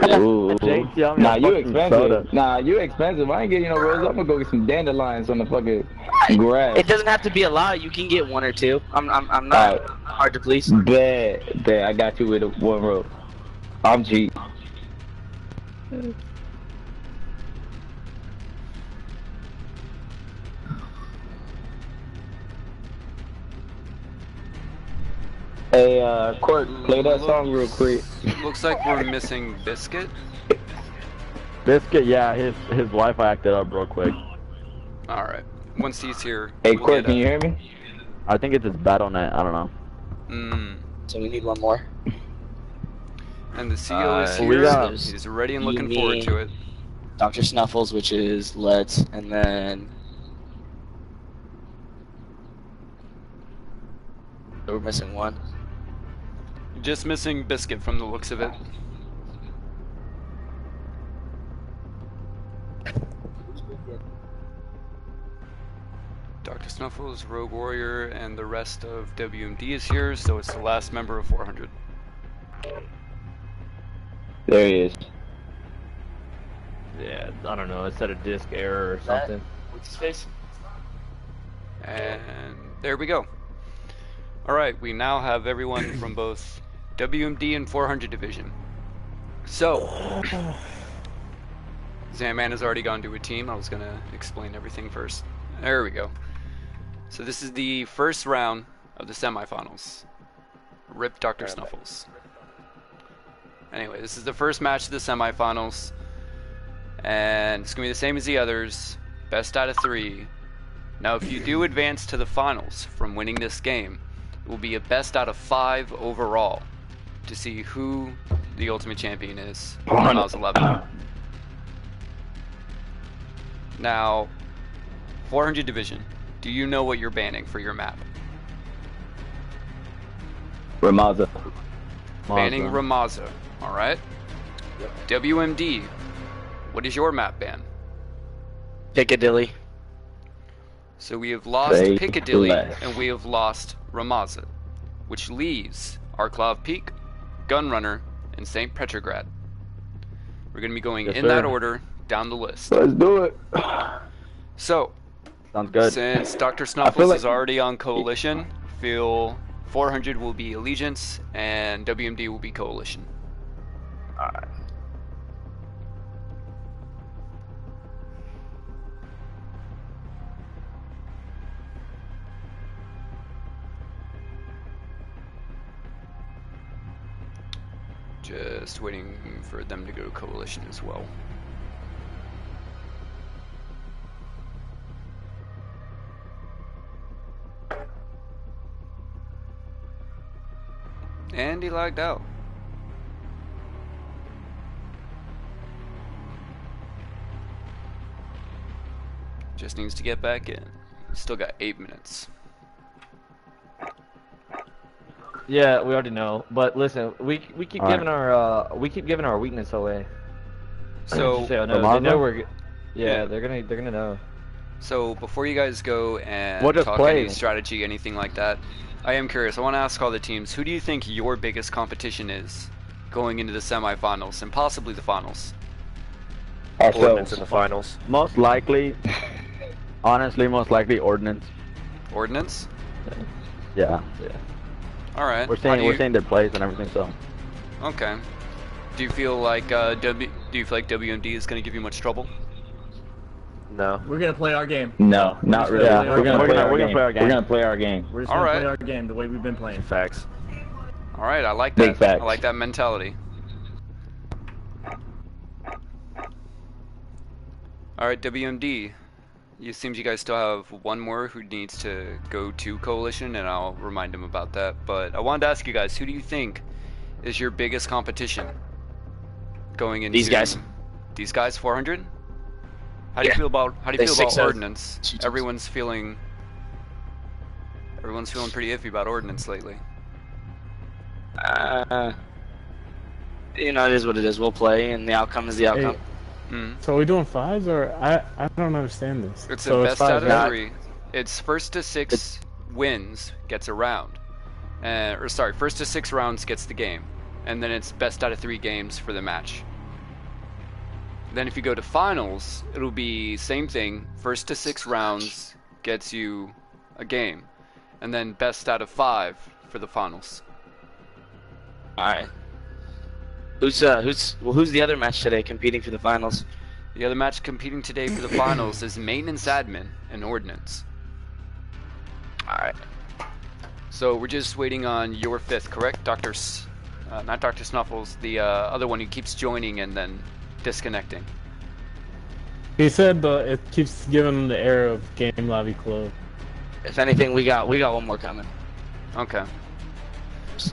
Ooh. JT, I'm Nah, your you fucking soda. expensive. Nah, you expensive. I ain't getting you no roses. I'm gonna go get some dandelions on the fucking grass. It doesn't have to be a lot. You can get one or two. I'm not Alright. hard to please. Bet. I got you with one rose. I'm cheap. Hey, Court, play that song real quick. Looks like we're missing Biscuit. Biscuit, yeah, his Wi-Fi acted up real quick. Alright. Once he's here, Hey, we'll Court, can you hear me? I think it's his BattleNet, I don't know. So we need one more. And the CO is we here. got- He's ready and looking me, forward to it. Dr. Snuffles, which is Let's, and then we're missing one. Just missing Biscuit from the looks of it. Dr. Snuffles, Rogue Warrior, and the rest of WMD is here, so it's the last member of 400. There he is. Yeah, I don't know, it said a disk error or something. What's his face? And there we go. Alright, we now have everyone from both WMD and 400 Division. So, Zaman has already gone to a team. I was going to explain everything first. There we go. So this is the first round of the semifinals. Rip Dr. Snuffles. Anyway, this is the first match of the semifinals. And it's going to be the same as the others. Best out of 3. Now, if you do advance to the finals from winning this game, it will be a best out of 5 overall to see who the ultimate champion is on MALS-11. Now, 400 Division, do you know what you're banning for your map? Ramaza. Banning Ramaza, alright? WMD, what is your map ban? Piccadilly. So we have lost Say Piccadilly less. and we have lost Ramaza, which leaves Arklov Peak, Gunrunner, and St. Petrograd. We're going to be going Yes, in sir. that order down the list. Let's do it. So, Sounds good. since Dr. I Snuffles feel like- is already on Coalition, feel 400 will be Allegiance and WMD will be Coalition. Alright. Just waiting for them to go to Coalition as well. And he lagged out. Just needs to get back in. Still got 8 minutes. Yeah, we already know. But listen, we keep All giving our weakness away. So, Just so you know, they know we're. Yeah, they're gonna know. So before you guys go and We'll just talk play. any strategy, anything like that, I am curious. I want to ask all the teams, who do you think your biggest competition is going into the semifinals and possibly the finals? Ordnance Ourselves. in the finals. Most likely, honestly, most likely Ordnance. Ordnance? Yeah. All right. We're saying their plays and everything. So. Okay. Do you feel like WMD is going to give you much trouble? No. We're gonna play our game. No, not really. Yeah, we're gonna play our game. play our game. We're gonna play our game. We're just All gonna right. play our game the way we've been playing. Facts. All right, I like Big that. facts. I like that mentality. All right, WMD. It seems you guys still have one more who needs to go to Coalition, and I'll remind him about that. But I wanted to ask you guys, who do you think is your biggest competition going into These guys. These guys, 400. How do you Yeah. feel about They 6 out of Ordnance? 2 teams. Everyone's feeling pretty iffy about Ordnance lately. You know, it is what it is. We'll play, and the outcome is the outcome. So are we doing 5s, or I don't understand this. It's so a best out of right? 3. It's first to 6 wins gets a round, first to 6 rounds gets the game, and then it's best out of 3 games for the match. Then if you go to finals, it'll be same thing. First to 6 rounds gets you a game, and then best out of 5 for the finals. All right. Who's the other match today competing for the finals? The other match competing today for the finals is Maintenance Admin and Ordnance. All right. So we're just waiting on your 5th, correct? Not Dr. Snuffles, the other one who keeps joining and then disconnecting. He said it keeps giving him the error of game lobby closed. If anything, we got one more coming. Okay.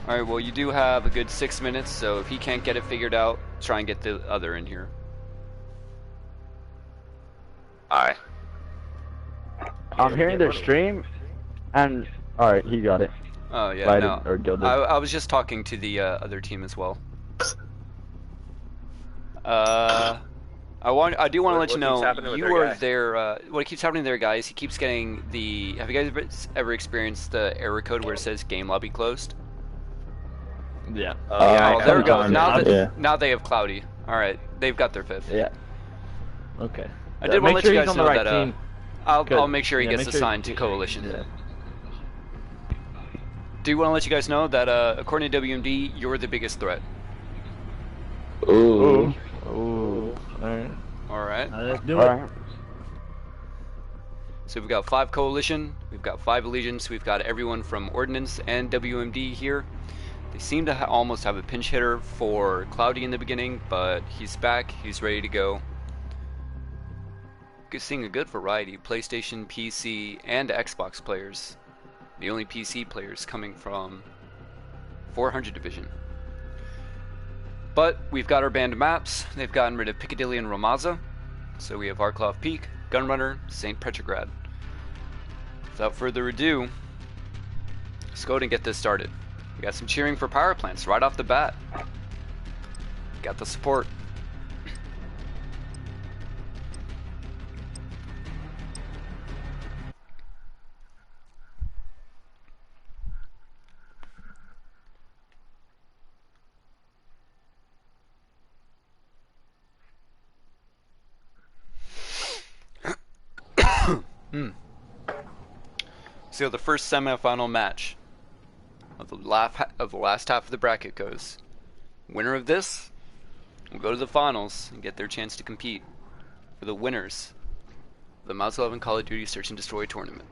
Alright, well you do have a good 6 minutes, so if he can't get it figured out, try and get the other in here. Alright. I'm hearing their stream, and alright, he got it. Oh yeah, Lighted, no. or gilded. I was just talking to the other team as well. I do want to let you know, you are there, what keeps happening there, guys, he keeps getting the, have you guys ever experienced the error code where it says game lobby closed? Yeah. Oh, there we go. Yeah. Now they have Cloudy. Alright, they've got their 5th. Yeah. Okay. I did want to let you guys know that team. I'll make sure he gets make sure assigned to Coalition. Yeah. Do want to let you guys know that according to WMD, you're the biggest threat. Ooh. Ooh. Alright. Alright. Let's do it. Alright. So we've got 5 Coalition, we've got 5 Allegiance, we've got everyone from Ordnance and WMD here. They seem to almost have a pinch hitter for Cloudy in the beginning, but he's back, he's ready to go. Seeing a good variety, PlayStation, PC, and Xbox players. The only PC players coming from 400 Division. But we've got our banned maps. They've gotten rid of Piccadilly and Ramaza. So we have Arklov Peak, Gunrunner, St. Petrograd. Without further ado, let's go ahead and get this started. We got some cheering for power plants right off the bat. Got the support. So the first semifinal match of the last half of the bracket goes. Winner of this will go to the finals and get their chance to compete for the winners of the MALS-11 Call of Duty Search and Destroy tournament.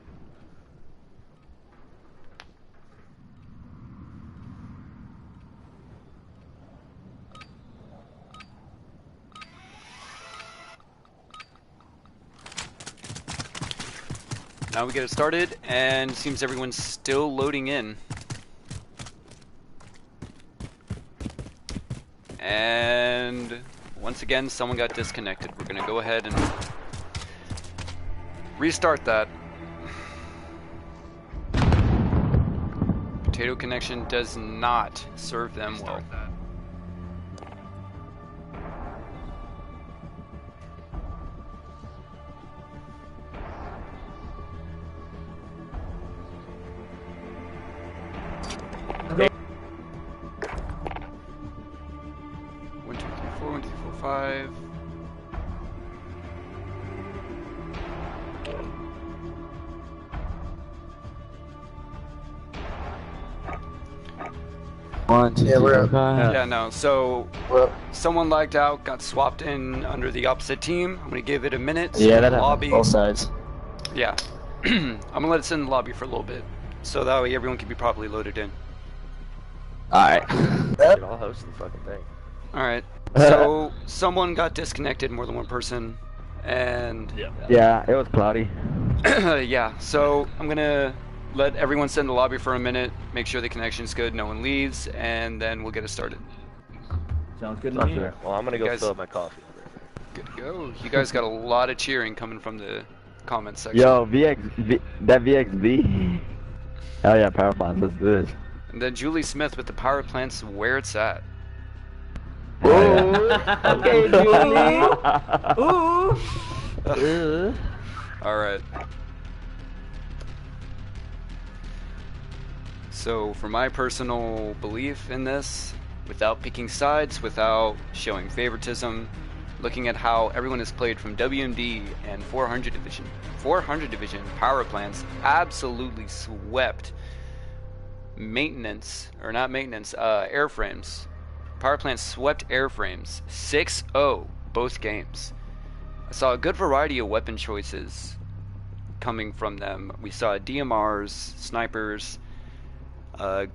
Now we get it started, and it seems everyone's still loading in. And once again, someone got disconnected. We're gonna go ahead and restart that. Potato connection does not serve them well. Five. Yeah, no. So someone lagged out, got swapped in under the opposite team. I'm gonna give it a minute. Yeah, that Lobby. happens both sides. Yeah. I'm gonna let it sit in the lobby for a little bit, so that way everyone can be properly loaded in. Alright. I'll host the fucking thing. Alright. So someone got disconnected, more than one person, and Yeah, it was cloudy. yeah. So I'm gonna let everyone sit in the lobby for a minute, make sure the connection's good, no one leaves, and then we'll get it started. Sounds good to me. Well, I'm gonna go Guys- fill up my coffee. Good to go. You guys got a lot of cheering coming from the comments section. Yo, that VXB. Hell yeah, power plants, let's do this. And then Julie Smith with the power plants where it's at. Okay, Julie. Alright. So, for my personal belief in this, without picking sides, without showing favoritism, looking at how everyone has played from WMD and 400 Division. 400 Division power plants absolutely swept maintenance, or not maintenance, airframes. Power plants swept airframes 6-0 both games. I saw a good variety of weapon choices coming from them. We saw DMRs, snipers,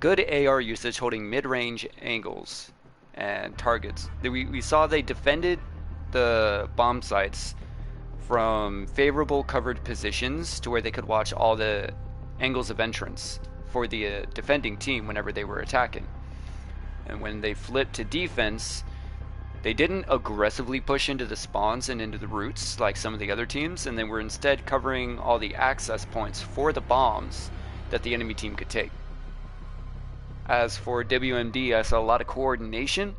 good AR usage holding mid-range angles and targets. We saw they defended the bomb sites from favorable covered positions to where they could watch all the angles of entrance for the defending team whenever they were attacking. And when they flipped to defense, they didn't aggressively push into the spawns and into the routes like some of the other teams, and they were instead covering all the access points for the bombs that the enemy team could take. As for WMD, I saw a lot of coordination,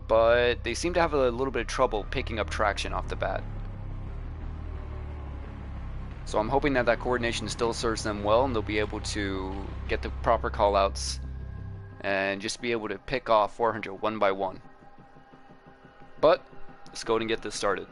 but they seem to have a little bit of trouble picking up traction off the bat. So I'm hoping that that coordination still serves them well, and they'll be able to get the proper callouts and just be able to pick off 400 one by one. But let's go ahead and get this started.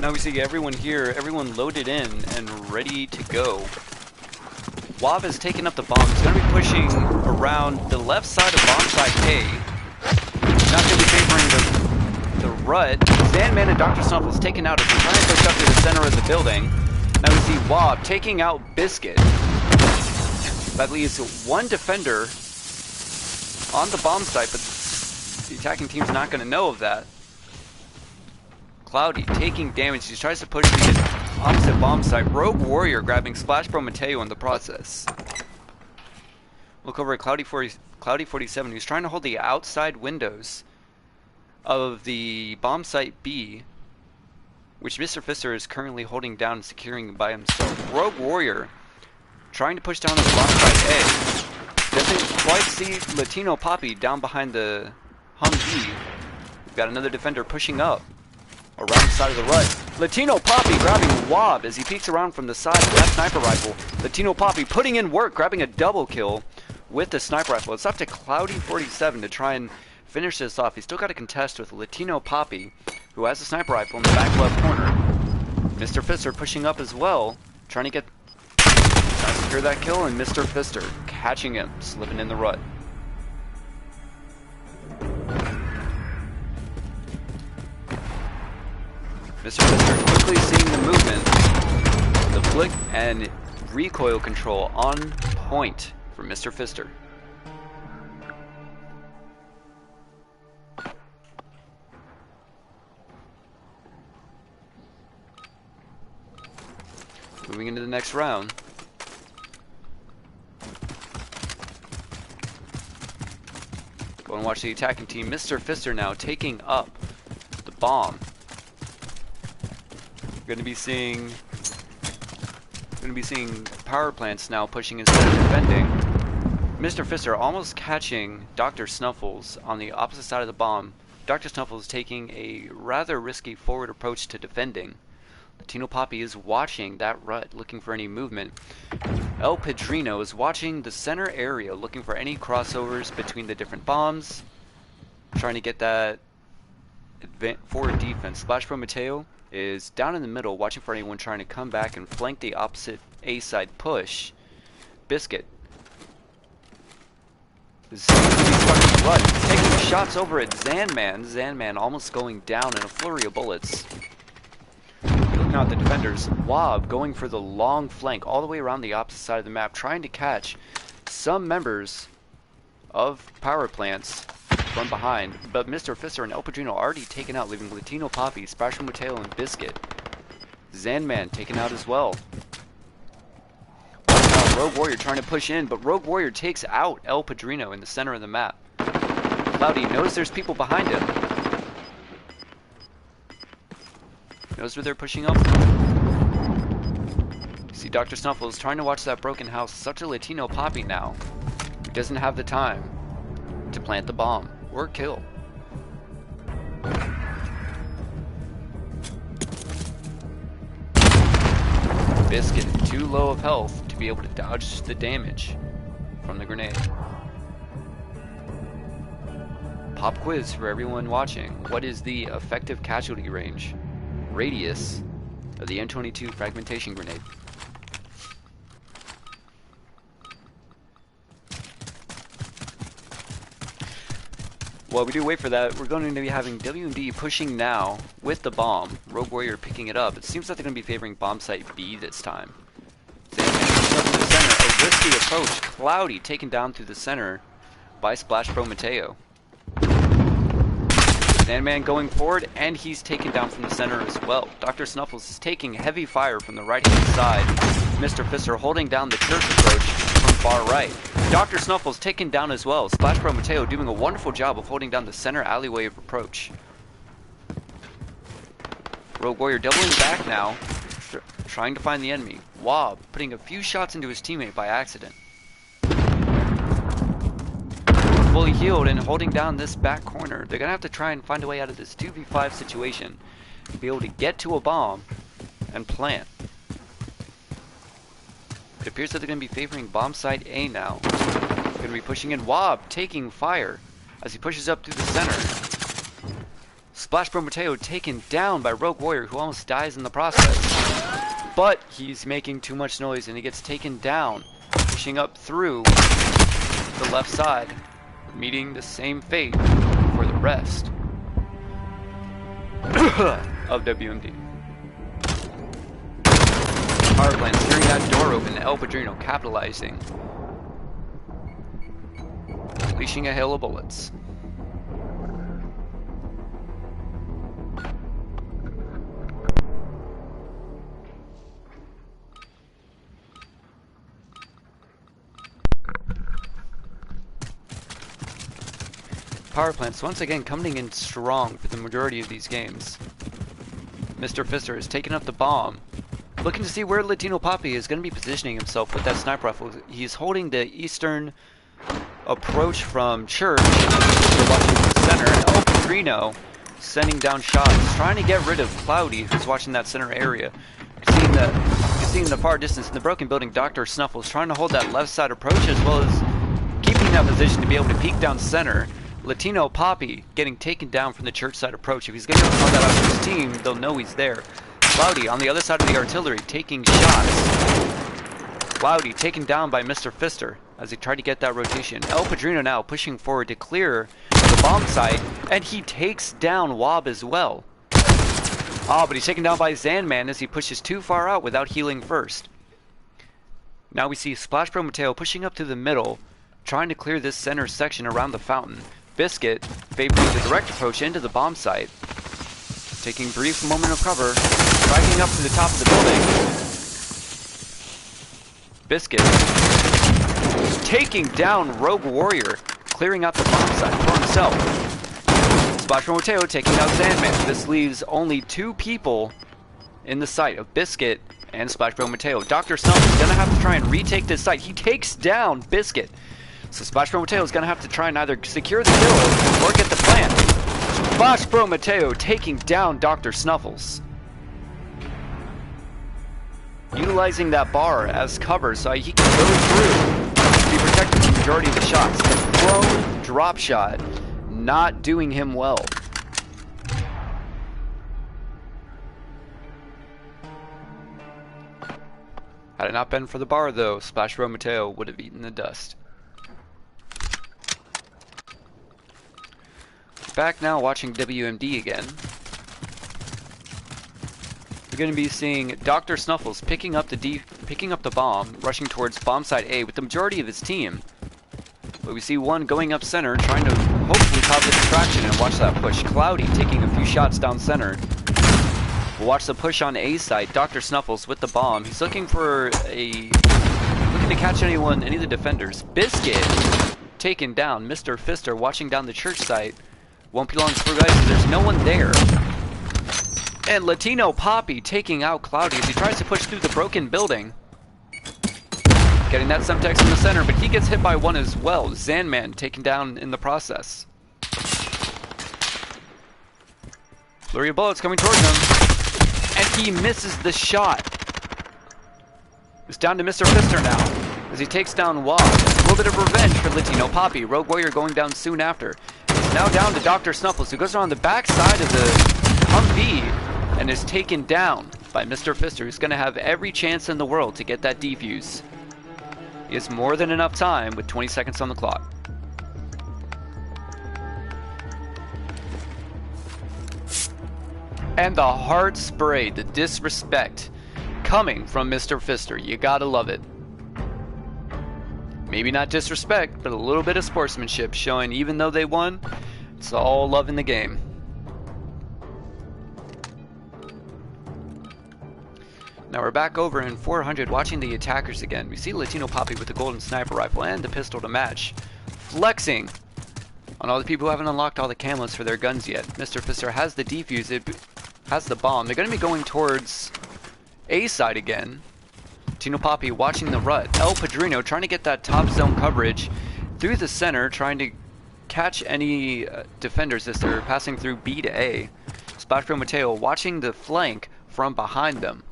Now we see everyone here, everyone loaded in and ready to go. Wob has taken up the bomb. He's going to be pushing around the left side of bomb site A. Not going to be favoring the rut. Sandman and Dr. Snuffles taken out as they're trying to push up to the center of the building. Now we see Wob taking out Biscuit. That leaves one defender on the bomb site, but the attacking team's not going to know of that. Cloudy taking damage. He tries to push the opposite bomb site. Rogue Warrior grabbing Splash Bro Mateo in the process. Look over at Cloudy 47, who's trying to hold the outside windows of the bomb site B, which Mr. Fister is currently holding down and securing by himself. Rogue Warrior trying to push down on the bomb site A. Doesn't quite see Latino Poppy down behind the Humvee. We've got another defender pushing up around the side of the rut. Latino Poppy grabbing Wob as he peeks around from the side with that sniper rifle. Latino Poppy putting in work, grabbing a double kill with the sniper rifle. It's up to Cloudy 47 to try and finish this off. He's still got a contest with Latino Poppy, who has a sniper rifle in the back left corner. Mr. Fister pushing up as well, trying to secure that kill, and Mr. Fister catching him, slipping in the rut. Mr. Fister quickly seeing the movement, the flick and recoil control on point for Mr. Fister. Moving into the next round. Go and watch the attacking team. Mr. Fister now taking up the bomb. Going to be seeing power plants now pushing instead of defending. Mr. Fister almost catching Dr. Snuffles on the opposite side of the bomb. Dr. Snuffles taking a rather risky forward approach to defending. Latino Poppy is watching that rut, looking for any movement. El Padrino is watching the center area, looking for any crossovers between the different bombs, trying to get that forward defense. Splash Bro Mateo is down in the middle, watching for anyone trying to come back and flank the opposite A side push. Biscuit is taking shots over at Zanman. Zanman almost going down in a flurry of bullets. Looking out the defenders, Wob going for the long flank all the way around the opposite side of the map, trying to catch some members of power plants from behind, but Mr. Fister and El Padrino already taken out, leaving Latino Poppy, Splash Mateo, and Biscuit. Zanman taken out as well. Now Rogue Warrior trying to push in, but Rogue Warrior takes out El Padrino in the center of the map. Cloudy knows there's people behind him. Knows where they're pushing up. You see Dr. Snuffles trying to watch that broken house. Such a Latino Poppy now. He doesn't have the time to plant the bomb or kill. Biscuit too low of health to be able to dodge the damage from the grenade. Pop quiz for everyone watching. What is the effective casualty range, radius, of the M22 fragmentation grenade? While we do wait for that, we're going to be having WMD pushing now with the bomb. Rogue Warrior picking it up. It seems like they're going to be favoring bomb site B this time. Sandman up in the center. A risky approach. Cloudy taken down through the center by Splash Pro Mateo. Sandman going forward, and he's taken down from the center as well. Dr. Snuffles is taking heavy fire from the right-hand side. Mr. Fister holding down the church approach from far right. Dr. Snuffles taken down as well. Splash Pro Mateo doing a wonderful job of holding down the center alleyway of approach. Rogue Warrior doubling back now, trying to find the enemy. Wob putting a few shots into his teammate by accident. Fully healed and holding down this back corner. They're gonna have to try and find a way out of this 2v5 situation to be able to get to a bomb and plant. It appears that they're gonna be favoring bomb site A now. They're gonna be pushing in. Wob taking fire as he pushes up through the center. Splash Pro Mateo taken down by Rogue Warrior, who almost dies in the process. But he's making too much noise and he gets taken down, pushing up through the left side, meeting the same fate for the rest of WMD. Power plant hearing that door open, El Padrino capitalizing, unleashing a hail of bullets. Power plants once again coming in strong for the majority of these games. Mr. Fister has taken up the bomb, looking to see where Latino Poppy is going to be positioning himself with that sniper rifle. He's holding the eastern approach from Church. We're watching the center. El Padrino sending down shots, trying to get rid of Cloudy, who's watching that center area. Seeing the far distance in the broken building, Dr. Snuffles trying to hold that left side approach as well as keeping that position to be able to peek down center. Latino Poppy getting taken down from the church side approach. If he's going to call that out to his team, they'll know he's there. Cloudy on the other side of the artillery taking shots. Cloudy taken down by Mr. Fister as he tried to get that rotation. El Padrino now pushing forward to clear the bomb site, and he takes down Wob as well. Oh, but he's taken down by Zanman as he pushes too far out without healing first. Now we see Splash Pro Mateo pushing up to the middle, trying to clear this center section around the fountain. Biscuit favoring the direct approach into the bomb site, taking brief moment of cover, striking up to the top of the building. Biscuit taking down Rogue Warrior, clearing out the bomb site for himself. Splash Pro Mateo taking out Sandman. This leaves only two people in the site of Biscuit and Splash Pro Mateo. Dr. Snuff is gonna have to try and retake this site. He takes down Biscuit. So Splash Pro Mateo is going to have to try and either secure the kill or get the plant. Splash Pro Mateo taking down Dr. Snuffles. Utilizing that bar as cover so he can go through to be protected from the majority of the shots. Thrown drop shot, not doing him well. Had it not been for the bar though, Splash Pro Mateo would have eaten the dust. Back now watching WMD again. We're going to be seeing Dr. Snuffles picking up the bomb, rushing towards bomb site A with the majority of his team. But we see one going up center, trying to hopefully cause a distraction and watch that push. Cloudy taking a few shots down center. We'll watch the push on A side. Dr. Snuffles with the bomb. He's looking to catch any of the defenders. Biscuit taken down. Mr. Fister watching down the church site. Won't be long for guys, because there's no one there. And Latino Poppy taking out Cloudy as he tries to push through the broken building. Getting that Semtex in the center, but he gets hit by one as well. Zanman taken down in the process. Flurry of bullets coming towards him. And he misses the shot. It's down to Mr. Fister now, as he takes down Wob. A little bit of revenge for Latino Poppy. Rogue Warrior going down soon after. It's now down to Dr. Snuffles, who goes around the back side of the Humvee and is taken down by Mr. Fister, who's going to have every chance in the world to get that defuse. He has more than enough time with 20 seconds on the clock. And the hard spray, the disrespect coming from Mr. Fister. You gotta love it. Maybe not disrespect, but a little bit of sportsmanship showing even though they won, it's all love in the game. Now we're back over in 400 watching the attackers again. We see Latino Poppy with the golden sniper rifle and the pistol to match. Flexing on all the people who haven't unlocked all the camos for their guns yet. Mr. Fister has the defuse, it has the bomb. They're going to be going towards A side again. Latino Poppy watching the rut. El Padrino trying to get that top zone coverage through the center, trying to catch any defenders as they're passing through B to A. Splashbro Mateo watching the flank from behind them.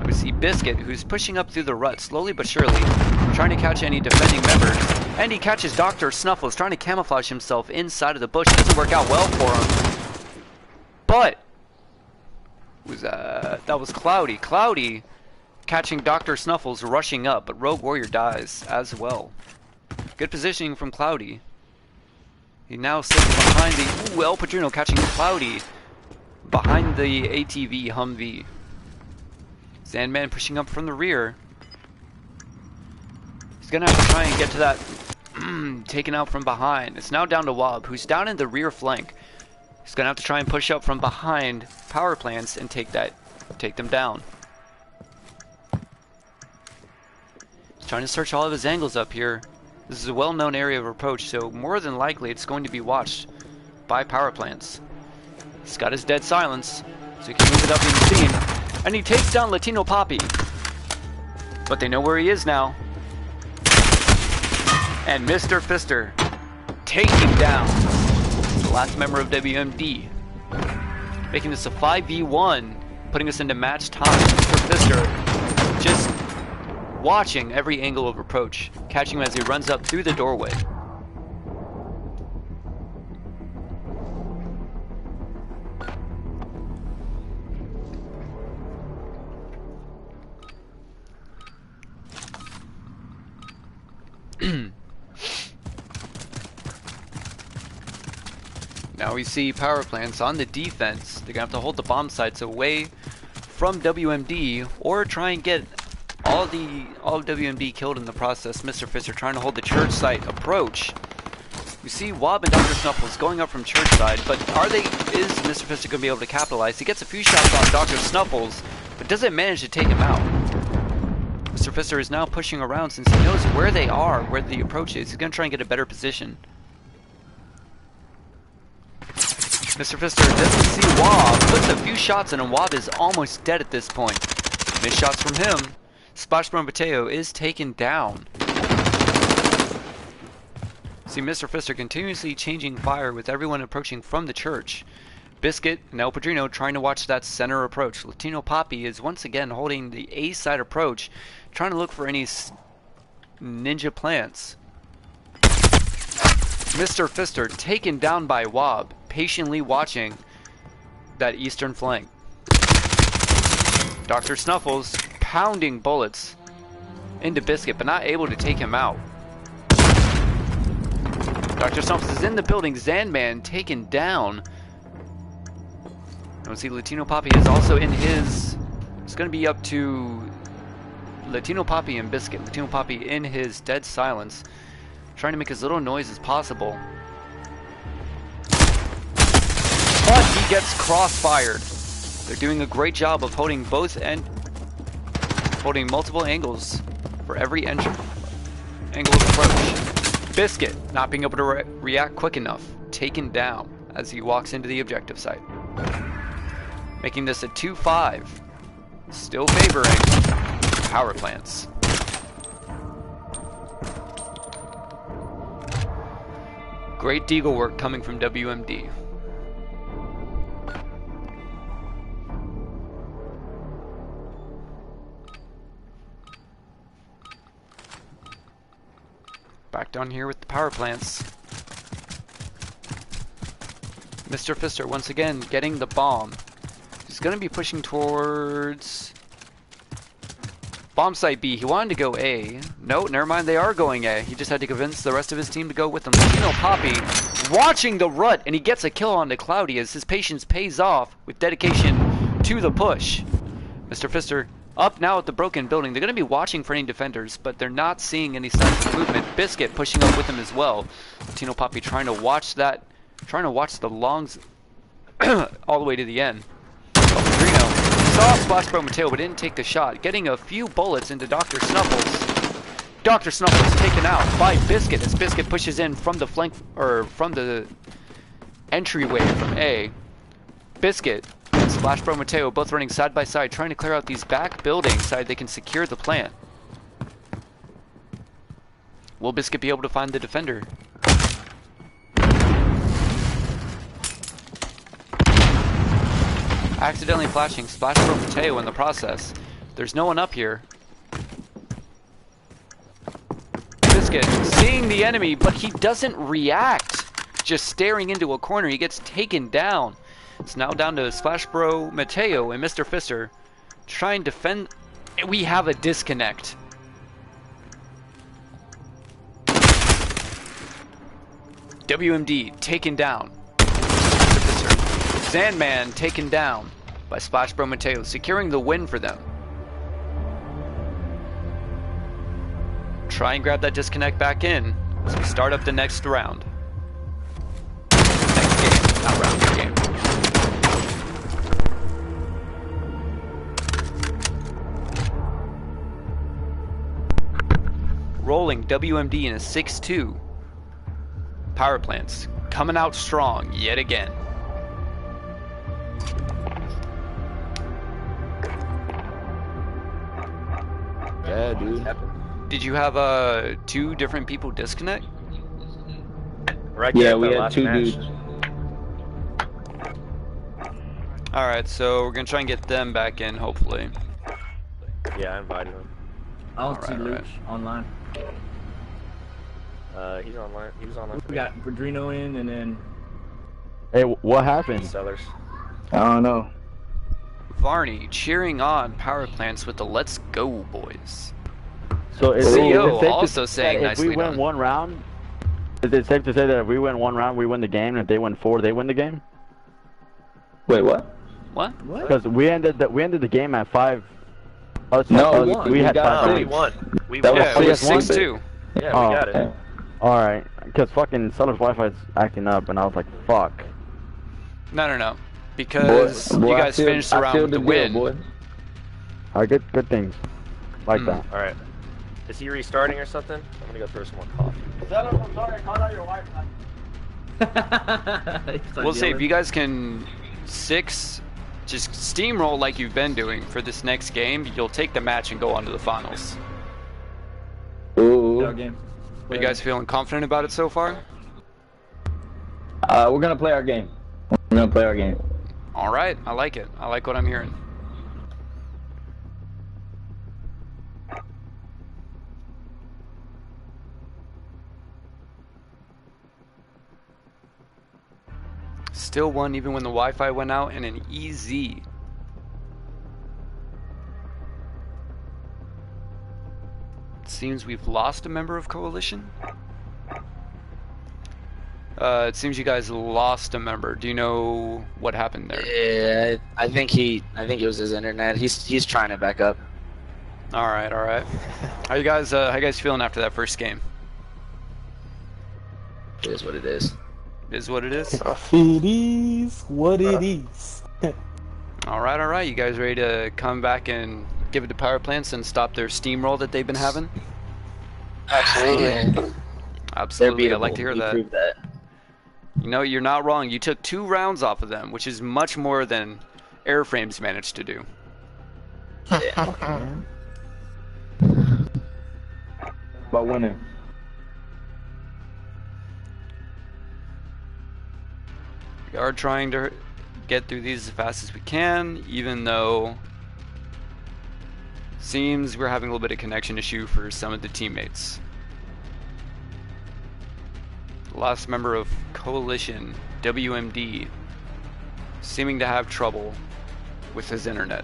We see Biscuit, who's pushing up through the rut, slowly but surely, trying to catch any defending members. And he catches Dr. Snuffles, trying to camouflage himself inside of the bush. It doesn't work out well for him. But that was Cloudy. Cloudy catching Dr. Snuffles, rushing up, but Rogue Warrior dies as well. Good positioning from Cloudy. He now sits behind the... Ooh, El Padrino catching Cloudy behind the ATV Humvee. Sandman pushing up from the rear. He's gonna have to try and get to that taken out from behind. It's now down to Wob, who's down in the rear flank. He's gonna have to try and push up from behind power plants and take them down. He's trying to search all of his angles up here. This is a well-known area of approach, so more than likely it's going to be watched by power plants. He's got his dead silence, so he can move it up unseen. And he takes down Latino Poppy. But they know where he is now. And Mr. Fister taking down the last member of WMD. Making this a 5v1, putting us into match time. Mr. Fister just watching every angle of approach, catching him as he runs up through the doorway. Now we see power plants on the defense. They're gonna have to hold the bomb sites away from WMD or try and get all of WMD killed in the process. Mr. Fister trying to hold the church site approach. We see Wob and Dr. Snuffles going up from church side, but is Mr. Fister gonna be able to capitalize? He gets a few shots on Dr. Snuffles, but doesn't manage to take him out. Mr. Fister is now pushing around since he knows where they are, where the approach is. He's gonna try and get a better position. Mr. Fister doesn't see Wob, puts a few shots in, and Wob is almost dead at this point. Missed shots from him. Splashbro Mateo is taken down. See Mr. Fister continuously changing fire with everyone approaching from the church. Biscuit and El Padrino trying to watch that center approach. Latino Poppy is once again holding the A side approach, trying to look for any ninja plants. Mr. Fister taken down by Wob, patiently watching that eastern flank. Dr. Snuffles pounding bullets into Biscuit, but not able to take him out. Dr. Snuffles is in the building. Zanman taken down. And we see Latino Poppy is also in his... It's going to be up to Latino Poppy and Biscuit. Latino Poppy in his dead silence. trying to make as little noise as possible. But he gets cross-fired. They're doing a great job of holding holding multiple angles for every angle of approach. Biscuit not being able to react quick enough, taken down as he walks into the objective site. Making this a 2-5, still favoring power plants. Great deagle work coming from WMD. Back down here with the power plants. Mr. Fister once again getting the bomb. He's going to be pushing towards bomb site B. He wanted to go A. No, never mind, they are going A. He just had to convince the rest of his team to go with him. Latino Poppy watching the rut, and he gets a kill on the Cloudy as his patience pays off with dedication to the push. Mr. Fister up now at the broken building. They're going to be watching for any defenders, but they're not seeing any signs of movement. Biscuit pushing up with him as well. Latino Poppy trying to watch the longs all the way to the end. Pellegrino saw Splash Bro Mateo but didn't take the shot, getting a few bullets into Dr. Snuffles. Dr. Snuffles taken out by Biscuit as Biscuit pushes in from the flank, or from the entryway from A. Biscuit and Splash Bro Mateo both running side by side, trying to clear out these back buildings so they can secure the plant. Will Biscuit be able to find the defender? Accidentally flashing Splash Bro Mateo in the process. There's no one up here. Biscuit seeing the enemy, but he doesn't react. Just staring into a corner, he gets taken down. It's now down to Splash Bro Mateo and Mr. Fister trying to defend. We have a disconnect. WMD taken down. Mr. Fister. Sandman taken down by Splash Bro Mateo, securing the win for them. Try and grab that disconnect back in as we start up the next round. Next game, not round, game. Rolling WMD in a 6-2. Power plants coming out strong yet again. Yeah, dude. Did you have two different people disconnect? Right. Yeah, we had two dudes. Alright, so we're gonna try and get them back in, hopefully. Yeah, I invited him. I don't see Luch online. He's online. He was online. We got Pedrino in, and then Hey, what happened? Sellers. I don't know. Varney cheering on power plants with the "Let's go, boys." So is CEO it safe also to saying if nicely we win done. one round, is it safe to say that if we win one round, we win the game, and if they win 4, they win the game? Wait, what? What? what? Because we ended the game at 5. No, we had got 5 No, six. we won. We That won. Yeah, it was six, one. 6-2. Yeah, Oh. we got it. Alright, because fucking Seller's Wi-Fi's acting up, and I was like, fuck. No. Because Boy, you I guys feel- finished the I round feel with the deal, win. boy. Alright, good things. Like Mm. that. All right. Is he restarting or something? I'm gonna go throw some more coffee. We'll say if you guys can just steamroll like you've been doing for this next game, you'll take the match and go on to the finals. Ooh. game. Are you guys feeling confident about it so far? We're gonna play our game. We're gonna play our game. All right, I like it. I like what I'm hearing. Still won even when the Wi-Fi went out, and an EZ. Seems we've lost a member of Coalition. It seems you guys lost a member. Do you know what happened there? Yeah, I think it was his internet. He's trying it back up. All right. How you guys feeling after that first game? It is what it is. It is what it is. It is what it is. Alright. You guys ready to come back and give it to power plants and stop their steamroll that they've been having? Absolutely. Absolutely. I'd like to hear We that. proved that. You know, you're not wrong. You took 2 rounds off of them, which is much more than Airframes managed to do. Yeah. About winning. We are trying to get through these as fast as we can, even though seems we're having a little bit of connection issue for some of the teammates. The last member of Coalition, WMD, seeming to have trouble with his internet.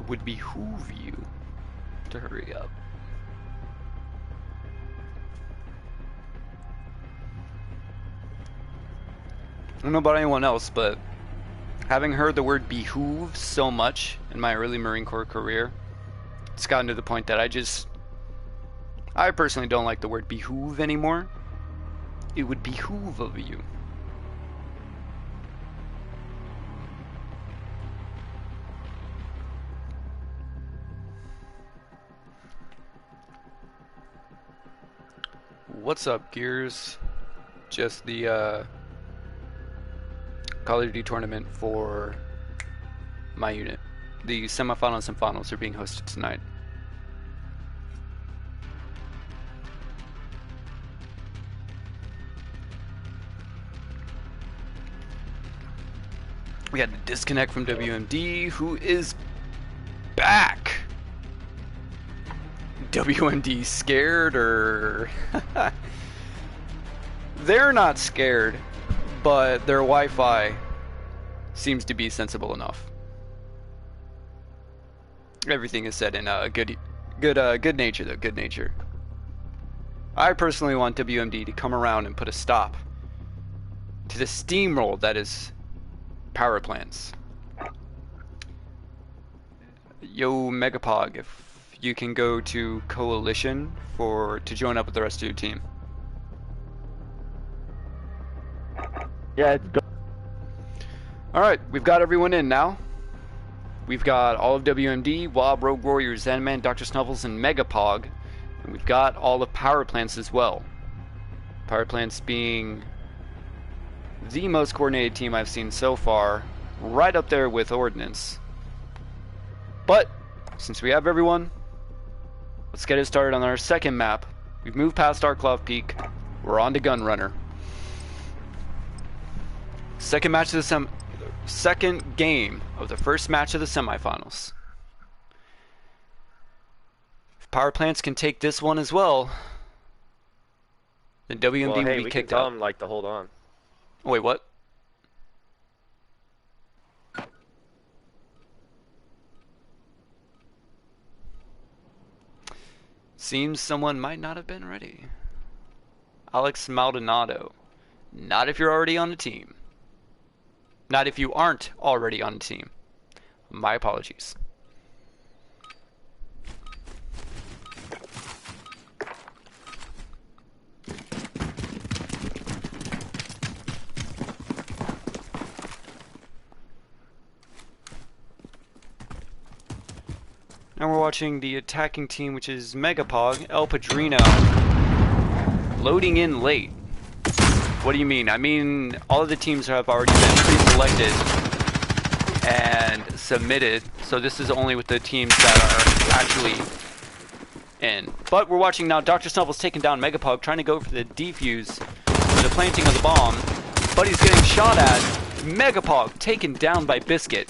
Would behoove you to hurry up. I don't know about anyone else, but having heard the word behoove so much in my early Marine Corps career, it's gotten to the point that I personally don't like the word behoove anymore. It would behoove of you. What's up, Gears? Just the Call of Duty tournament for my unit. The semifinals and finals are being hosted tonight. We had to disconnect from WMD, who is back. WMD scared, or they're not scared, but their Wi-Fi seems to be sensible enough. Everything is said in good nature, though. Good nature. I personally want WMD to come around and put a stop to the steamroll that is power plants. Yo, Megapog, if you can go to Coalition to join up with the rest of your team. Yeah, it's good. Alright, we've got everyone in now. We've got all of WMD, Wob, Rogue Warrior, Zenman, Dr. Snuffles, and Megapog. And we've got all of Power Plants as well. Power Plants being the most coordinated team I've seen so far, right up there with Ordnance. But since we have everyone, let's get it started on our second map. We've moved past Arklov Peak. We're on to Gunrunner. Second game of the first match of the semifinals. If Power Plants can take this one as well, then WMD will be kicked out. Tell them, like, to hold on. Wait, what? Seems someone might not have been ready. Alex Maldonado. Not if you're already on the team. Not if you aren't already on the team. My apologies. Now we're watching the attacking team, which is Megapog, El Padrino, loading in late. What do you mean? I mean, all of the teams have already been pre-selected and submitted, so this is only with the teams that are actually in. But we're watching now Dr. Snuffles taking down Megapog, trying to go for the defuse, for the planting of the bomb, but he's getting shot at. Megapog taken down by Biscuit.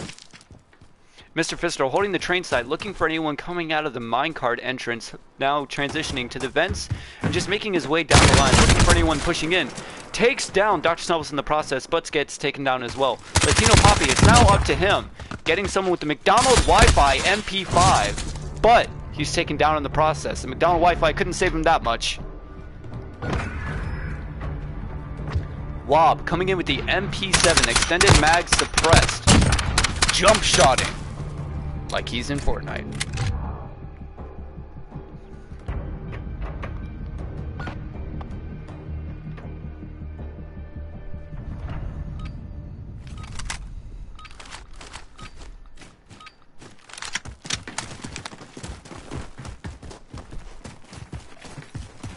Mr. Fister holding the train side, looking for anyone coming out of the minecart entrance, now transitioning to the vents, and just making his way down the line, looking for anyone pushing in. Takes down Dr. Snuffles in the process, but gets taken down as well. Latino Poppy, it's now up to him, getting someone with the McDonald's Wi-Fi MP5, but he's taken down in the process. The McDonald's Wi-Fi couldn't save him that much. Wob coming in with the MP7, extended mag suppressed, jump shotting like he's in Fortnite.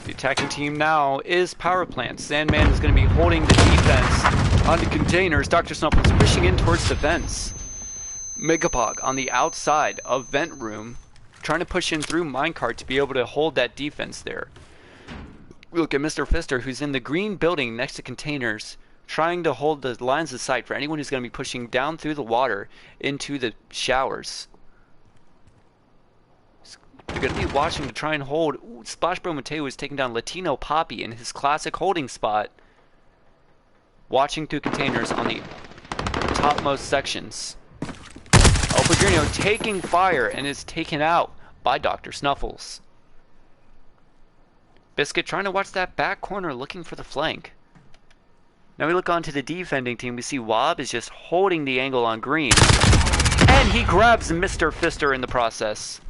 The attacking team now is Power Plant. Sandman is going to be holding the defense on the containers. Dr. Snuffles pushing in towards the vents. Megapog on the outside of vent room, trying to push in through minecart to be able to hold that defense there. We look at Mr. Fister, who's in the green building next to containers, trying to hold the lines of sight for anyone who's going to be pushing down through the water into the showers. You're going to be watching to try and hold. Ooh, Splash Bro Mateo is taking down Latino Poppy in his classic holding spot. Watching through containers on the topmost sections. El Padrino taking fire and is taken out by Dr. Snuffles. Biscuit trying to watch that back corner, looking for the flank. Now we look onto the defending team. We see Wob is just holding the angle on green. And he grabs Mr. Fister in the process.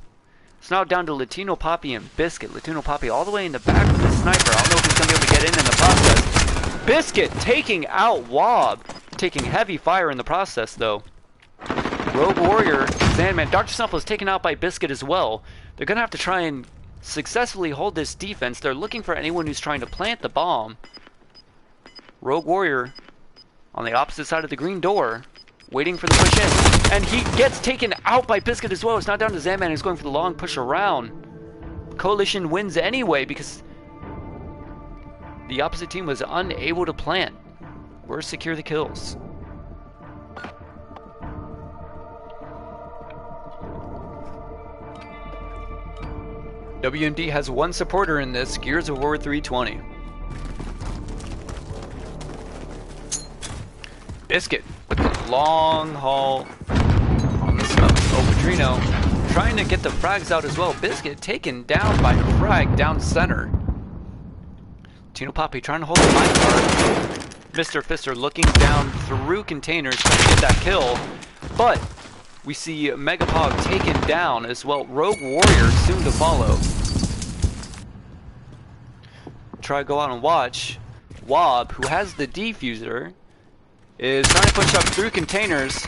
It's now down to Latino Poppy and Biscuit. Latino Poppy all the way in the back with the sniper. I don't know if he's going to be able to get in the process. Biscuit taking out Wob. Taking heavy fire in the process, though. Rogue Warrior, Sandman, Dr. Snuffles taken out by Biscuit as well. They're going to have to try and successfully hold this defense. They're looking for anyone who's trying to plant the bomb. Rogue Warrior on the opposite side of the green door, waiting for the push in. And he gets taken out by Biscuit as well. It's not down to Sandman, who's going for the long push around. Coalition wins anyway because the opposite team was unable to plant or secure the kills. WMD has one supporter in this, Gears of War 320. Biscuit with the long haul on the smoke. Oh, Padrino trying to get the frags out as well. Biscuit taken down by frag down center. Tino Poppy trying to hold the minecart. Mr. Fister looking down through containers trying to get that kill. But we see Megapog taken down as well. Rogue Warrior soon to follow. Try to go out and watch. Wob, who has the defuser, is trying to push up through containers.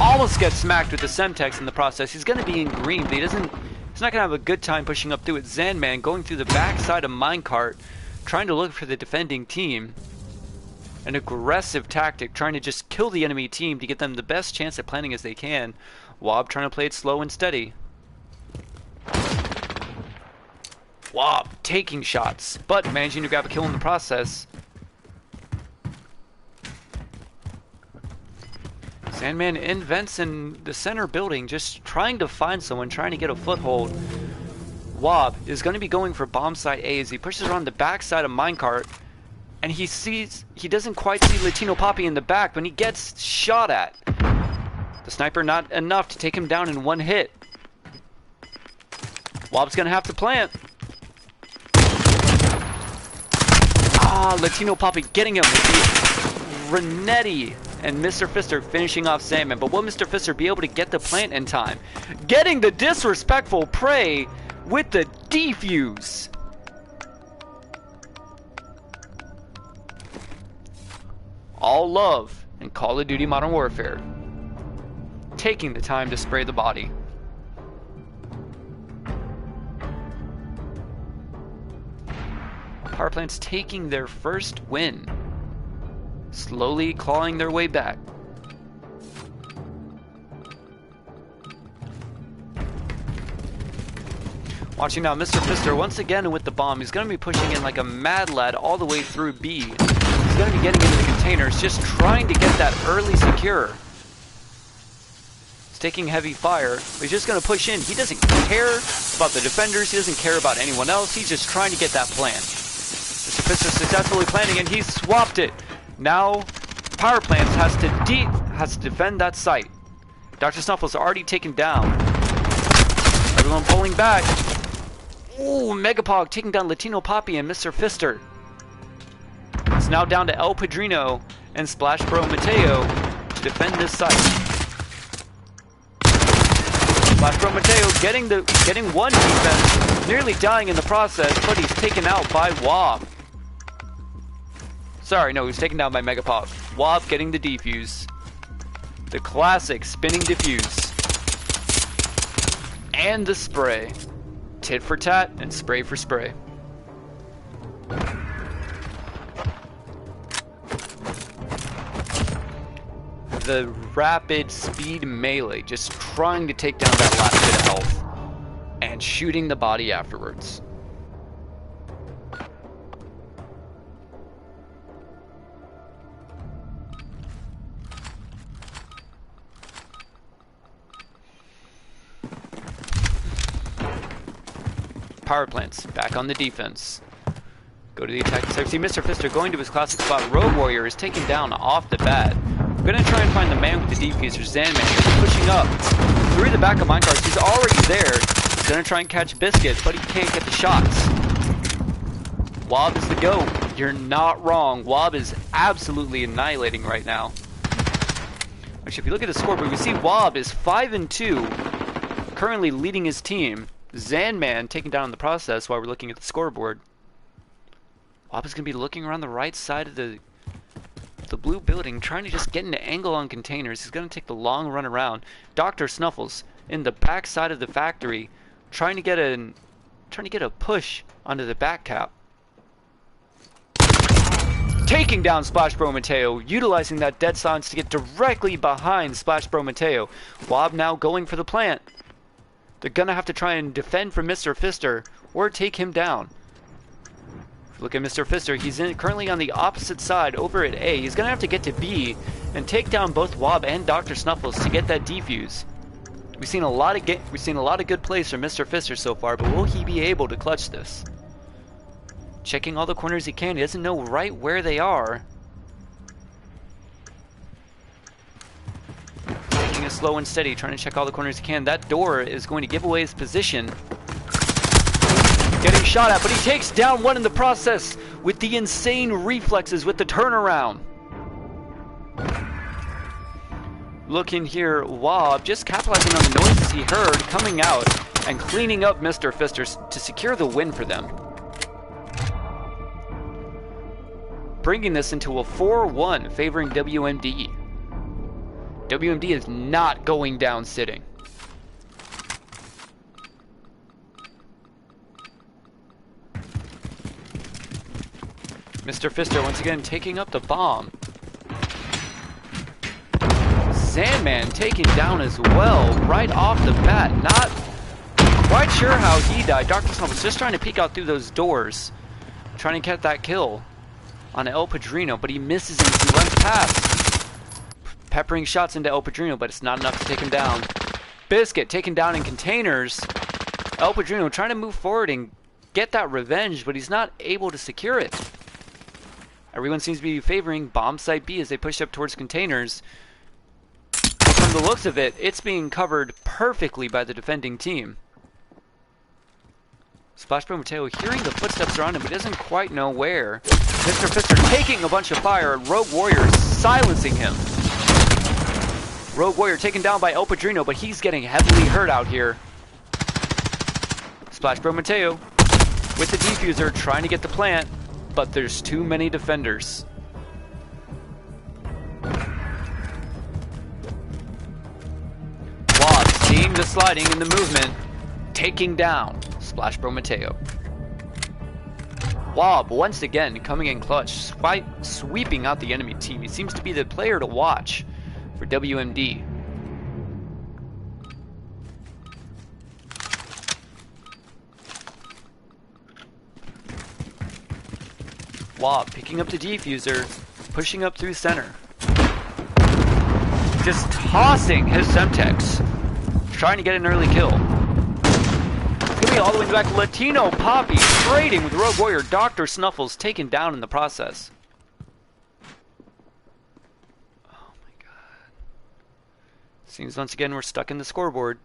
Almost gets smacked with the Semtex in the process. He's going to be in green, but he's not going to have a good time pushing up through it. Zanman going through the backside of minecart, trying to look for the defending team. An aggressive tactic, trying to just kill the enemy team to get them the best chance at planting as they can. Wob trying to play it slow and steady. Wob taking shots, but managing to grab a kill in the process. Sandman in vents in the center building, just trying to find someone, trying to get a foothold. Wob is going to be going for bomb site A as he pushes around the backside of minecart. And he doesn't quite see Latino Poppy in the back when he gets shot at. The sniper not enough to take him down in one hit. Wob's gonna have to plant. Ah, Latino Poppy getting him with the Renetti and Mr. Fister finishing off Sandman. But will Mr. Fister be able to get the plant in time? Getting the disrespectful prey with the defuse. All love in Call of Duty Modern Warfare. Taking the time to spray the body. Power plants taking their first win. Slowly clawing their way back. Watching now Mr. Fister once again with the bomb. He's going to be pushing in like a mad lad all the way through B. He's going to be getting into the containers, just trying to get that early secure. He's taking heavy fire, but he's just going to push in. He doesn't care about the defenders. He doesn't care about anyone else. He's just trying to get that plant. Mr. Fister successfully planting, and he's swapped it. Now, Power Plants has to defend that site. Dr. Snuffles already taken down. Everyone pulling back. Ooh, Megapog taking down Latino Poppy and Mr. Fister. It's now down to El Padrino and Splash Bro Mateo to defend this site. Splash Bro Mateo getting one defense, nearly dying in the process, but he's taken out by Wob. Sorry, no, he's taken down by Megapog. Wob getting the defuse. The classic spinning defuse. And the spray. Tit for tat and spray for spray. The rapid speed melee, just trying to take down that last bit of health and shooting the body afterwards. Power plants back on the defense. Go to the attack. So see Mr. Fister going to his classic spot. Rogue Warrior is taken down off the bat. We're gonna try and find the man with the defuser, Zanman. He's pushing up through the back of minecarts. He's already there. He's gonna try and catch Biscuit, but he can't get the shots. Wob is the GOAT. You're not wrong. Wob is absolutely annihilating right now. Actually, if you look at the scoreboard, we see Wob is 5-2, currently leading his team. Zanman taken down in the process while we're looking at the scoreboard. Wob is going to be looking around the right side of the blue building, trying to just get an angle on containers. He's going to take the long run around. Dr. Snuffles in the back side of the factory, trying to get a push onto the back cap. Taking down Splash Bro Mateo, utilizing that dead silence to get directly behind Splash Bro Mateo. Wob now going for the plant. They're going to have to try and defend from Mr. Fister or take him down. Look at Mr. Fister. He's currently on the opposite side over at A. He's going to have to get to B and take down both Wob and Dr. Snuffles to get that defuse. We've seen a lot of good plays from Mr. Fister so far, but will he be able to clutch this? Checking all the corners he can. He doesn't know right where they are. Taking it slow and steady, trying to check all the corners he can. That door is going to give away his position. Getting shot at, but he takes down one in the process with the insane reflexes with the turnaround. Look in here, Wob just capitalizing on the noises he heard, coming out and cleaning up Mr. Fister to secure the win for them. Bringing this into a 4-1 favoring WMD. WMD is not going down sitting. Mr. Fister once again taking up the bomb. Sandman taken down as well, right off the bat. Not quite sure how he died. Dr. Snuff was just trying to peek out through those doors, trying to get that kill on El Padrino, but he misses him as he runs past. Peppering shots into El Padrino, but it's not enough to take him down. Biscuit taken down in containers. El Padrino trying to move forward and get that revenge, but he's not able to secure it. Everyone seems to be favoring bomb site B as they push up towards containers. From the looks of it, it's being covered perfectly by the defending team. Splash Bro Mateo hearing the footsteps around him, but doesn't quite know where. Mr. Fister taking a bunch of fire, and Rogue Warrior silencing him. Rogue Warrior taken down by El Padrino, but he's getting heavily hurt out here. Splash Bro Mateo with the defuser trying to get the plant, but there's too many defenders. Wob seeing the sliding in the movement, taking down Splash Bro Mateo. Wob once again coming in clutch, sweeping out the enemy team. He seems to be the player to watch for WMD. Wob picking up the defuser, pushing up through center. just tossing his Semtex, trying to get an early kill. Coming all the way back, Latino Poppy trading with Rogue Warrior. Dr. Snuffles taken down in the process. Oh my god. Seems once again we're stuck in the scoreboard.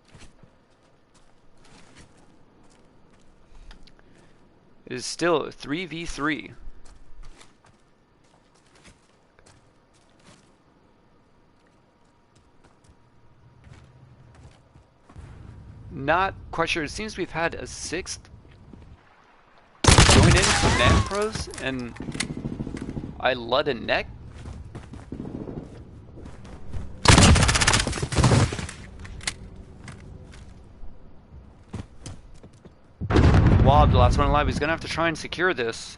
It is still a 3v3. Not quite sure. It seems we've had a 6th join in from Nan Pros and I lud a neck. Wob, the last one alive, he's gonna have to try and secure this.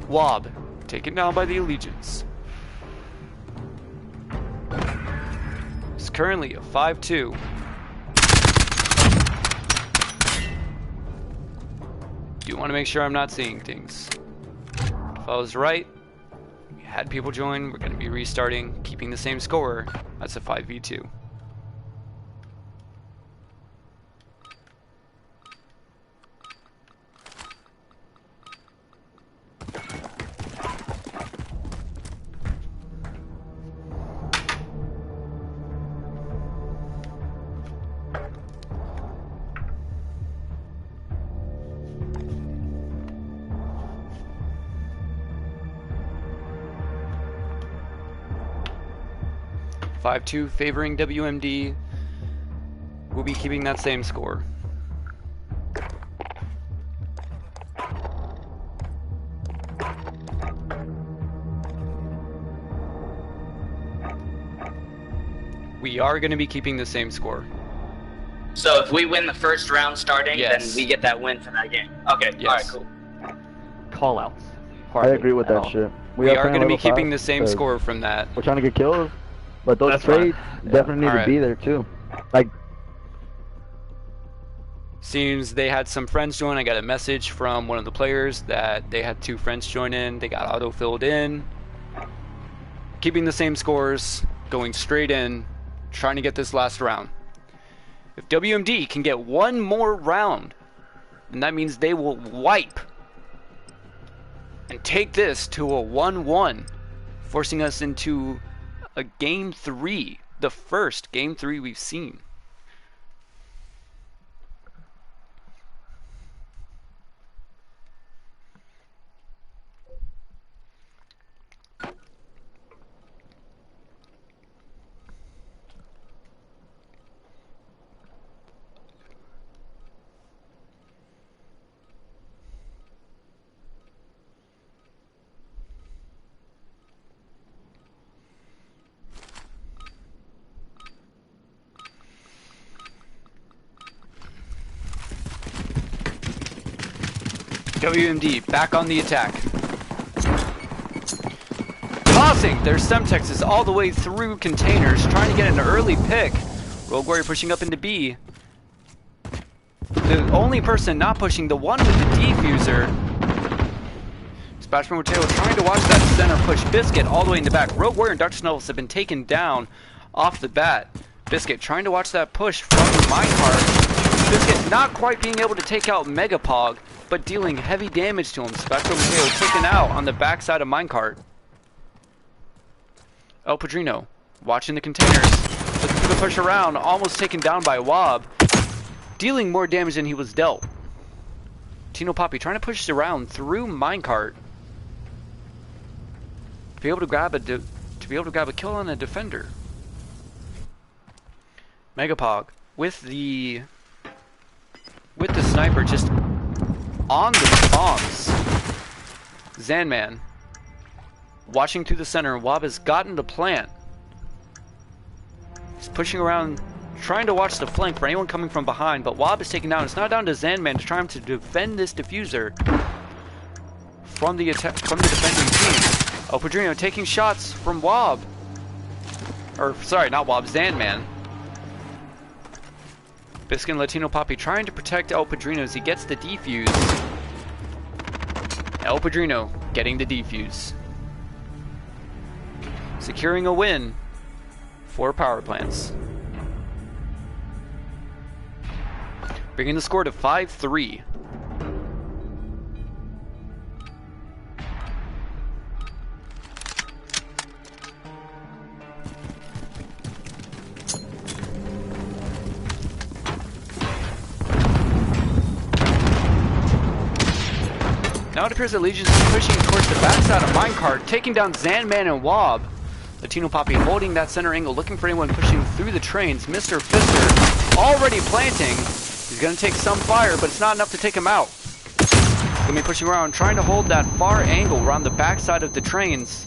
Wob, taken down by the Allegiance. It's currently a 5-2. Do want to make sure I'm not seeing things. If I was right, we had people join, we're going to be restarting, keeping the same score. That's a 5v2. (5-2) favoring WMD. We'll be keeping that same score. We are going to be keeping the same score. So if we win the first round starting, Yes. then we get that win for that game. Okay, Yes. alright, cool. Call-outs. I agree with that Hell. shit. We are playing going to be level keeping 5, the same 'cause score from that. We're trying to get kills, but those That's fine. trades definitely need Alright. to be there too. Like, Seems they had some friends join. I got a message from one of the players that they had 2 friends join in. They got auto-filled in. Keeping the same scores, going straight in, trying to get this last round. If WMD can get one more round, then that means they will wipe and take this to a 1-1, forcing us into a Game 3, the first Game 3 we've seen. WMD back on the attack. Tossing their Semtexes all the way through containers, trying to get an early pick. Rogue Warrior pushing up into B. The only person not pushing, the one with the defuser. Dispatchman Mateo trying to watch that center push. Biscuit all the way in the back. Rogue Warrior and Dr. Snuffles have been taken down off the bat. Biscuit trying to watch that push from the minecart. Biscuit not quite being able to take out Megapog, but dealing heavy damage to him. Spectral Mateo taken out on the backside of minecart. El Padrino watching the containers, looking for the push around, almost taken down by Wob, dealing more damage than he was dealt. Tino Poppy trying to push around through minecart to be able to grab a kill on a defender. Megapog with the sniper just on the bombs. Zanman watching through the center. Wob has gotten the plant. He's pushing around, trying to watch the flank for anyone coming from behind, but Wob is taken down. It's now down to Zanman to try to defend this diffuser from the defending team. El Padrino taking shots from Wob. Or sorry, not Wob, Zanman. Biscuit and Latino Poppy trying to protect El Padrino as he gets the defuse. El Padrino getting the defuse. Securing a win for power plants. Bringing the score to 5-3. Now it appears that Legion's pushing towards the backside of Minecart, taking down Zanman and Wob. Latino Poppy holding that center angle, looking for anyone pushing through the trains. Mr. Fister already planting. He's going to take some fire, but it's not enough to take him out. He's going to be pushing around, trying to hold that far angle around the backside of the trains.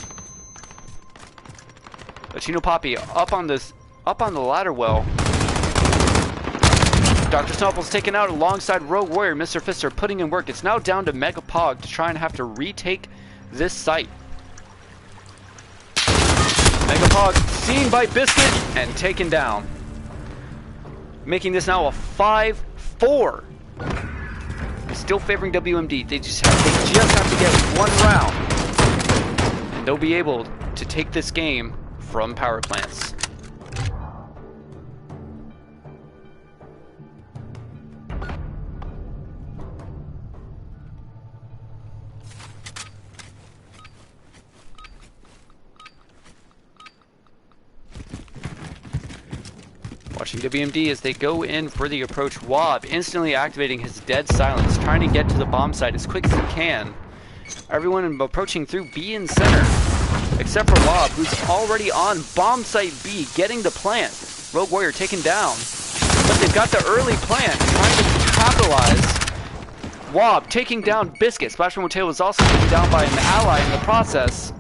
Latino Poppy up on the ladder well. Dr. Snuffles taken out alongside Rogue Warrior. Mr. Fister putting in work. It's now down to Mega Pog to try and have to retake this site. Mega Pog seen by Biscuit and taken down. Making this now a 5-4. Still favoring WMD. They just have to get one round. And they'll be able to take this game from power plants. Watching WMD as they go in for the approach. Wob instantly activating his dead silence, trying to get to the bomb site as quick as he can. Everyone approaching through B and center, except for Wob, who's already on bomb site B, getting the plant. Rogue Warrior taken down, but they've got the early plant, trying to capitalize. Wob taking down Biscuit. Splash Motel was also taken down by an ally in the process.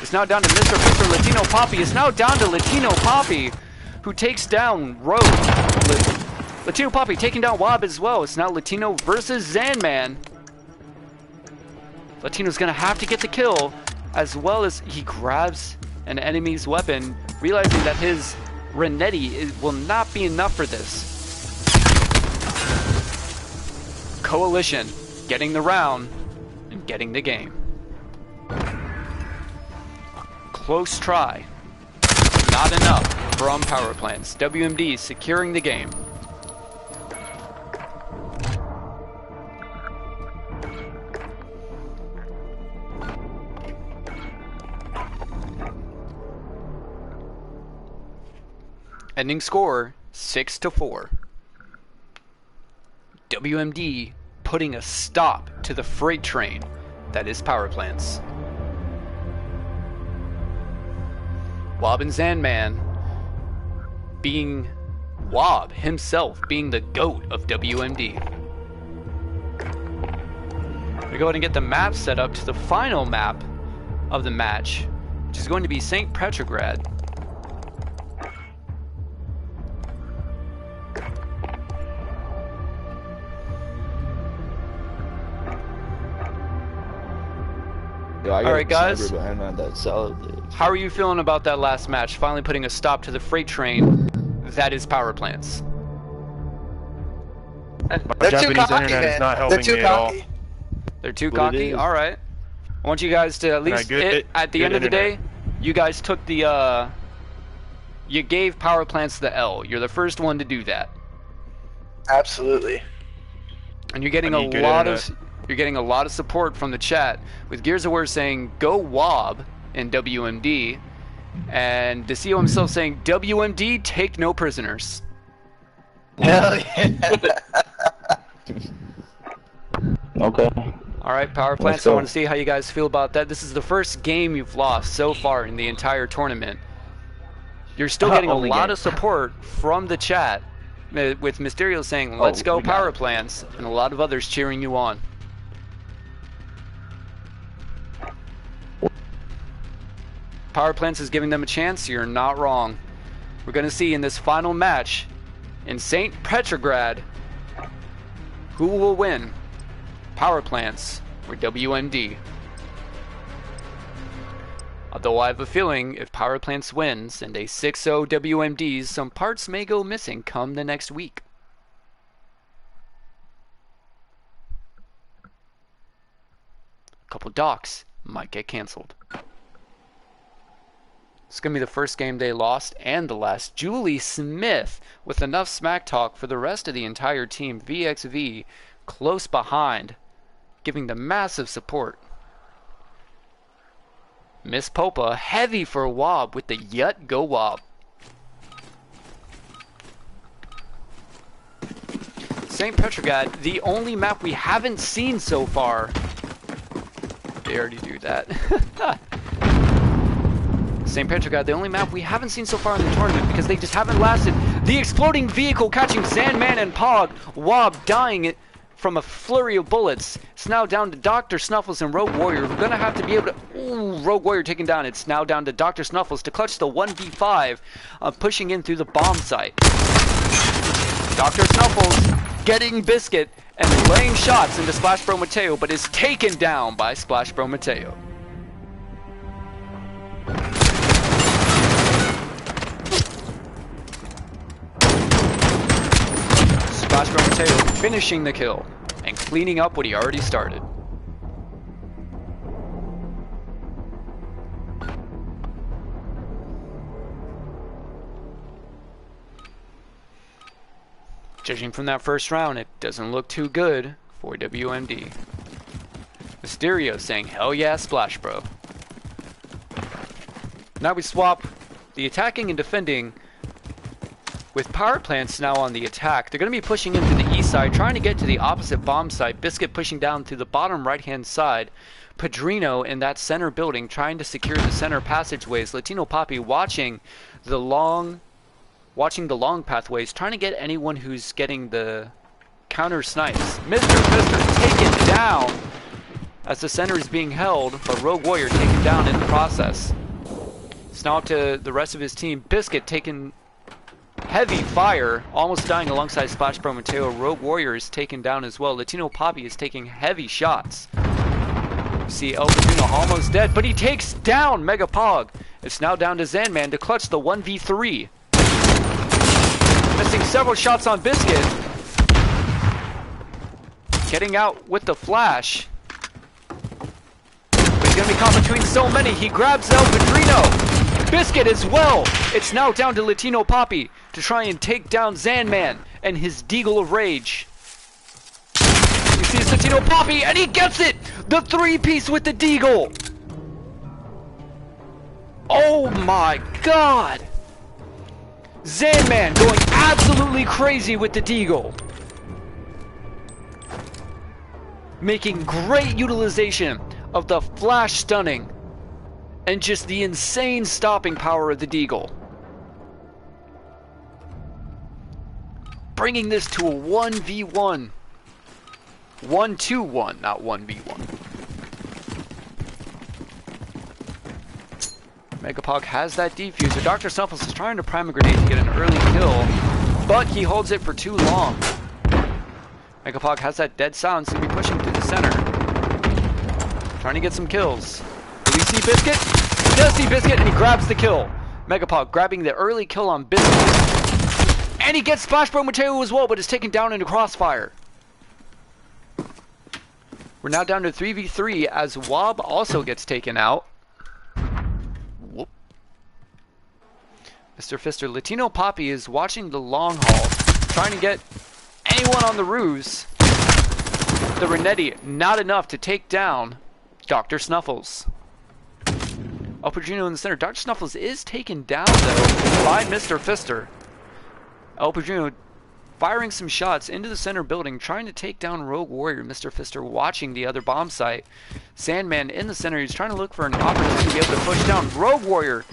It's now down to Mr. Fister. Latino Poppy. It's now down to Latino Poppy, who takes down Rogue. Latino Poppy taking down Wob as well. It's now Latino versus Zanman. Latino's gonna have to get the kill, as well as he grabs an enemy's weapon, realizing that his Renetti will not be enough for this. Coalition getting the round and getting the game. Close try. Not enough from power plants. WMD securing the game. Ending score 6-4. WMD putting a stop to the freight train that is power plants. Wob and Zanman being Wob himself being the GOAT of WMD. We go ahead and get the map set up to the final map of the match, which is going to be St. Petrograd. Alright guys, how are you feeling about that last match? Finally putting a stop to the freight train that is power plants. They're too cocky, man. They're too cocky. They're too cocky? Alright. I want you guys to at least, at the end of the day, you guys took the, you gave power plants the L. You're the first one to do that. Absolutely. And you're getting You're getting a lot of support from the chat, with Gears of War saying, go Wob in WMD, and DeCio himself saying, WMD, take no prisoners. Hell yeah. Okay. Alright, power plants, I want to see how you guys feel about that. This is the first game you've lost so far in the entire tournament. You're still getting a lot of support from the chat, with Mysterio saying, let's go power plants, and a lot of others cheering you on. Power plants is giving them a chance. You're not wrong. We're going to see in this final match in St. Petrograd who will win, power plants or WMD. Although I have a feeling if power plants wins and a 6-0 WMDs, some parts may go missing come the next week. couple docks might get canceled. It's going to be the first game they lost and the last. Julie Smith with enough smack talk for the rest of the entire team. VXV close behind, giving them massive support. Miss Popa heavy for Wob with the Yut Go Wob. St. Petrograd, the only map we haven't seen so far. They already do that. St. Petrograd, the only map we haven't seen so far in the tournament because they just haven't lasted. The exploding vehicle catching Sandman and Pog. Wob dying from a flurry of bullets. It's now down to Dr. Snuffles and Rogue Warrior. We're going to have to be able to... Ooh, Rogue Warrior taken down. It's now down to Dr. Snuffles to clutch the 1v5, pushing in through the bomb site. Dr. Snuffles getting Biscuit and laying shots into Splash Bro Mateo, but is taken down by Splash Bro Mateo. Splash Bro Mateo finishing the kill and cleaning up what he already started. Judging from that first round, it doesn't look too good for WMD. Mysterio saying, hell yeah, Splash Bro. Now we swap the attacking and defending with power plants now on the attack. They're going to be pushing into the east side, trying to get to the opposite bomb site. Biscuit pushing down to the bottom right-hand side. Padrino in that center building trying to secure the center passageways. Latino Poppy watching the long pathways, trying to get anyone who's getting the counter snipes. Mr. Fister taken down as the center is being held, but Rogue Warrior taken down in the process. It's now up to the rest of his team. Biscuit taking heavy fire, almost dying alongside Splash Bro Mateo. Rogue Warrior is taken down as well. Latino Poppy is taking heavy shots. You see El Padrino almost dead, but he takes down Mega Pog. It's now down to Zanman to clutch the 1v3. Missing several shots on Biscuit. Getting out with the flash. But he's going to be caught between so many. He grabs El Padrino. Biscuit as well. It's now down to Latino Poppy to try and take down Zanman and his Deagle of Rage. You see Latino Poppy and he gets it. The three-piece with the Deagle. Oh my god. Zanman going absolutely crazy with the Deagle. Making great utilization of the flash stunning and just the insane stopping power of the Deagle. Bringing this to a 1v1. 1-2-1, not 1v1. Megapog has that defuser. Dr. Snuffles is trying to prime a grenade to get an early kill, but he holds it for too long. Megapog has that dead silence to be pushing through the center. Trying to get some kills. Do we see Biscuit? He does see Biscuit and he grabs the kill. Megapog grabbing the early kill on Biscuit. And he gets Splash Bro Mateo as well, but is taken down into crossfire. We're now down to 3v3 as Wob also gets taken out. Whoop. Mr. Fister, Latino Poppy is watching the long haul, trying to get anyone on the ruse. The Renetti, not enough to take down Dr. Snuffles. El Padrino in the center. Dr. Snuffles is taken down, though, by Mr. Fister. El Padrino firing some shots into the center building, trying to take down Rogue Warrior. Mr. Fister watching the other bomb site. Sandman in the center. He's trying to look for an opportunity to be able to push down. Rogue Warrior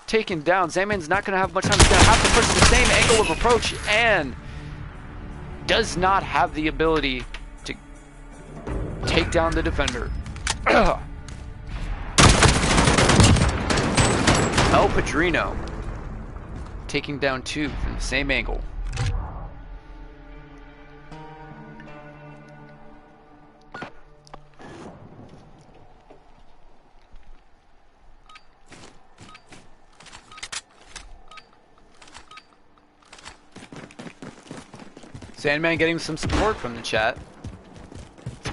taken down. Sandman's not going to have much time. He's going to have to push the same angle of approach and does not have the ability to take down the defender. El Padrino taking down two from the same angle. Sandman getting some support from the chat.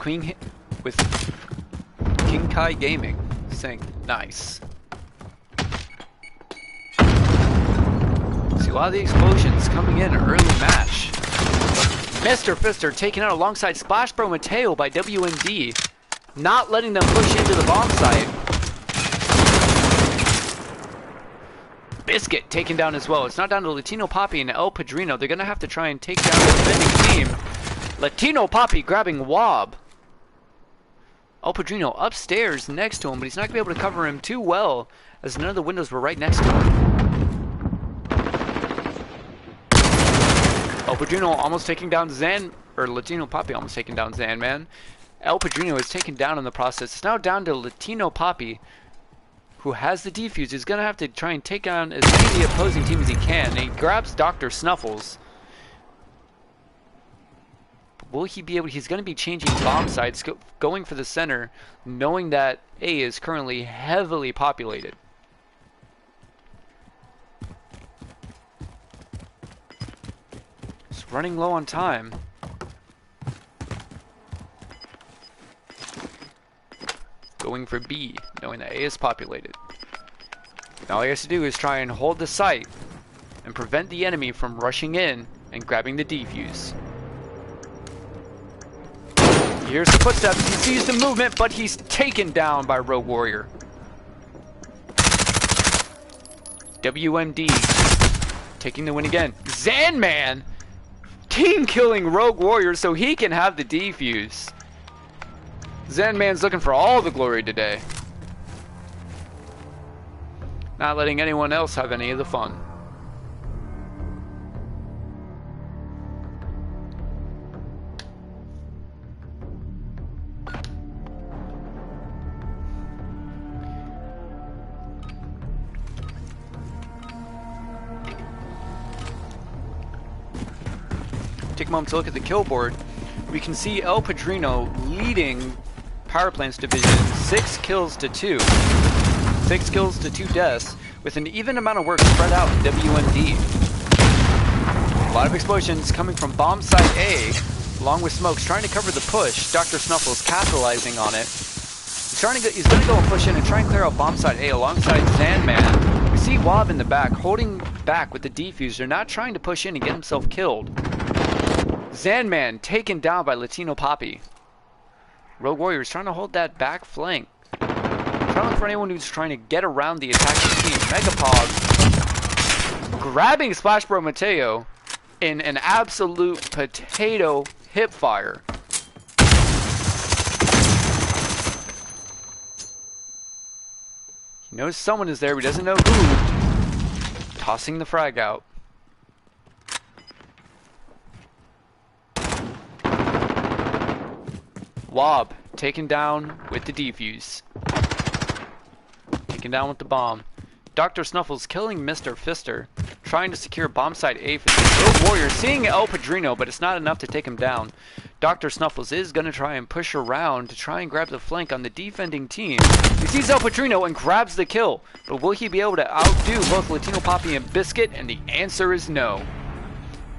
King Kai Gaming saying nice. See a lot of the explosions coming in early match. Mr. Fister taken out alongside Splash Bro Mateo by WMD, not letting them push into the bomb site. Biscuit taken down as well. It's not down to Latino Poppy and El Padrino. They're going to have to try and take down the defending team. Latino Poppy grabbing Wob. El Padrino upstairs next to him, but he's not going to be able to cover him too well, as none of the windows were right next to him. El Padrino almost taking down Latino Poppy almost taking down Zanman. El Padrino is taken down in the process. It's now down to Latino Poppy, who has the defuse. He's going to have to try and take down as many of the opposing team as he can. And he grabs Dr. Snuffles. Will he be able? He's going to be changing bomb sites, going for the center, knowing that A is currently heavily populated. It's running low on time. Going for B, knowing that A is populated. Now all he has to do is try and hold the site and prevent the enemy from rushing in and grabbing the defuse. Here's the footsteps. He sees the movement, but he's taken down by Rogue Warrior. WMD taking the win again. Zanman team killing Rogue Warrior so he can have the defuse. Zanman's looking for all the glory today. Not letting anyone else have any of the fun. Take a moment to look at the kill board. We can see El Padrino leading Power Plants Division 6 kills to 2. 6 kills to 2 deaths, with an even amount of work spread out in WMD. A lot of explosions coming from bomb site A, along with smokes trying to cover the push. Dr. Snuffles capitalizing on it. He's going to go and push in and try and clear out bomb site A alongside Zanman. We see Wob in the back, holding back with the defuser, not trying to push in and get himself killed. Zanman taken down by Latino Poppy. Rogue Warrior is trying to hold that back flank. Trying to look for anyone who's trying to get around the attacking team. Megapog grabbing Splash Bro Mateo in an absolute potato hip fire. He knows someone is there, but he doesn't know who. Tossing the frag out. Wob taken down with the defuse. Taken down with the bomb. Dr. Snuffles killing Mr. Fister. Trying to secure bomb site A for the Rogue Warrior. Seeing El Padrino, but it's not enough to take him down. Dr. Snuffles is going to try and push around to try and grab the flank on the defending team. He sees El Padrino and grabs the kill. But will he be able to outdo both Latino Poppy and Biscuit? And the answer is no.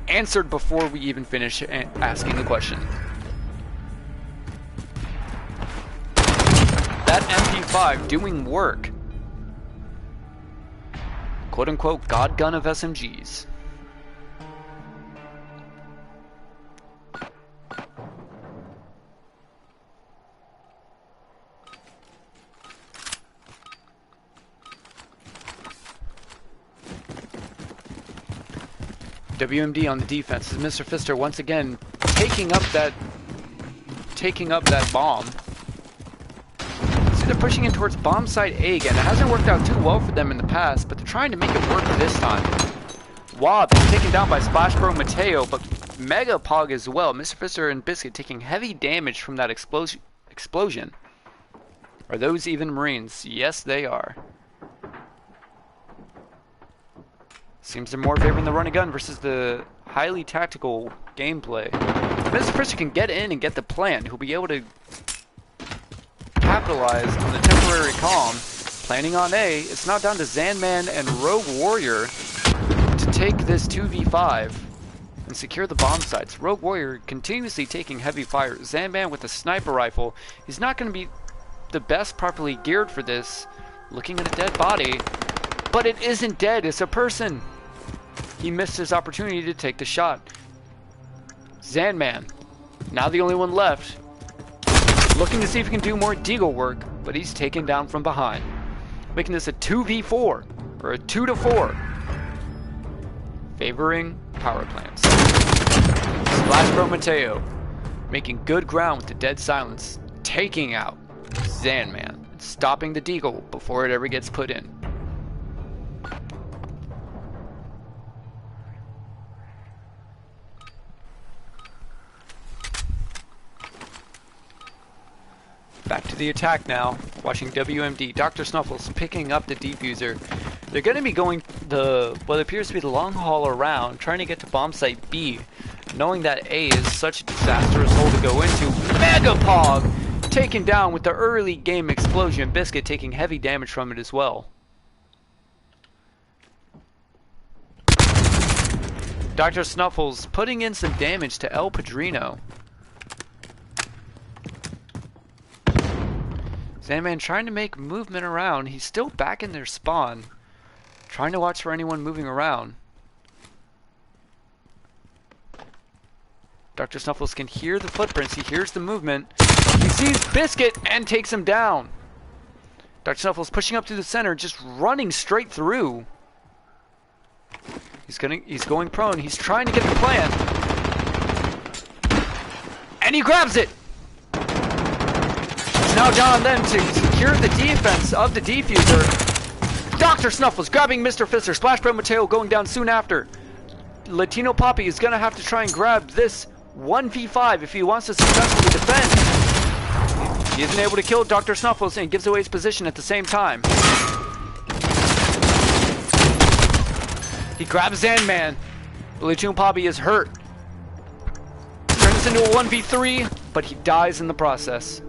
Answered before we even finish asking the question. That MP5 doing work. Quote unquote God gun of SMGs. WMD on the defense is Mr. Fister once again taking up that bomb. They're pushing in towards bomb site A again. It hasn't worked out too well for them in the past, but they're trying to make it work this time. Wob is taken down by Splash Bro Mateo, but Mega Pog as well. Mr. Fister and Biscuit taking heavy damage from that explosion. Are those even Marines? Yes, they are. Seems they're more favoring the run and gun versus the highly tactical gameplay. If Mr. Fister can get in and get the plant, he'll be able to capitalize on the temporary calm. Planning on A, it's now down to Zanman and Rogue Warrior to take this 2v5 and secure the bomb sites. Rogue Warrior continuously taking heavy fire. Zanman with a sniper rifle. He's not going to be the best properly geared for this. Looking at a dead body. But it isn't dead, it's a person. He missed his opportunity to take the shot. Zanman, now the only one left. Looking to see if he can do more deagle work, but he's taken down from behind. Making this a 2v4, or a 2-4. Favoring power plants. Splash Bro Mateo, making good ground with the dead silence, taking out Zanman, and stopping the deagle before it ever gets put in. Back to the attack now, watching WMD. Dr. Snuffles picking up the defuser. They're going to be going what appears to be the long haul around, trying to get to bomb site B, knowing that A is such a disastrous hole to go into. Megapog taken down with the early game explosion. Biscuit taking heavy damage from it as well. Dr. Snuffles putting in some damage to El Padrino. Sandman trying to make movement around. He's still back in their spawn. Trying to watch for anyone moving around. Dr. Snuffles can hear the footprints. He hears the movement. He sees Biscuit and takes him down. Dr. Snuffles pushing up through the center, just running straight through. He's going prone. He's trying to get the plant. And he grabs it! Now John then to secure the defense of the defuser. Dr. Snuffles grabbing Mr. Fister. Splash Bro Mateo going down soon after. Latino Poppy is going to have to try and grab this 1v5 if he wants to successfully defend. He isn't able to kill Dr. Snuffles and gives away his position at the same time. He grabs Zanman. Latino Poppy is hurt. Turns into a 1v3, but he dies in the process.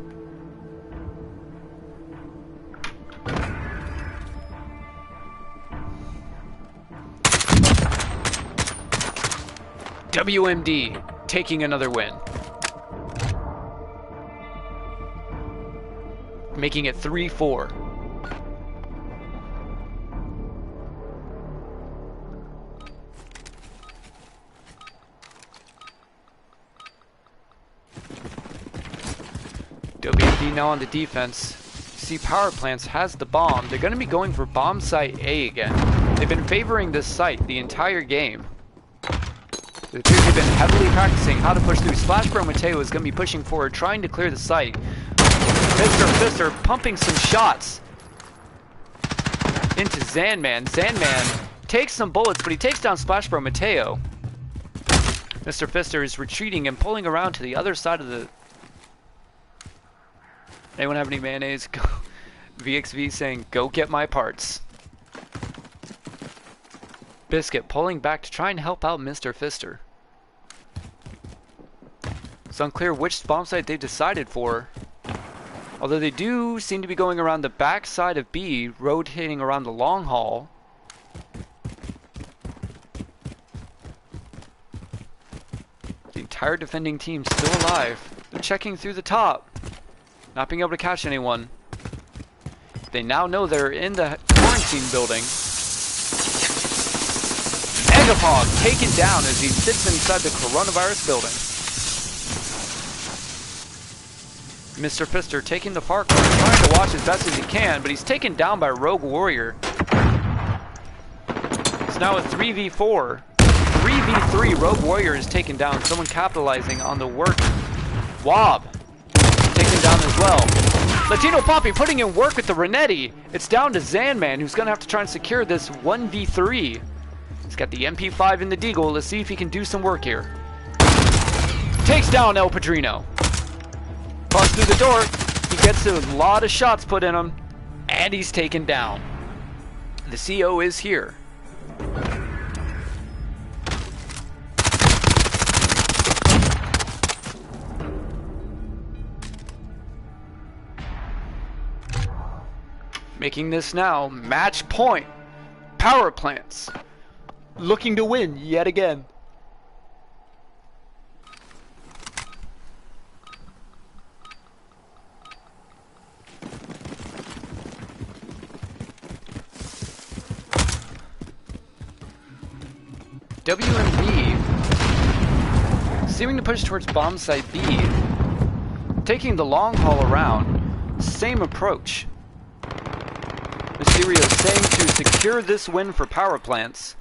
WMD taking another win. Making it 3-4. WMD now on the defense. See, Power Plants has the bomb. They're going to be going for bomb site A again. They've been favoring this site the entire game. The two have been heavily practicing how to push through. Splash Bro Mateo is going to be pushing forward, trying to clear the site. Mr. Fister pumping some shots into Zanman. Zanman takes some bullets, but he takes down Splash Bro Mateo. Mr. Fister is retreating and pulling around to the other side of the... Anyone have any mayonnaise? VXV saying, go get my parts. Biscuit pulling back to try and help out Mr. Fister. It's unclear which bomb site they decided for. Although they do seem to be going around the back side of B, rotating around the long haul. The entire defending team still alive. They're checking through the top. Not being able to catch anyone. They now know they're in the quarantine building. Megapog taken down as he sits inside the coronavirus building. Mr. Fister taking the far corner, trying to watch as best as he can, but he's taken down by Rogue Warrior. It's now a 3v4. 3v3, Rogue Warrior is taken down. Someone capitalizing on the work. Wob taken down as well. Latino Poppy putting in work with the Renetti. It's down to Zanman, who's going to have to try and secure this 1v3. He's got the MP5 in the deagle. Let's see if he can do some work here. Takes down El Padrino. Busts through the door. He gets a lot of shots put in him. And he's taken down. The CO is here. Making this now match point. Power Plants looking to win yet again. WMD seeming to push towards bomb site B, taking the long haul around. Same approach. Mysterio saying to secure this win for power plants.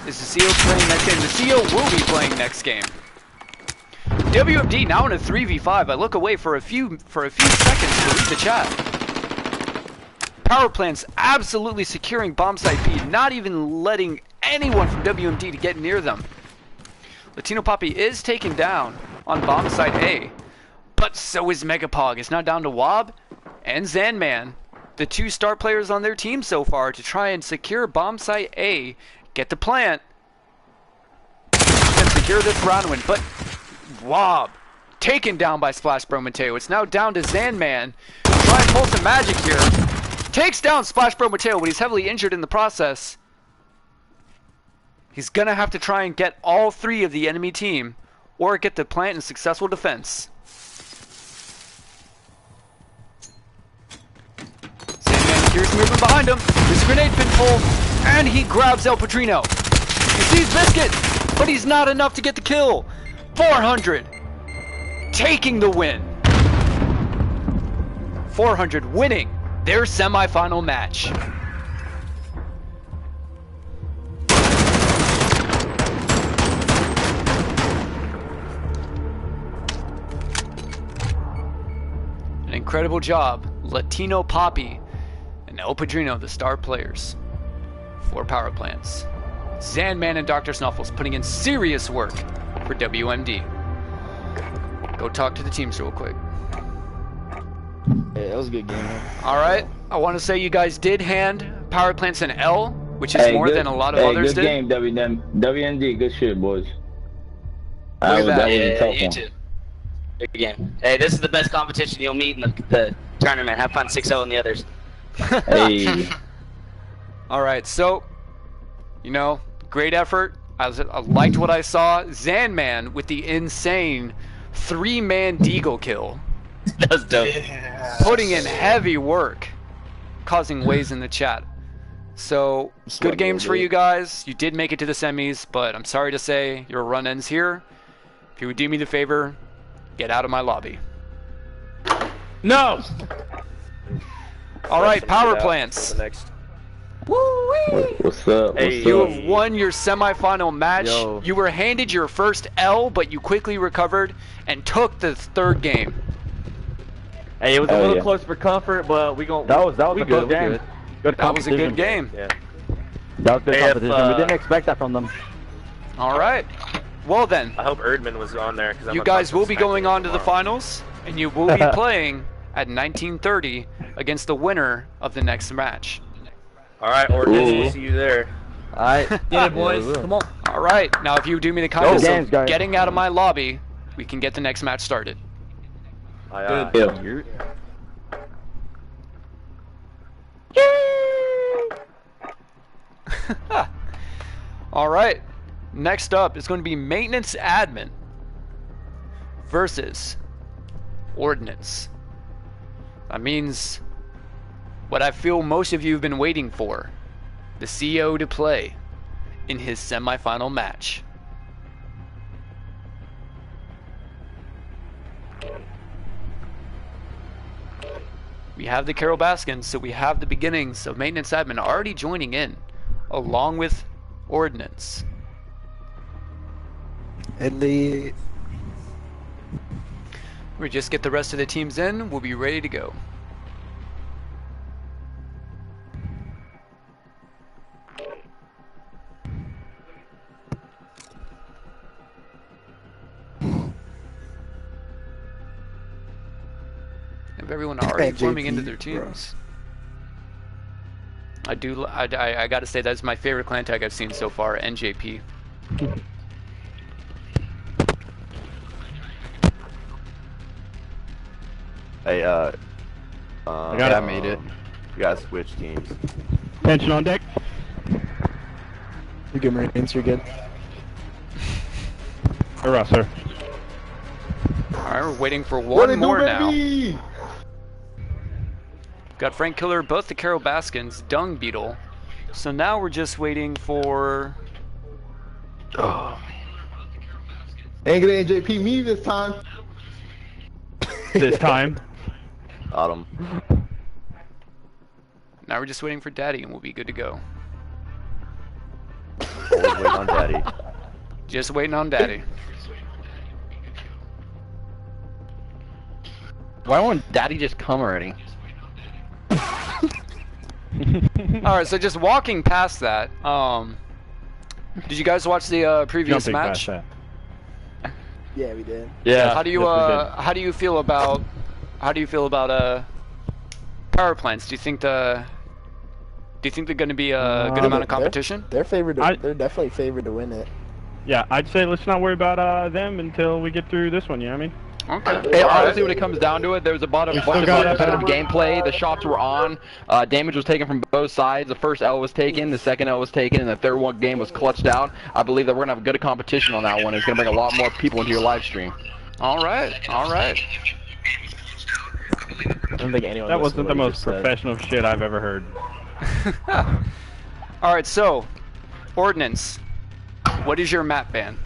Is the CO playing next game? The CO will be playing next game. WMD now in a 3v5. I look away for a few seconds to read the chat. Power plants absolutely securing bomb site B, not even letting anyone from WMD to get near them. Latino Poppy is taken down on bomb site A, but so is Megapog. It's now down to Wob and Zanman, the two star players on their team so far, to try and secure bomb site A, get the plant, and secure this round win. But Wob taken down by Splash Bro Mateo. It's now down to Zanman. Try and pull some magic here. Takes down Splash Bro Mateo, but he's heavily injured in the process. He's gonna have to try and get all three of the enemy team, or get the plant in successful defense. Sandman here's movement behind him. There's a grenade pin pulled, and he grabs El Padrino. He sees Biscuit, but he's not enough to get the kill. 400, taking the win. 400 winning their semifinal match. An incredible job, Latino Poppy and El Padrino, the star players for power plants. Zanman and Dr. Snuffles putting in serious work for WMD. Go talk to the teams real quick. Yeah, that was a good game, man. Alright, I want to say you guys did hand power plants an L, which is more than a lot of others good did. Good game, WMD. Good shit, boys. Look at that. You too. Good game. Hey, this is the best competition you'll meet in the tournament. Have fun 6-0 in the others. Hey. Alright, so, you know, great effort. I liked what I saw. Zanman with the insane 3-man Deagle kill. That was dope. Putting in heavy work, causing waves in the chat. So, good games for you guys. You did make it to the semis, but I'm sorry to say your run ends here. If you would do me the favor, get out of my lobby. No! Alright, power plants. What's up? Hey, You have won your semifinal match. Yo. You were handed your first L, but you quickly recovered and took the third game. Hey, it was a Oh, little yeah. close for comfort, but we gon' That was we a good. good game. Good That was a good competition. game. Yeah. That was good Hey, if, competition. We didn't expect that from them. Alright. Well then, I hope Erdman was on there. Cause I'm you gonna guys talk will be smack going to him on to the tomorrow. finals, and you will be playing at 19:30 against the winner of the next match. Alright, Ordnance, Ooh. we'll see you there. Alright. Get it, boys. Come on. Alright, now if you do me the kindness games, of guys. getting out of my lobby, we can get the next match started. Aye, aye. Yeah. Alright, next up is going to be Maintenance Admin versus Ordnance. That means what I feel most of you have been waiting for, the CO to play in his semifinal match. We have the Carol Baskins, so we have the beginnings of Maintenance Admin already joining in, along with Ordnance. Elite. We just get the rest of the teams in, we'll be ready to go. Have everyone already forming into their teams. I gotta say that's my favorite clan tag I've seen so far, NJP. Hey, I got it. made it. You guys switch teams. Tension on deck. You good, Marines? You're good. Hurrah, sir. Alright, we're waiting for one more now. Got Frank Killer, both the Carol Baskins, Dung Beetle, So now we're just waiting for. Ain't gonna NJP me this time. This time. Autumn. Now we're just waiting for Daddy, and we'll be good to go. Always waiting on Daddy. Just waiting on Daddy. Why won't Daddy just come already? Alright, so just walking past that, did you guys watch the previous Jumping match? past that. Yeah, we did. Yeah. How do you feel about power plants? Do you think they're going to be a good amount of competition? They're favored. They're definitely favored to win it. Yeah, I'd say let's not worry about them until we get through this one, you know what I mean? Okay. Hey, honestly, when it comes down to it, there was a bunch of competitive gameplay. The shots were on. Damage was taken from both sides. The first L was taken, the second L was taken, and the third one game was clutched out. I believe that we're gonna have a good competition on that one. It's gonna bring a lot more people into your live stream. All right. I don't think anyone. That listened to wasn't the what he most just said. professional shit I've ever heard. All right. So, Ordnance, what is your map ban?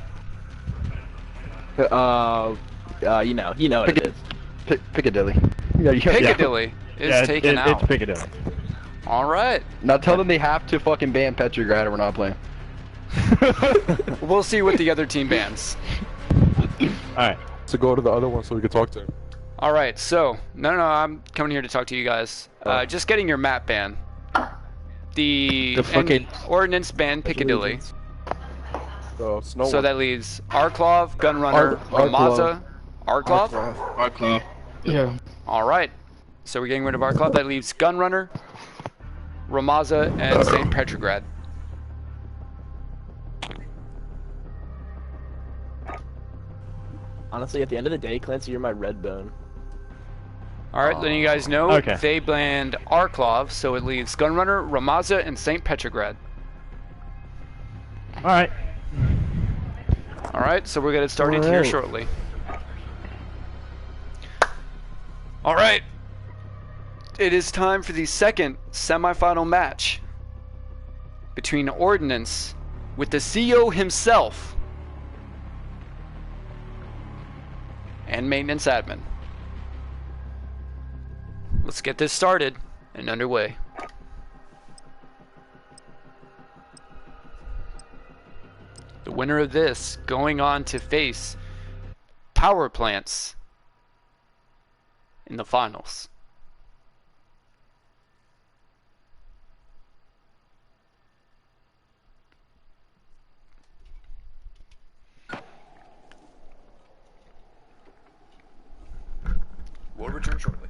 You know what it is. Piccadilly. Piccadilly is taken out. It's Piccadilly. All right. Now tell them they have to fucking ban Petrograd or we're not playing. We'll see what the other team bans. Alright. So go to the other one so we can talk to him. All right. So, no, I'm coming here to talk to you guys. Just getting your map ban. The fucking Ordnance ban Piccadilly. So That leaves Arklov, Gunrunner, Ramaza. Arklov? Arklov. Yeah. Alright. So we're getting rid of Arklov. That leaves Gunrunner, Ramaza, and St. Petrograd. Honestly, at the end of the day, Clancy, you're my red bone. Alright, letting you guys know Okay. they banned Arklov, so it leaves Gunrunner, Ramaza, and St. Petrograd. Alright. Alright, so we're gonna get started here Alright. shortly. Alright. It is time for the second semifinal match between Ordnance with the CEO himself and Maintenance Admin. Let's get this started and underway. The winner of this going on to face Power Plants in the finals. We'll return shortly.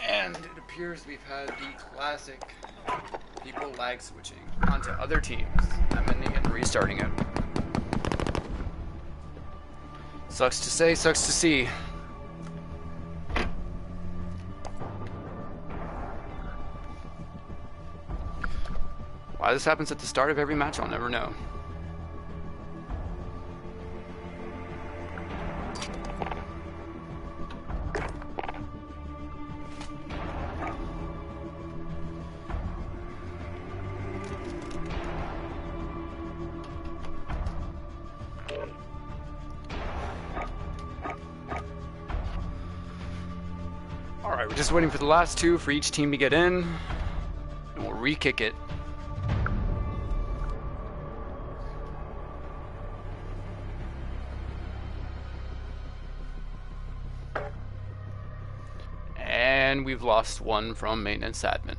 And it appears we've had the classic people lag switching onto other teams, amending it and restarting it. Sucks to say, sucks to see. Why this happens at the start of every match, I'll never know. Alright, we're just waiting for the last two for each team to get in, and we'll re-kick it. And we've lost one from maintenance admin.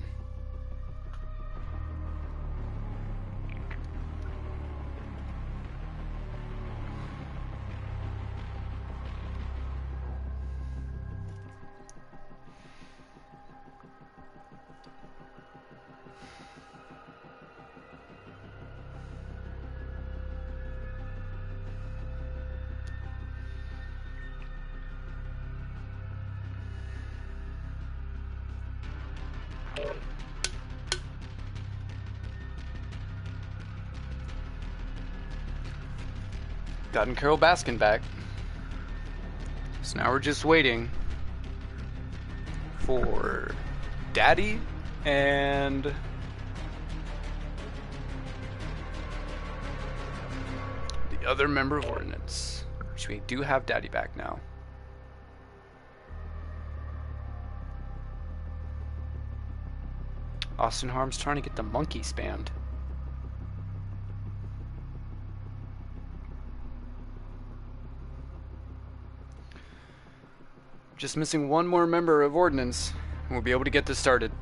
Gotten Carol Baskin back. So now we're just waiting for Daddy and the other member of Ordnance, which we do have Daddy back now. Austin Harm's trying to get the monkey spammed. Just missing one more member of Ordnance, and we'll be able to get this started.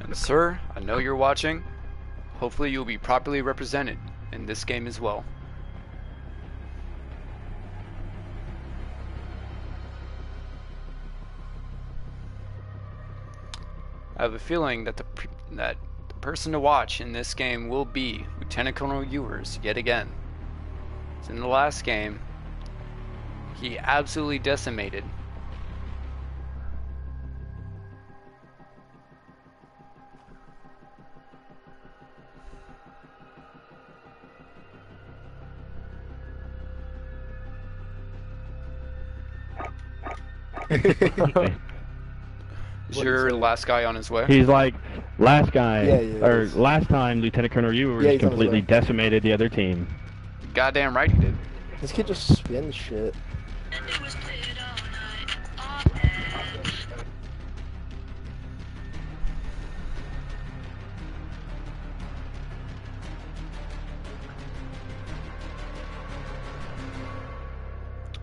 And sir, I know you're watching. Hopefully you'll be properly represented in this game as well. I have a feeling that the person to watch in this game will be Lieutenant Colonel Ewers yet again. So in the last game, he absolutely decimated Is your last guy on his way? He's like, last guy, Yeah, or last time Lieutenant Colonel Ewers he's on his completely way. decimated the other team. Goddamn right he did. This kid just spins shit.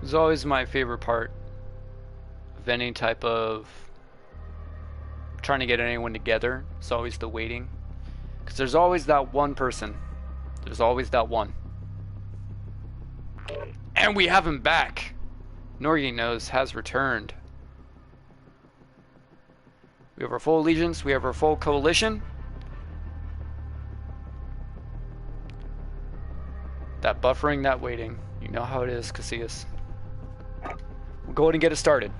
It's always my favorite part of any type of trying to get anyone together. It's always the waiting, because there's always that one person. There's always that one. And we have him back. Norgie knows has returned. We have our full allegiance. We have our full coalition. That buffering, that waiting. You know how it is, Casillas. We'll go ahead and get it started.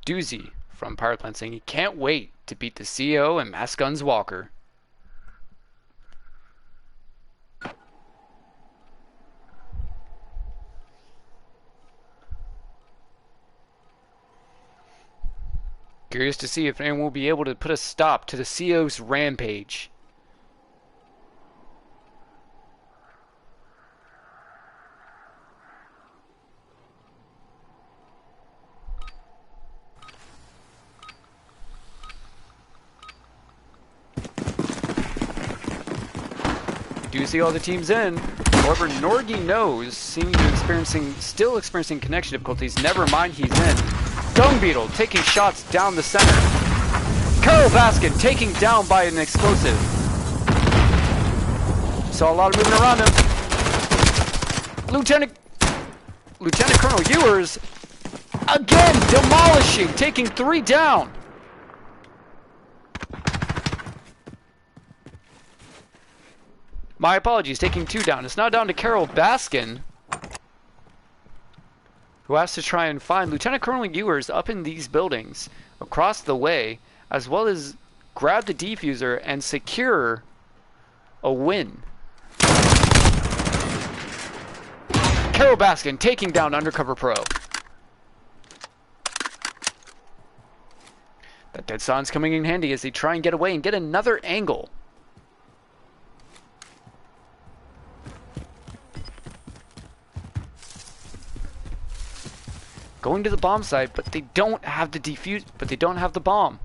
Doozy from Power Plant saying he can't wait to beat the CEO and Mass Guns Walker. Curious to see if anyone will be able to put a stop to the CEO's rampage. Do see all the teams in. However, Norgie knows, seeming to still experiencing connection difficulties. Never mind, he's in. Dung Beetle taking shots down the center. Carol Baskin taking down by an explosive. Saw a lot of movement around him. Lieutenant Colonel Ewers again demolishing, taking 3 down. My apologies, taking 2 down. It's now down to Carol Baskin, who has to try and find Lieutenant Colonel Ewers up in these buildings across the way, as well as grab the defuser and secure a win. Carol Baskin taking down Undercover Pro. That dead silence coming in handy as they try and get away and get another angle. Going to the bomb site, but they don't have the defuse, but they don't have the bomb.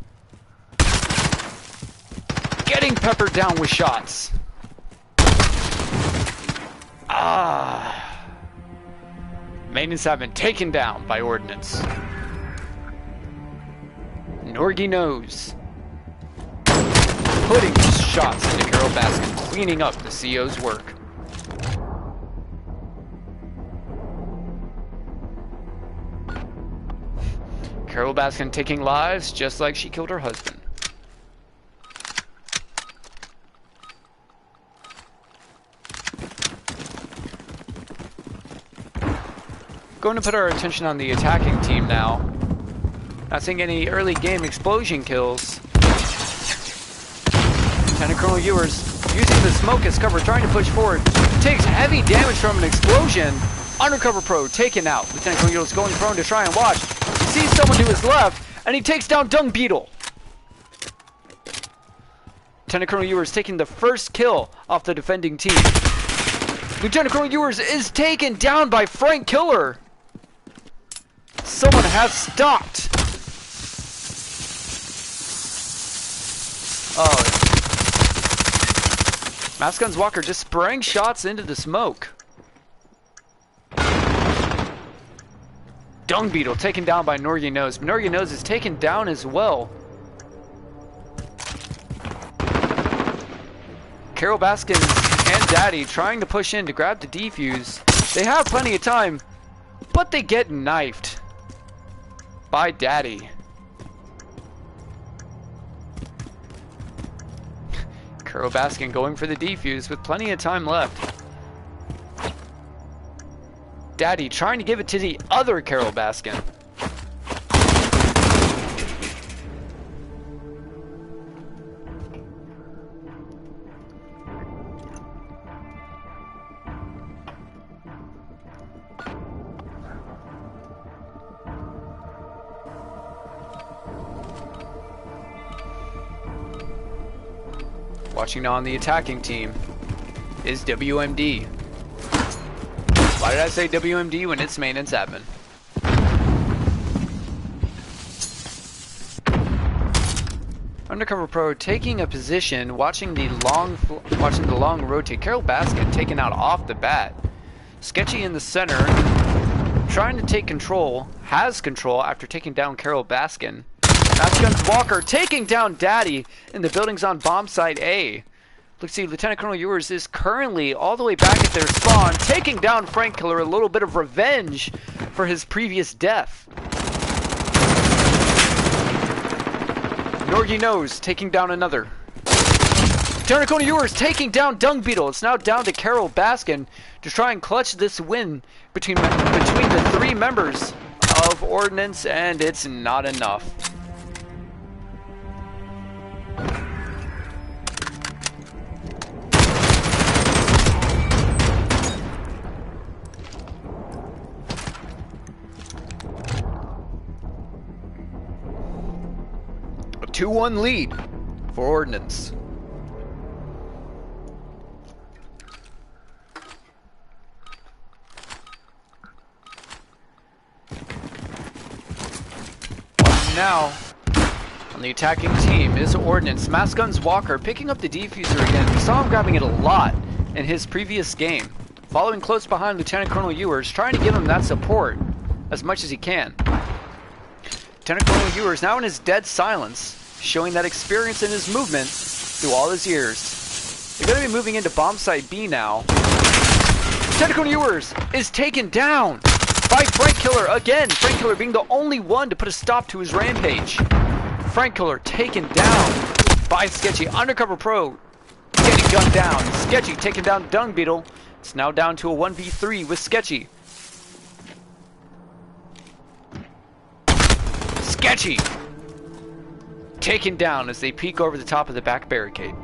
Getting peppered down with shots. Maintenance have been taken down by Ordnance. Norgy knows. Putting shots into Carol Baskin, cleaning up the CO's work. Carol Baskin taking lives just like she killed her husband. Going to put our attention on the attacking team now. Not seeing any early game explosion kills. Lieutenant Colonel Ewers using the smoke as cover, trying to push forward. Takes heavy damage from an explosion. Undercover Pro taken out. Lieutenant Colonel Ewers going prone to try and watch. Sees someone to his left, and he takes down Dung Beetle. Lieutenant Colonel Ewers taking the first kill off the defending team. Lieutenant Colonel Ewers is taken down by Frank Killer. Someone has stopped. Oh. Mass Guns Walker just spraying shots into the smoke. Dung Beetle taken down by Norgy Nose. Norgy Nose is taken down as well. Carol Baskin and Daddy trying to push in to grab the defuse. They have plenty of time, but they get knifed by Daddy. Carol Baskin going for the defuse with plenty of time left. Daddy trying to give it to the other Carol Baskin. Watching now on the attacking team is WMD. Why did I say WMD when it's maintenance admin? Undercover Pro taking a position, watching the long rotate. Carol Baskin taken out off the bat. Sketchy in the center, trying to take control, has control after taking down Carol Baskin. Mass Guns Walker taking down Daddy in the buildings on bomb site A. Let's see, Lieutenant Colonel Ewers is currently all the way back at their spawn, taking down Frank Killer, a little bit of revenge for his previous death. Norgy Nose taking down another. Lieutenant Colonel Ewers taking down Dung Beetle. It's now down to Carol Baskin to try and clutch this win between the three members of Ordnance, and it's not enough. A 2-1 lead for Ordnance. Now, on the attacking team is Ordnance. Mass Guns Walker picking up the defuser again. We saw him grabbing it a lot in his previous game. Following close behind Lieutenant Colonel Ewers, trying to give him that support as much as he can. Lieutenant Colonel Ewers now in his dead silence, showing that experience in his movement through all his years. They're going to be moving into bomb site B now. Lieutenant Colonel Ewers is taken down by Frank Killer again. Frank Killer being the only one to put a stop to his rampage. Frank Killer taken down by Sketchy. Undercover Pro getting gunned down. Sketchy taking down Dung Beetle. It's now down to a 1v3 with Sketchy. Sketchy taken down as they peek over the top of the back barricade.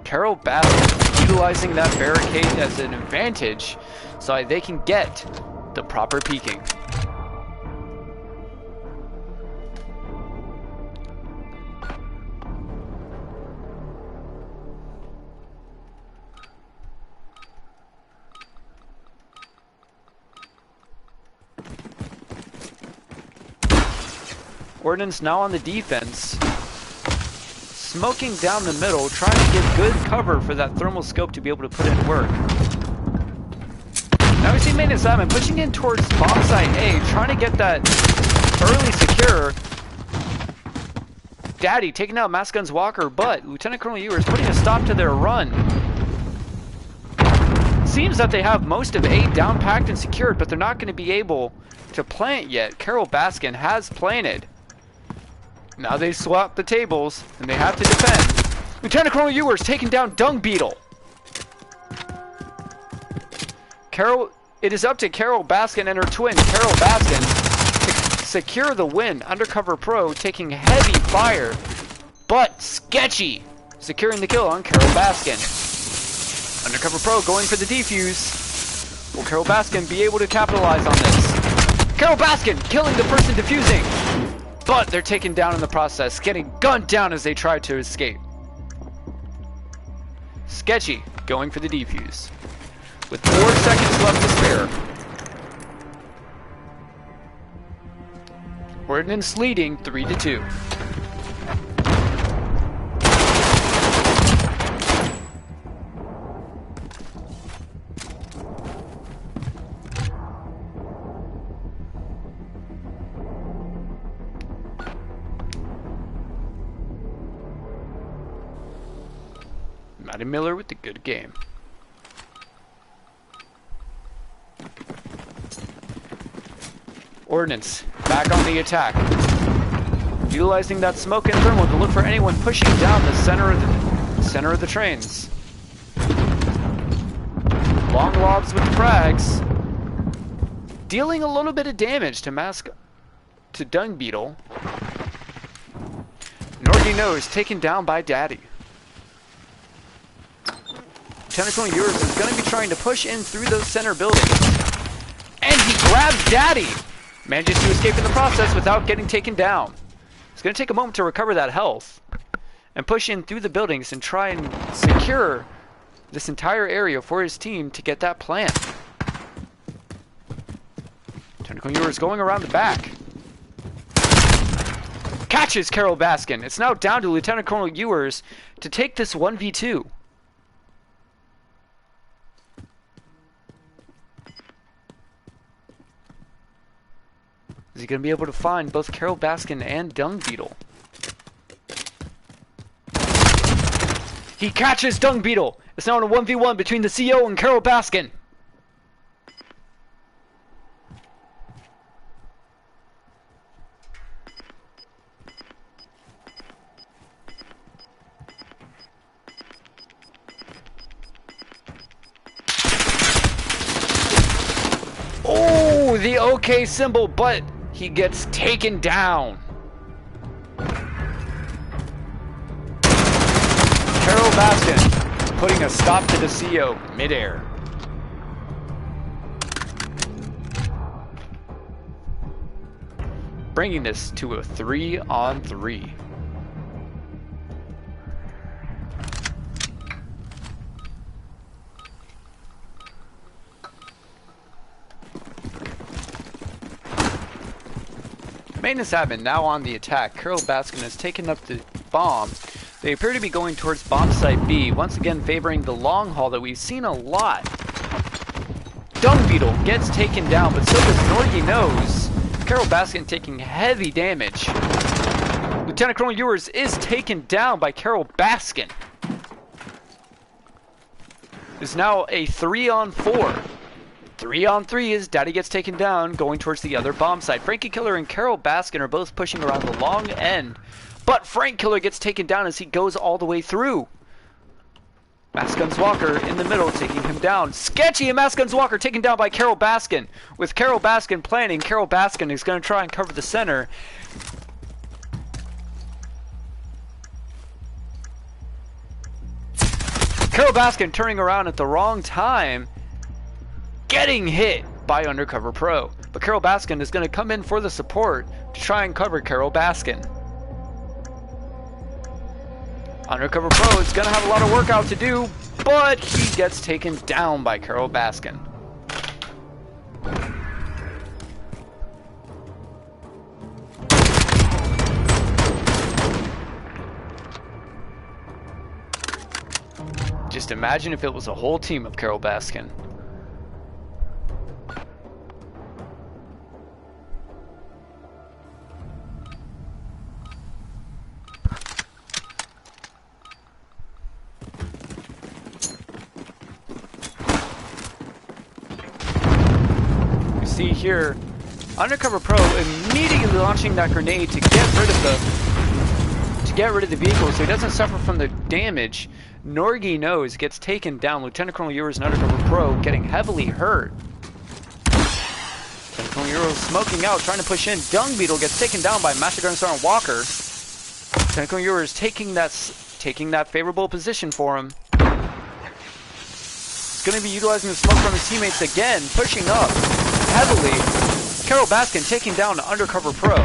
Carol Baskin utilizing that barricade as an advantage so they can get the proper peeking. Ordnance now on the defense, smoking down the middle, trying to give good cover for that thermal scope to be able to put in work. Now we see Maintenance Admin pushing in towards bomb site A, trying to get that early secure. Daddy taking out Mass Guns Walker, but Lieutenant Colonel Ewers putting a stop to their run. Seems that they have most of A down packed and secured, but they're not going to be able to plant yet. Carol Baskin has planted. Now they swap the tables, and they have to defend. Lieutenant Colonel Ewers taking down Dung Beetle. It is up to Carol Baskin and her twin, Carol Baskin, to secure the win. Undercover Pro taking heavy fire, but Sketchy securing the kill on Carol Baskin. Undercover Pro going for the defuse. Will Carol Baskin be able to capitalize on this? Carol Baskin killing the person defusing. But they're taken down in the process, getting gunned down as they try to escape. Sketchy going for the defuse. With 4 seconds left to spare. Ordnance leading 3-2. Matty Miller with the good game. Ordnance back on the attack, utilizing that smoke and thermal to look for anyone pushing down the center of the trains. Long lobs with the frags, dealing a little bit of damage to Dung Beetle. Norgy Nose taken down by Daddy. Lieutenant Colonel Ewers is going to be trying to push in through those center buildings. And he grabs Daddy! Manages to escape in the process without getting taken down. It's going to take a moment to recover that health. And push in through the buildings and try and secure this entire area for his team to get that plant. Lieutenant Colonel Ewers going around the back. Catches Carol Baskin. It's now down to Lieutenant Colonel Ewers to take this 1v2. Is he going to be able to find both Carol Baskin and Dung Beetle? He catches Dung Beetle! It's now in a 1v1 between the CO and Carol Baskin! Oh, the OK symbol, but he gets taken down. Carol Baskin putting a stop to the CO midair. Bringing this to a 3-on-3. Maintenance Admin now on the attack. Carol Baskin has taken up the bomb. They appear to be going towards bomb site B, once again favoring the long haul that we've seen a lot. Dung Beetle gets taken down, but so does Norgy Nose. Carol Baskin taking heavy damage. Lieutenant Colonel Ewers is taken down by Carol Baskin. It's now a 3-on-4. 3-on-3 as Daddy gets taken down, going towards the other bomb site. Frankie Killer and Carol Baskin are both pushing around the long end, but Frank Killer gets taken down as he goes all the way through. Mass Guns Walker in the middle, taking him down. Sketchy and Mass Guns Walker taken down by Carol Baskin. With Carol Baskin planning, Carol Baskin is going to try and cover the center. Carol Baskin turning around at the wrong time, getting hit by Undercover Pro. But Carol Baskin is going to come in for the support to try and cover Carol Baskin. Undercover Pro is going to have a lot of work out to do, but he gets taken down by Carol Baskin. Just imagine if it was a whole team of Carol Baskin. You see here, Undercover Pro immediately launching that grenade to get rid of the vehicle so he doesn't suffer from the damage. Norgy knows, gets taken down. Lieutenant Colonel Ewers and Undercover Pro getting heavily hurt. Lieutenant Colonel Ewers smoking out, trying to push in. Dung Beetle gets taken down by Master Gunner Sergeant Walker. Lieutenant Colonel Ewers taking that favorable position for him. He's going to be utilizing the smoke from his teammates again, pushing up heavily. Carol Baskin taking down Undercover Pro.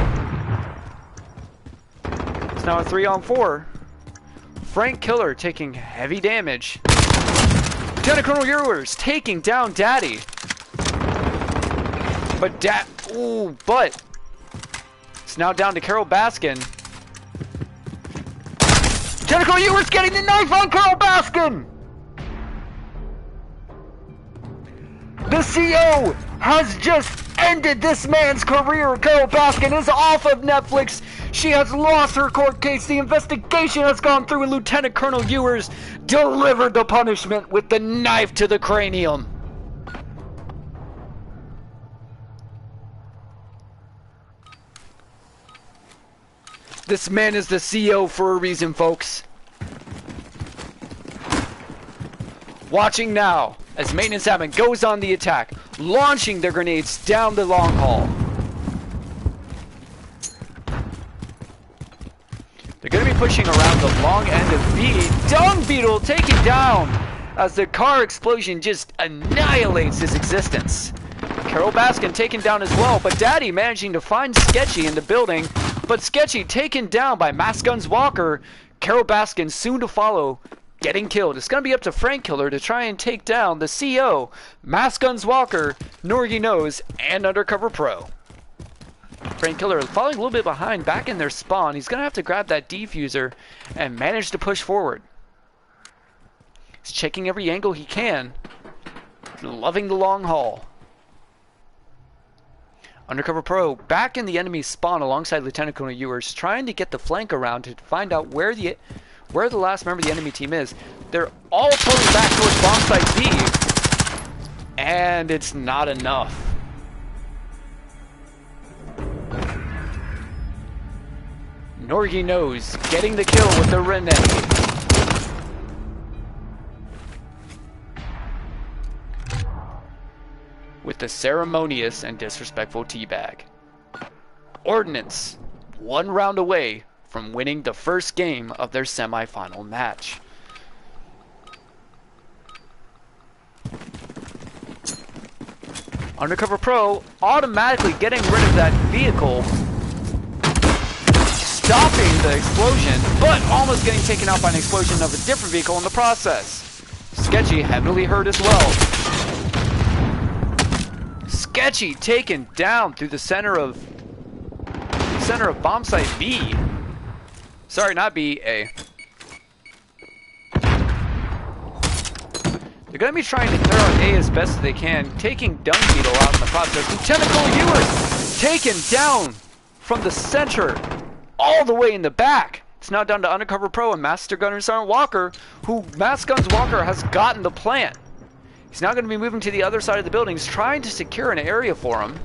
It's now a 3-on-4. Frank Killer taking heavy damage. Lieutenant Colonel Ewers taking down Daddy. But but it's now down to Carol Baskin. Lieutenant Colonel Ewers getting the knife on Carol Baskin. The CO has just ended this man's career. Carol Baskin is off of Netflix. She has lost her court case. The investigation has gone through, and Lieutenant Colonel Ewers delivered the punishment with the knife to the cranium. This man is the CO for a reason, folks. Watching now as Maintenance Admin goes on the attack, launching their grenades down the long haul. They're going to be pushing around the long end of B. Dung Beetle taken down as the car explosion just annihilates his existence. Carol Baskin taken down as well, but Daddy managing to find Sketchy in the building, but Sketchy taken down by Mass Guns Walker. Carol Baskin soon to follow, getting killed. It's going to be up to Frank Killer to try and take down the CO, Mass Guns Walker, Norgy Nose, and Undercover Pro. Frank Killer falling a little bit behind back in their spawn. He's going to have to grab that defuser and manage to push forward. He's checking every angle he can. Loving the long haul. Undercover Pro back in the enemy spawn alongside Lieutenant Colonel Ewers, trying to get the flank around to find out where the last member of the enemy team is. They're all pulling back towards bomb site B, and it's not enough. Norgy Nose getting the kill with the Renee. With the ceremonious and disrespectful teabag. Ordnance, one round away from winning the first game of their semi-final match. Undercover Pro automatically getting rid of that vehicle, stopping the explosion, but almost getting taken out by an explosion of a different vehicle in the process. Sketchy heavily hurt as well. Sketchy taken down through the center of bomb site B. Sorry, not B, A. They're going to be trying to clear out A as best as they can, taking Dung Beetle out in the process. Lieutenant Colonel Ewers taken down from the center all the way in the back. It's now down to Undercover Pro and Master Gunner Sergeant Walker, who Mass Guns Walker has gotten the plant. He's now going to be moving to the other side of the buildings, trying to secure an area for him.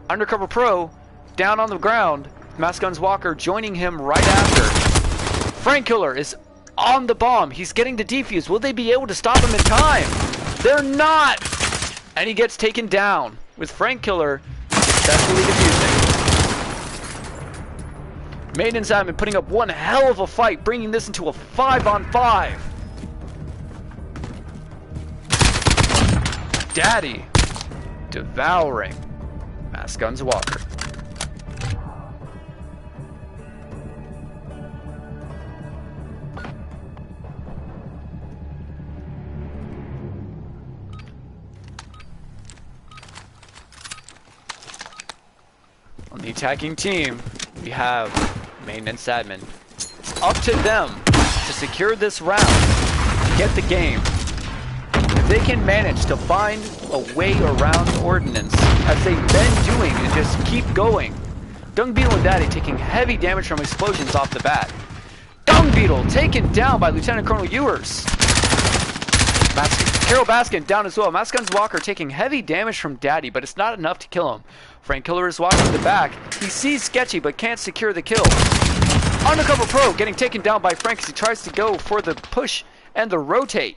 Undercover Pro down on the ground. Mass Guns Walker joining him right after. Frank Killer is on the bomb. He's getting the defuse. Will they be able to stop him in time? They're not! And he gets taken down with Frank Killer successfully defusing. Maintenance Admin putting up one hell of a fight, bringing this into a 5-on-5. Daddy devouring Mask Guns Walker. On the attacking team, we have Maintenance Admin. It's up to them to secure this round, to get the game. If they can manage to find a way around Ordnance, as they've been doing, and just keep going. Dung Beetle and Daddy taking heavy damage from explosions off the bat. Dung Beetle taken down by Lieutenant Colonel Ewers. Carol Baskin down as well. Mask Guns Walker taking heavy damage from Daddy, but it's not enough to kill him. Frank Killer is watching the back. He sees Sketchy, but can't secure the kill. Undercover Pro getting taken down by Frank as he tries to go for the push and the rotate.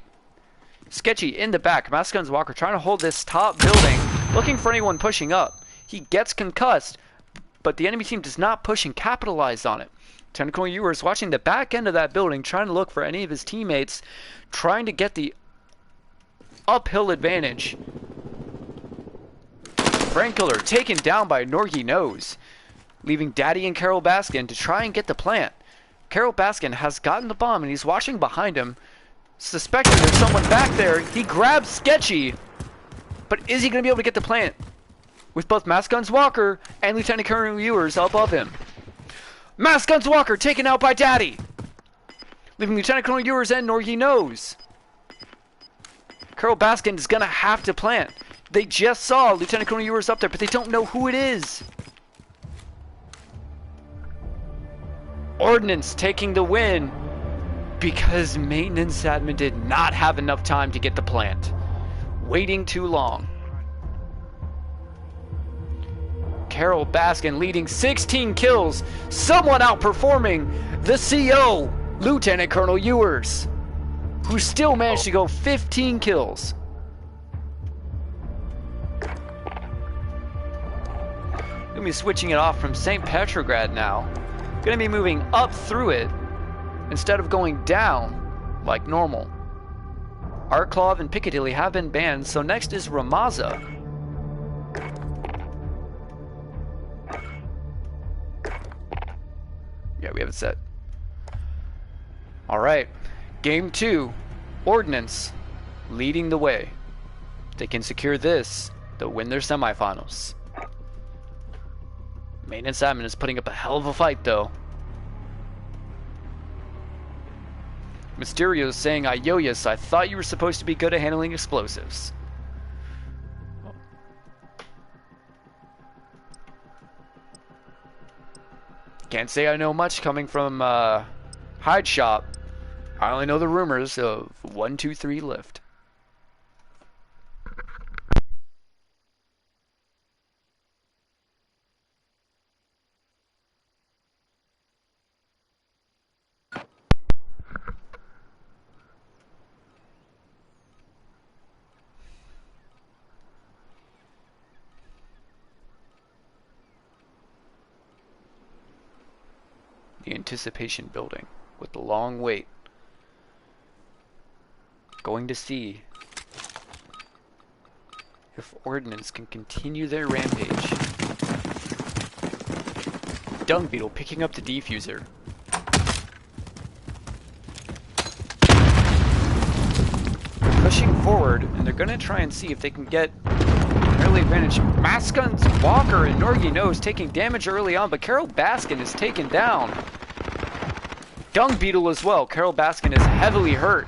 Sketchy in the back. Mask Guns Walker trying to hold this top building, looking for anyone pushing up. He gets concussed, but the enemy team does not push and capitalize on it. Lieutenant Colonel Ewers watching the back end of that building, trying to look for any of his teammates, trying to get the uphill advantage. Frank Killer taken down by Norgy Nose, leaving Daddy and Carol Baskin to try and get the plant. Carol Baskin has gotten the bomb and he's watching behind him, suspecting there's someone back there. He grabs Sketchy, but is he going to be able to get the plant with both Mask Guns Walker and Lieutenant Colonel Ewers above him? Mask Guns Walker taken out by Daddy, leaving Lieutenant Colonel Ewers and Norgy Nose. Carol Baskin is going to have to plant. They just saw Lieutenant Colonel Ewers up there, but they don't know who it is. Ordnance taking the win because Maintenance Admin did not have enough time to get the plant. Waiting too long. Carol Baskin leading 16 kills, somewhat outperforming the CO, Lieutenant Colonel Ewers, who still managed to go 15 kills. Gonna be switching it off from St. Petrograd now. Gonna be moving up through it instead of going down like normal. Arklov and Piccadilly have been banned, so next is Ramaza. Yeah, we have it set. Alright, Game 2, Ordnance leading the way. If they can secure this, they'll win their semifinals. Maintenance Admin is putting up a hell of a fight, though. Mysterio is saying, Ioyas, I thought you were supposed to be good at handling explosives. Can't say I know much coming from Hyde Shop. I only know the rumors of 1, 2, 3 lift. The anticipation building with the long wait. Going to see if Ordnance can continue their rampage. Dung Beetle picking up the defuser. They're pushing forward and they're gonna try and see if they can get an early advantage. Mask Guns Walker and Norgy Nose taking damage early on, but Carol Baskin is taken down. Dung Beetle as well. Carol Baskin is heavily hurt.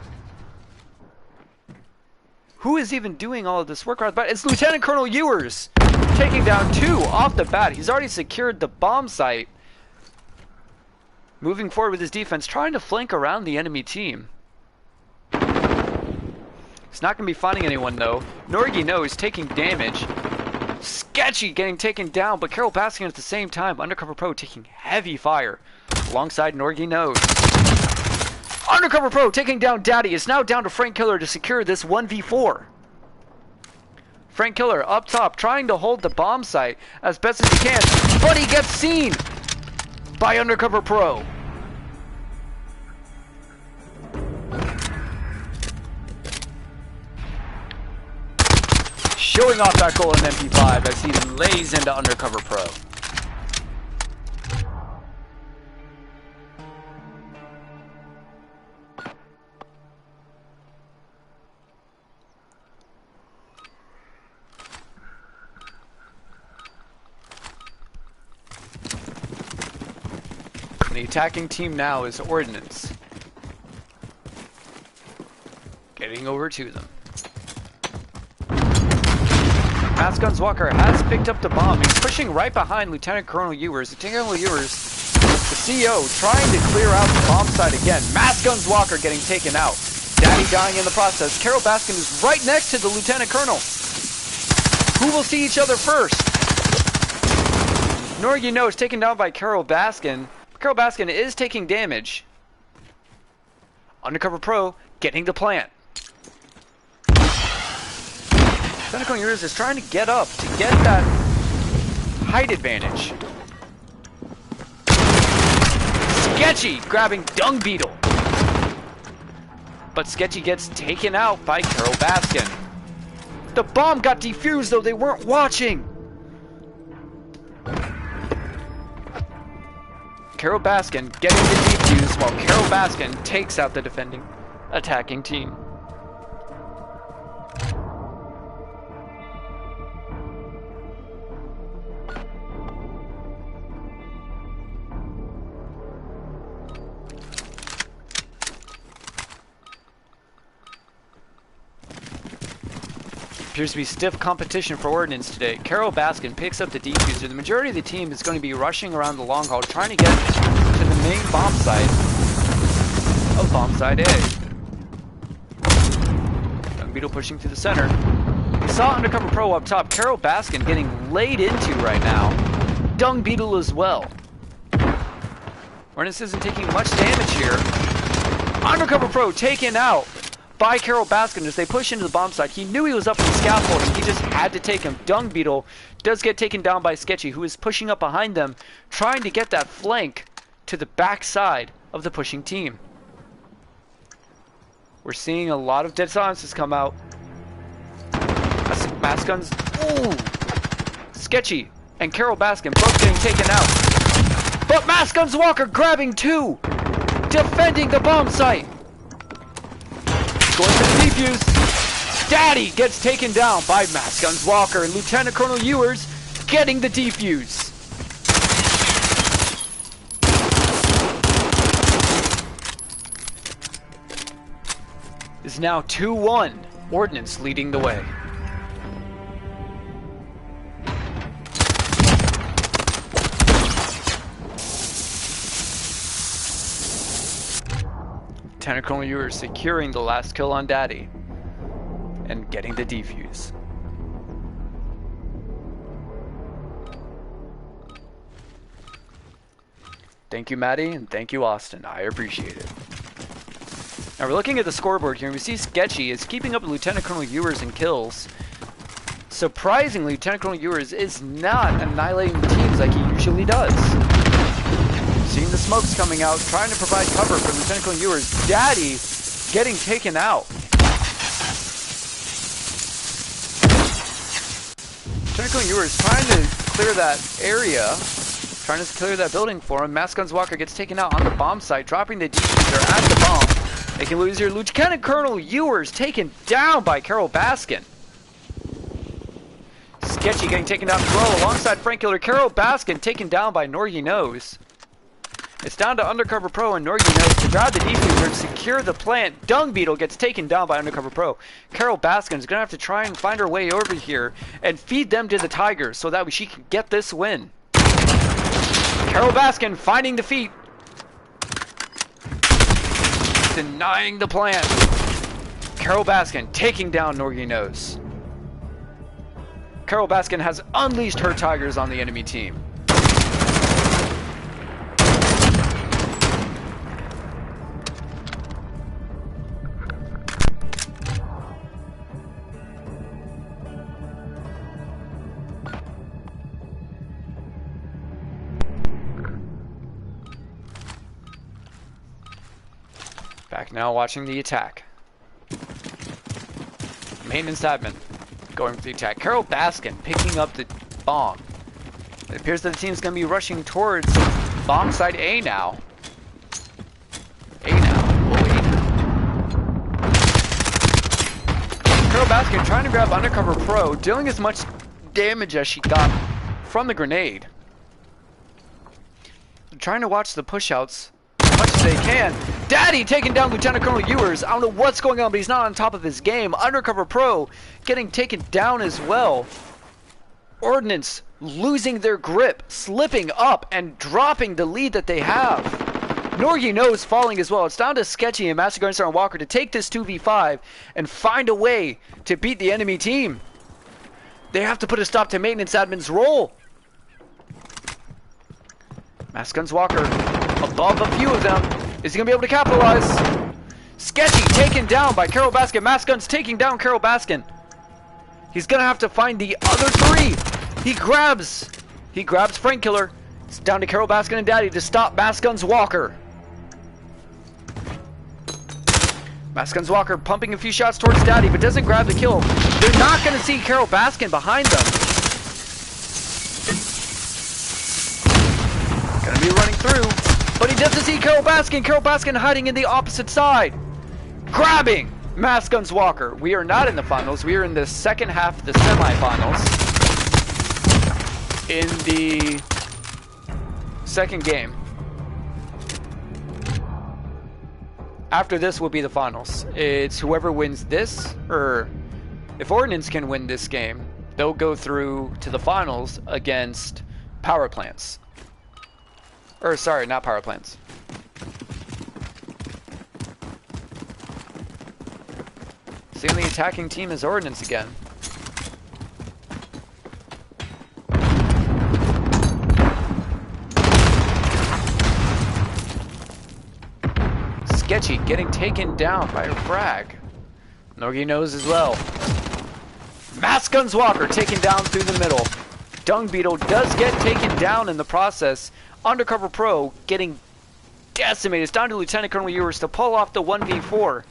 Who is even doing all of this work? But it's Lieutenant Colonel Ewers taking down 2 off the bat. He's already secured the bomb site. Moving forward with his defense, trying to flank around the enemy team. He's not going to be finding anyone though. Norgy Nose taking damage. Sketchy getting taken down, but Carol Baskin at the same time. Undercover Pro taking heavy fire alongside Norgy Nose. Undercover Pro taking down Daddy. Is now down to Frank Killer to secure this 1v4. Frank Killer up top trying to hold the bomb site as best as he can, but he gets seen by Undercover Pro. showing off that goal in MP5 as he lays into Undercover Pro. The attacking team now is Ordnance. Getting over to them. Mass Guns Walker has picked up the bomb. He's pushing right behind Lieutenant Colonel Ewers. Lieutenant Colonel Ewers, the CO, trying to clear out the bomb site again. Mass Guns Walker getting taken out. Daddy dying in the process. Carol Baskin is right next to the Lieutenant Colonel. Who will see each other first? Norgino is taken down by Carol Baskin. Carol Baskin is taking damage. Undercover Pro getting the plant. Lieutenant Colonel Ewers is trying to get up to get that height advantage. Sketchy grabbing Dung Beetle. But Sketchy gets taken out by Carol Baskin. The bomb got defused though, they weren't watching. Carol Baskin getting the defuse while Carol Baskin takes out the defending attacking team. Appears to be stiff competition for Ordnance today. Carol Baskin picks up the defuser. The majority of the team is going to be rushing around the long haul, trying to get to the main bomb site of bomb site A. Dung Beetle pushing through the center. We saw Undercover Pro up top. Carol Baskin getting laid into right now. Dung Beetle as well. Ordnance isn't taking much damage here. Undercover Pro taken out by Carol Baskin as they push into the bomb site. He knew he was up in the scaffolding. He just had to take him. Dung Beetle does get taken down by Sketchy, who is pushing up behind them, trying to get that flank to the back side of the pushing team. We're seeing a lot of dead silences come out. Mass Guns. Ooh! Sketchy and Carol Baskin both getting taken out. But Mass Guns Walker grabbing two! Defending the bomb site! Going for the defuse. Daddy gets taken down by Mass Guns Walker, and Lieutenant Colonel Ewers getting the defuse. Is now 2-1. Ordnance leading the way. Lieutenant Colonel Ewers securing the last kill on Daddy and getting the defuse. Thank you, Maddie, and thank you, Austin. I appreciate it. Now we're looking at the scoreboard here, and we see Sketchy is keeping up with Lieutenant Colonel Ewers in kills. Surprisingly, Lieutenant Colonel Ewers is not annihilating teams like he usually does. Seeing the smokes coming out, trying to provide cover for Lieutenant Colonel Ewers. Daddy getting taken out. Lieutenant Colonel Ewers trying to clear that area, trying to clear that building for him. Mass Guns Walker gets taken out on the bomb site, dropping the defuser at the bomb. They can lose here. Lieutenant Colonel Ewers taken down by Carol Baskin. Sketchy getting taken down as well alongside Frank Killer. Carol Baskin taken down by Norgy Knows. It's down to Undercover Pro and Norgy Knows to grab the defuser and secure the plant. Dung Beetle gets taken down by Undercover Pro. Carol Baskin is going to have to try and find her way over here and feed them to the Tigers so that she can get this win. Carol Baskin finding defeat. Denying the plant. Carol Baskin taking down Norgy Knows. Carol Baskin has unleashed her Tigers on the enemy team. Back now watching the attack. Maintenance admin. going for the attack. Carol Baskin picking up the bomb. It appears that the team's going to be rushing towards bomb site A now. A now. Oh, A now. Carol Baskin trying to grab Undercover Pro, dealing as much damage as she got from the grenade. They're trying to watch the pushouts as much as they can. Daddy taking down Lieutenant Colonel Ewers. I don't know what's going on, but he's not on top of his game. Undercover Pro getting taken down as well. Ordnance losing their grip, slipping up and dropping the lead that they have. Norgie knows falling as well. It's down to Sketchy and Master Gunstar and Walker to take this 2v5 and find a way to beat the enemy team. They have to put a stop to Maintenance Admin's role. Master Guns Walker above a few of them. Is he going to be able to capitalize? Sketchy taken down by Carol Baskin. Master Guns taking down Carol Baskin. He's going to have to find the other three. He grabs Frank Killer. It's down to Carol Baskin and Daddy to stop Master Guns Walker. Master Guns Walker pumping a few shots towards Daddy, but doesn't grab the kill. They're not going to see Carol Baskin behind them. Going to be running through, but he doesn't see Carol Baskin. Carol Baskin hiding in the opposite side. Grabbing Master Guns Walker. We are not in the finals. We are in the second half of the semifinals. In the second game. After this will be the finals. It's whoever wins this, or if Ordnance can win this game, they'll go through to the finals against power plants. Or sorry, not power plants. See, the attacking team is Ordnance again. Sketchy getting taken down by a frag. Norgie knows as well. Mass Guns Walker taken down through the middle. Dung Beetle does get taken down in the process. Undercover Pro getting decimated. It's down to Lieutenant Colonel Ewers to pull off the 1v4.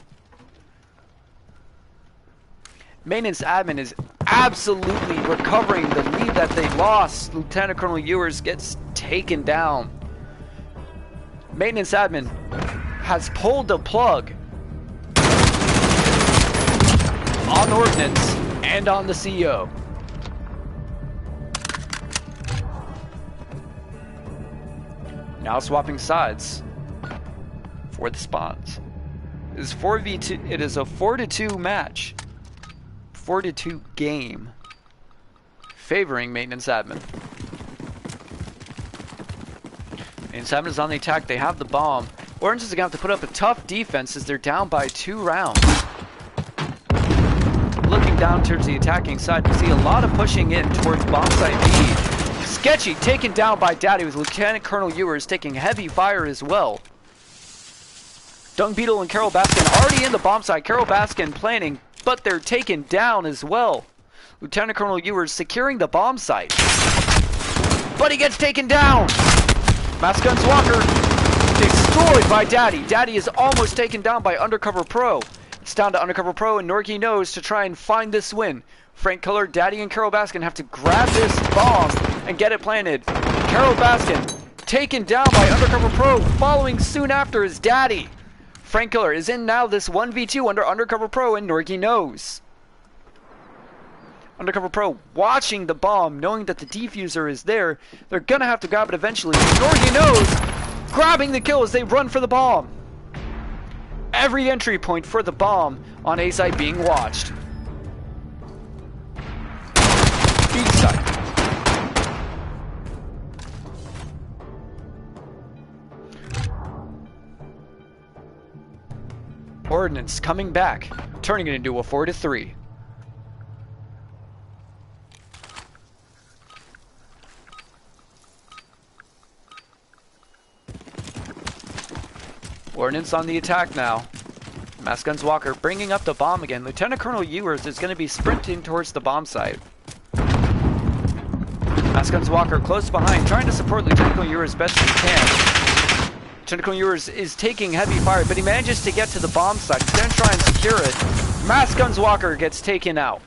Maintenance Admin is absolutely recovering the lead that they lost. Lieutenant Colonel Ewers gets taken down. Maintenance Admin has pulled the plug on Ordnance and on the CEO. Now swapping sides for the spawns. It is 4v2. It is a 4-2 match. 4-2 game favoring Maintenance Admin. Maintenance Admin is on the attack. They have the bomb. Orange is going to have to put up a tough defense as they're down by 2 rounds. Looking down towards the attacking side, we see a lot of pushing in towards bomb site B. Sketchy taken down by Daddy with Lieutenant Colonel Ewers taking heavy fire as well. Dung Beetle and Carol Baskin already in the bomb site. Carol Baskin planning, but they're taken down as well. Lieutenant Colonel Ewers securing the bomb site. But he gets taken down! Mass Guns Walker destroyed by Daddy. Daddy is almost taken down by Undercover Pro. It's down to Undercover Pro and Norgie knows to try and find this win. Frank Killer, Daddy, and Carol Baskin have to grab this bomb and get it planted. Carol Baskin taken down by Undercover Pro. Following soon after is Daddy. Frank Killer is in now this 1v2 under Undercover Pro and Norgie knows. Undercover Pro watching the bomb, knowing that the defuser is there. They're gonna have to grab it eventually. Norgie knows, grabbing the kill as they run for the bomb. Every entry point for the bomb on A site being watched. B site. Ordnance coming back, turning it into a 4-3. Ordnance on the attack now. Mass Guns Walker bringing up the bomb again. Lieutenant Colonel Ewers is going to be sprinting towards the bomb site. Mass Guns Walker close behind, trying to support Lieutenant Colonel Ewers as best as he can. Lieutenant Colonel Ewers is taking heavy fire, but he manages to get to the bomb site. He's going to try and secure it. Mass Guns Walker gets taken out.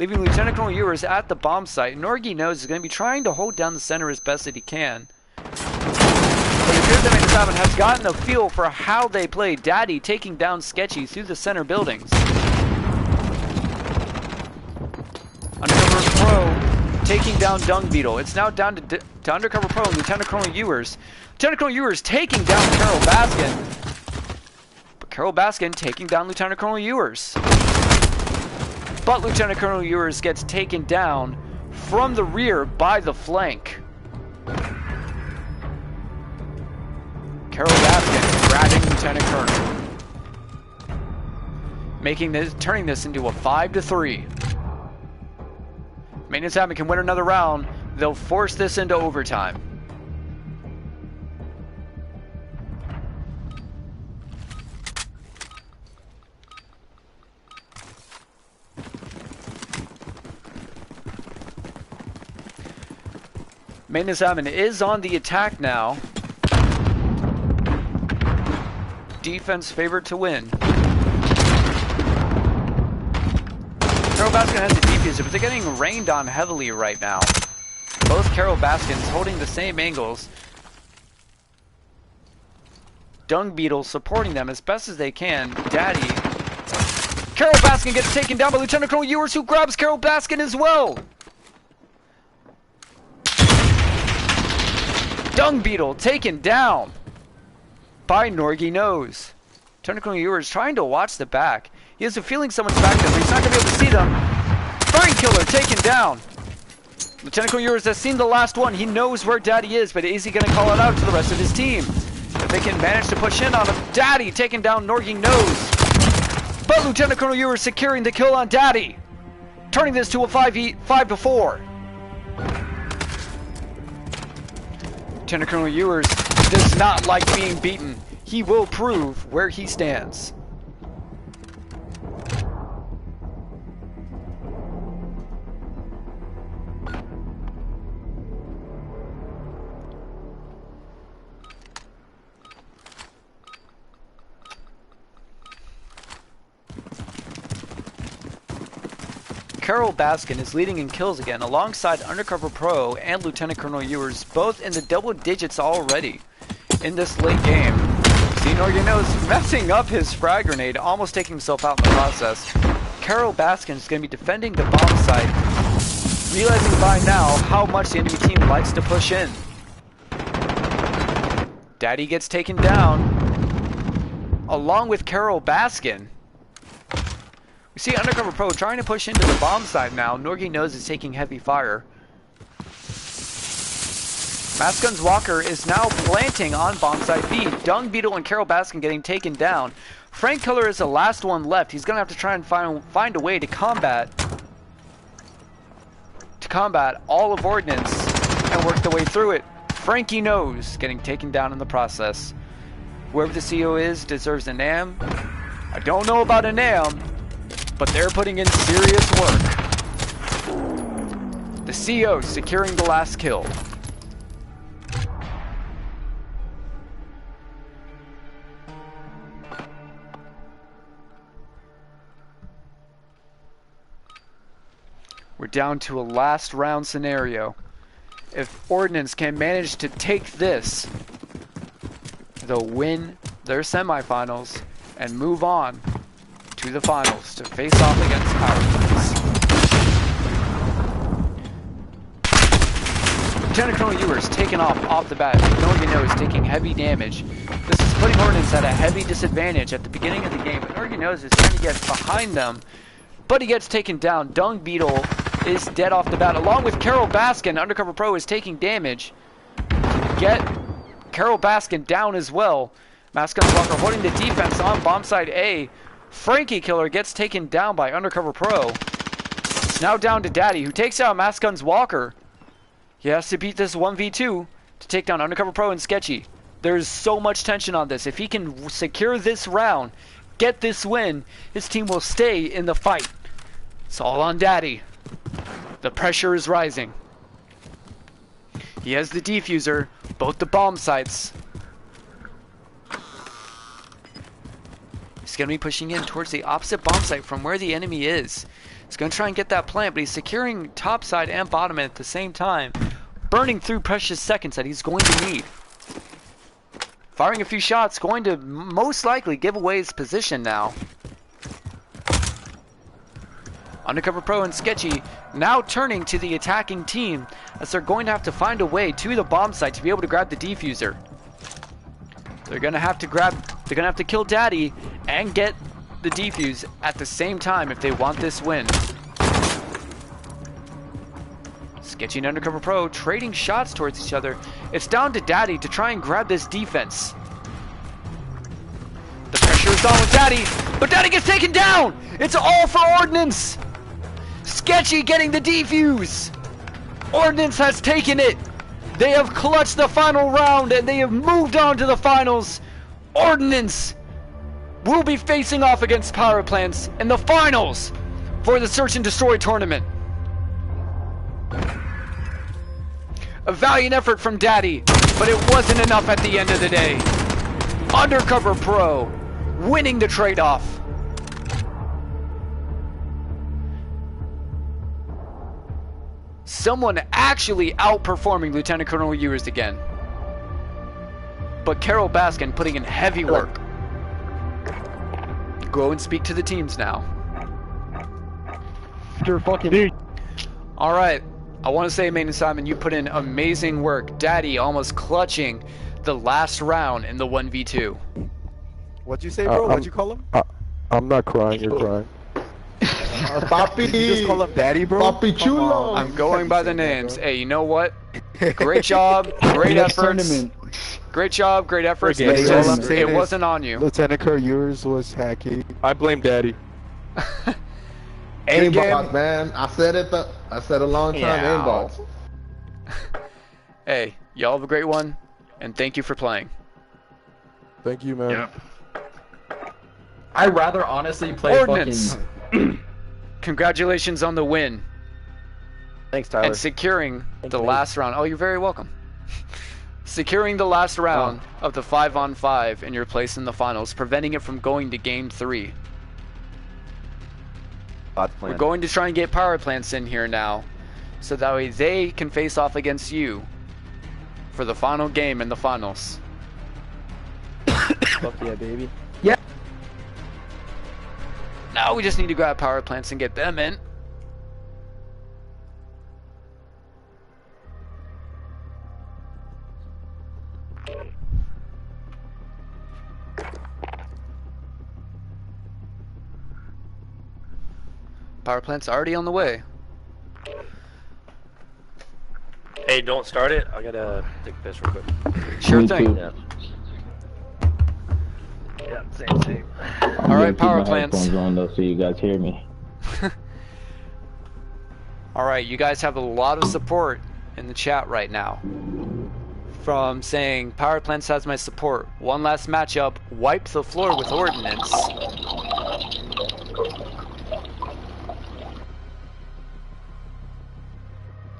leaving Lieutenant Colonel Ewers at the bomb site. Norgy knows he's going to be trying to hold down the center as best that he can. But it appears that MALS-11 has gotten a feel for how they play. Daddy taking down Sketchy through the center buildings. Undercover Pro taking down Dung Beetle. It's now down to Undercover Pro and Lieutenant Colonel Ewers. Lieutenant Colonel Ewers taking down Carol Baskin. But Carol Baskin taking down Lieutenant Colonel Ewers. But Lieutenant Colonel Ewers gets taken down from the rear by the flank. Carol Baskin grabbing Lieutenant Colonel. Turning this into a 5-3. MALS-11 can win another round. They'll force this into overtime. MALS-11 is on the attack now. Defense favored to win. Carol Baskin has a defuser, but they're getting rained on heavily right now. Both Carol Baskins holding the same angles. Dung Beetle supporting them as best as they can. Daddy. Carol Baskin gets taken down by Lieutenant Colonel Ewers, who grabs Carol Baskin as well. Dung Beetle taken down by Norgy Nose. Lieutenant Colonel Ewers trying to watch the back. He has a feeling someone's back there, but he's not going to be able to see them. Furry Killer taken down. Lieutenant Colonel Ewers has seen the last one. He knows where Daddy is, but is he going to call it out to the rest of his team? If they can manage to push in on him, Daddy taking down Norgy Nose. But Lieutenant Colonel Ewers securing the kill on Daddy, turning this to a 5-4. Lieutenant Colonel Ewers does not like being beaten. He will prove where he stands. Carol Baskin is leading in kills again alongside Undercover Pro and Lieutenant Colonel Ewers, both in the double digits already in this late game. Norgy Nose messing up his frag grenade, almost taking himself out in the process. Carol Baskin is going to be defending the bomb site, realizing by now how much the enemy team likes to push in. Daddy gets taken down along with Carol Baskin. We see Undercover Pro trying to push into the bomb site now. Norgy Nose is taking heavy fire. Mascun's Walker is now planting on bomb site B. Dung Beetle and Carol Baskin getting taken down. Frank Killer is the last one left. He's going to have to try and find a way to combat all of Ordnance and work the way through it. Frankie Nose getting taken down in the process. Whoever the CO is deserves a NAM. I don't know about a NAM, but they're putting in serious work. The CO securing the last kill. We're down to a last round scenario. If Ordnance can manage to take this, they'll win their semifinals and move on to the finals to face off against Power. Lieutenant Colonel Ewers taken off the bat. Norgy Nose taking heavy damage. This is putting Ordnance at a heavy disadvantage at the beginning of the game, but Norgy Nose is trying to get behind them, but he gets taken down. Dung Beetle is dead off the bat, along with Carol Baskin. Undercover Pro is taking damage. Get Carol Baskin down as well. Mascun's Walker holding the defense on bomb site A. Frankie Killer gets taken down by Undercover Pro. It's now down to Daddy, who takes out Mascun's Walker. He has to beat this 1v2 to take down Undercover Pro and Sketchy. There's so much tension on this. If he can secure this round, get this win, his team will stay in the fight. It's all on Daddy. The pressure is rising. He has the defuser, both the bomb sites. He's going to be pushing in towards the opposite bomb site from where the enemy is. He's going to try and get that plant, but he's securing top side and bottom at the same time, burning through precious seconds that he's going to need. Firing a few shots, going to most likely give away his position now. Undercover Pro and Sketchy now turning to the attacking team as they're going to have to find a way to the bomb site to be able to grab the defuser. They're gonna have to kill Daddy and get the defuse at the same time if they want this win. Sketchy and Undercover Pro trading shots towards each other. It's down to Daddy to try and grab this defense. The pressure is on with Daddy, but Daddy gets taken down! It's all for Ordnance! Sketchy getting the defuse! Ordnance has taken it! They have clutched the final round and they have moved on to the finals! Ordnance will be facing off against Power Plants in the finals for the Search and Destroy tournament. A valiant effort from Daddy, but it wasn't enough at the end of the day. Undercover Pro winning the trade-off. Someone actually outperforming Lieutenant Colonel Ewers again. But Carol Baskin putting in heavy work. Go and speak to the teams now. Alright, I want to say, Main Simon, you put in amazing work. Daddy almost clutching the last round in the 1v2. What'd you say, bro? What'd you call him? I'm not crying, you're crying. Papi! You just call him Daddy, bro? Papi Chulo! I'm going by the names. Hey, you know what? Great job, great efforts. Great job, great efforts. All I'm saying It is, wasn't on you. Lieutenant Colonel, yours was hacky. I blame Daddy. Aimbot, man. I said it a long time, Yeah. aimbot. Hey, y'all have a great one, and thank you for playing. Thank you, man. I'd rather honestly play Ordnance. Congratulations on the win Thanks, Tyler. and securing the last round. Oh, you're very welcome. Securing the last round of the 5-on-5 in your place in the finals, preventing it from going to Game 3. We're going to try and get Power Plants in here now, so that way they can face off against you for the final game in the finals. Fuck yeah, baby. Now we just need to grab Power Plants and get them in. Power Plant's already on the way. Hey, don't start it. I gotta take a piss real quick. Sure Me thing. too. Yeah, same. All right, Power Plants. Headphones on though, so you guys hear me. Alright, you guys have a lot of support in the chat right now. From saying, Power Plants has my support. One last matchup, wipe the floor with Ordnance.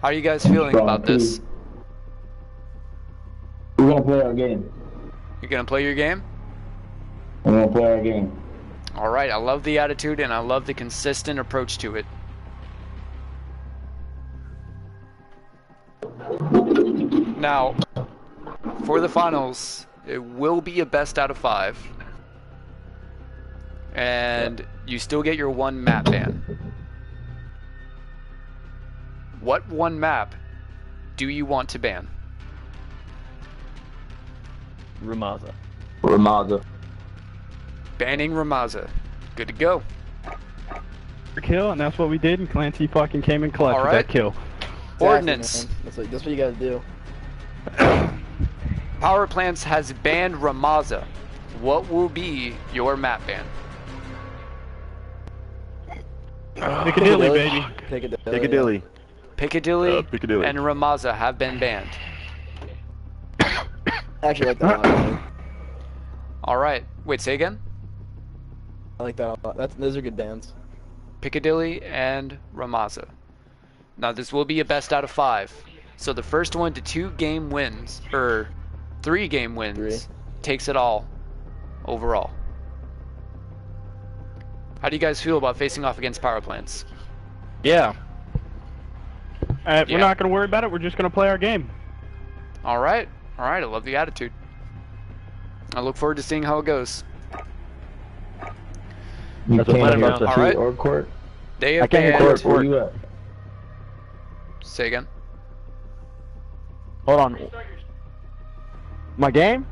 How are you guys feeling about this? We're gonna play our game. You're gonna play your game? We're gonna play our game. Alright, I love the attitude and I love the consistent approach to it. Now, for the finals, it will be a best out of 5. And you still get your 1 map ban. What 1 map do you want to ban? Ramaza. Banning Ramaza. Good to go. Kill, and that's what we did, and Clancy fucking came in clutch with that kill. Ordnance. Exactly, that's what you gotta do. Power Plants has banned Ramaza. What will be your map ban? Piccadilly, baby. Piccadilly. Piccadilly, Piccadilly. and Ramaza have been banned. Actually, I like that a lot. Alright. Wait, say again? I like that a lot. Those are good bans. Piccadilly and Ramaza. Now this will be a best out of 5. So the first 1 to 2 game wins, or 3 game wins, takes it all overall. How do you guys feel about facing off against Power Plants? Yeah. We're not going to worry about it. We're just going to play our game. All right. I love the attitude. I look forward to seeing how it goes. You can't hear All right. or court? They have I can't hear banned... court. Where you at? Say again. Hold on. My game?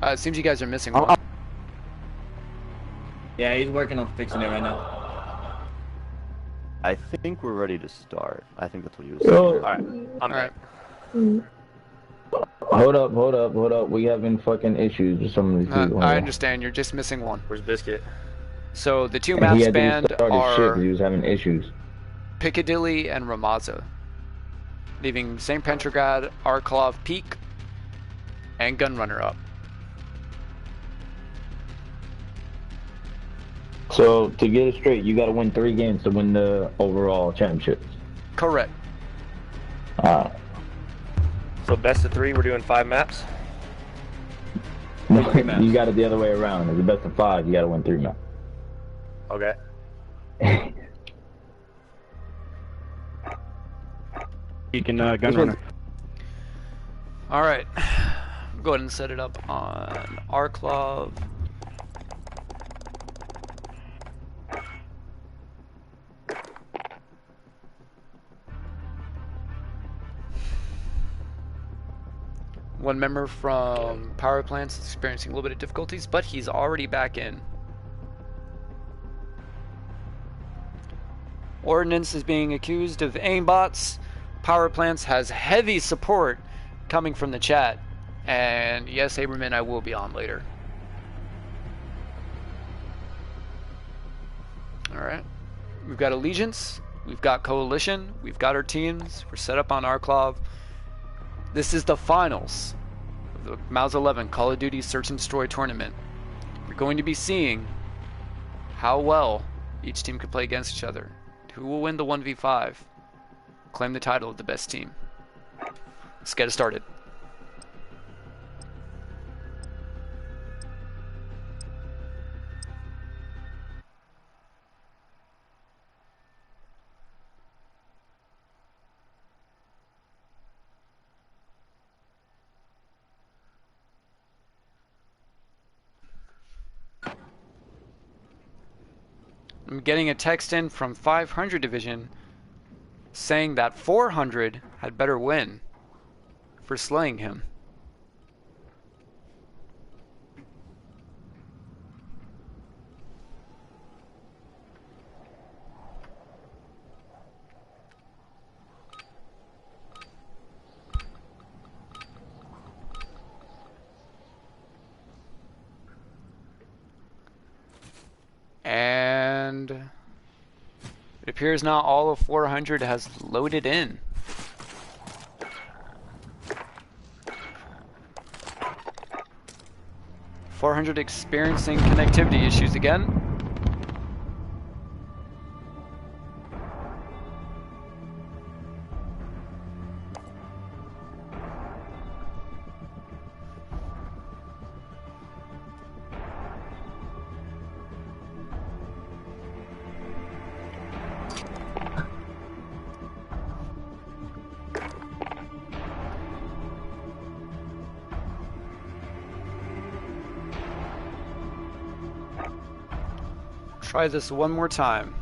It seems you guys are missing one. Yeah, he's working on fixing it right now. I think we're ready to start. I think that's what he was Yo. saying. Alright, I'm back. Hold up. We having fucking issues with some of these people. I understand. You're just missing one. Where's Biscuit? So the two He maps had to banned restart his shit 'cause he are was having issues. Piccadilly and Ramaza, leaving St. Petrograd, Arklov Peak, and Gunrunner up. So to get it straight, you got to win 3 games to win the overall championships. Correct. So best of 3, we're doing 5 maps? No, you got it the other way around. It's the best of 5. You got to win 3 maps. Okay. You can Gunrunner. All right. Go ahead and set it up on Arklov. One member from power plants is experiencing a little bit of difficulties, but he's already back in. Ordnance is being accused of aimbots. Power plants has heavy support coming from the chat. And yes, Aberman, I will be on later. Alright. We've got Allegiance. We've got Coalition. We've got our teams. We're set up on Arklov. This is the finals of the MALS-11 Call of Duty Search and Destroy tournament. We're going to be seeing how well each team can play against each other. Who will win the 1v5? Claim the title of the best team. Let's get it started. I'm getting a text in from 500 Division saying that 400 had better win for slaying him. And it appears now all of 400 has loaded in. .400 experiencing connectivity issues again. Try this one more time.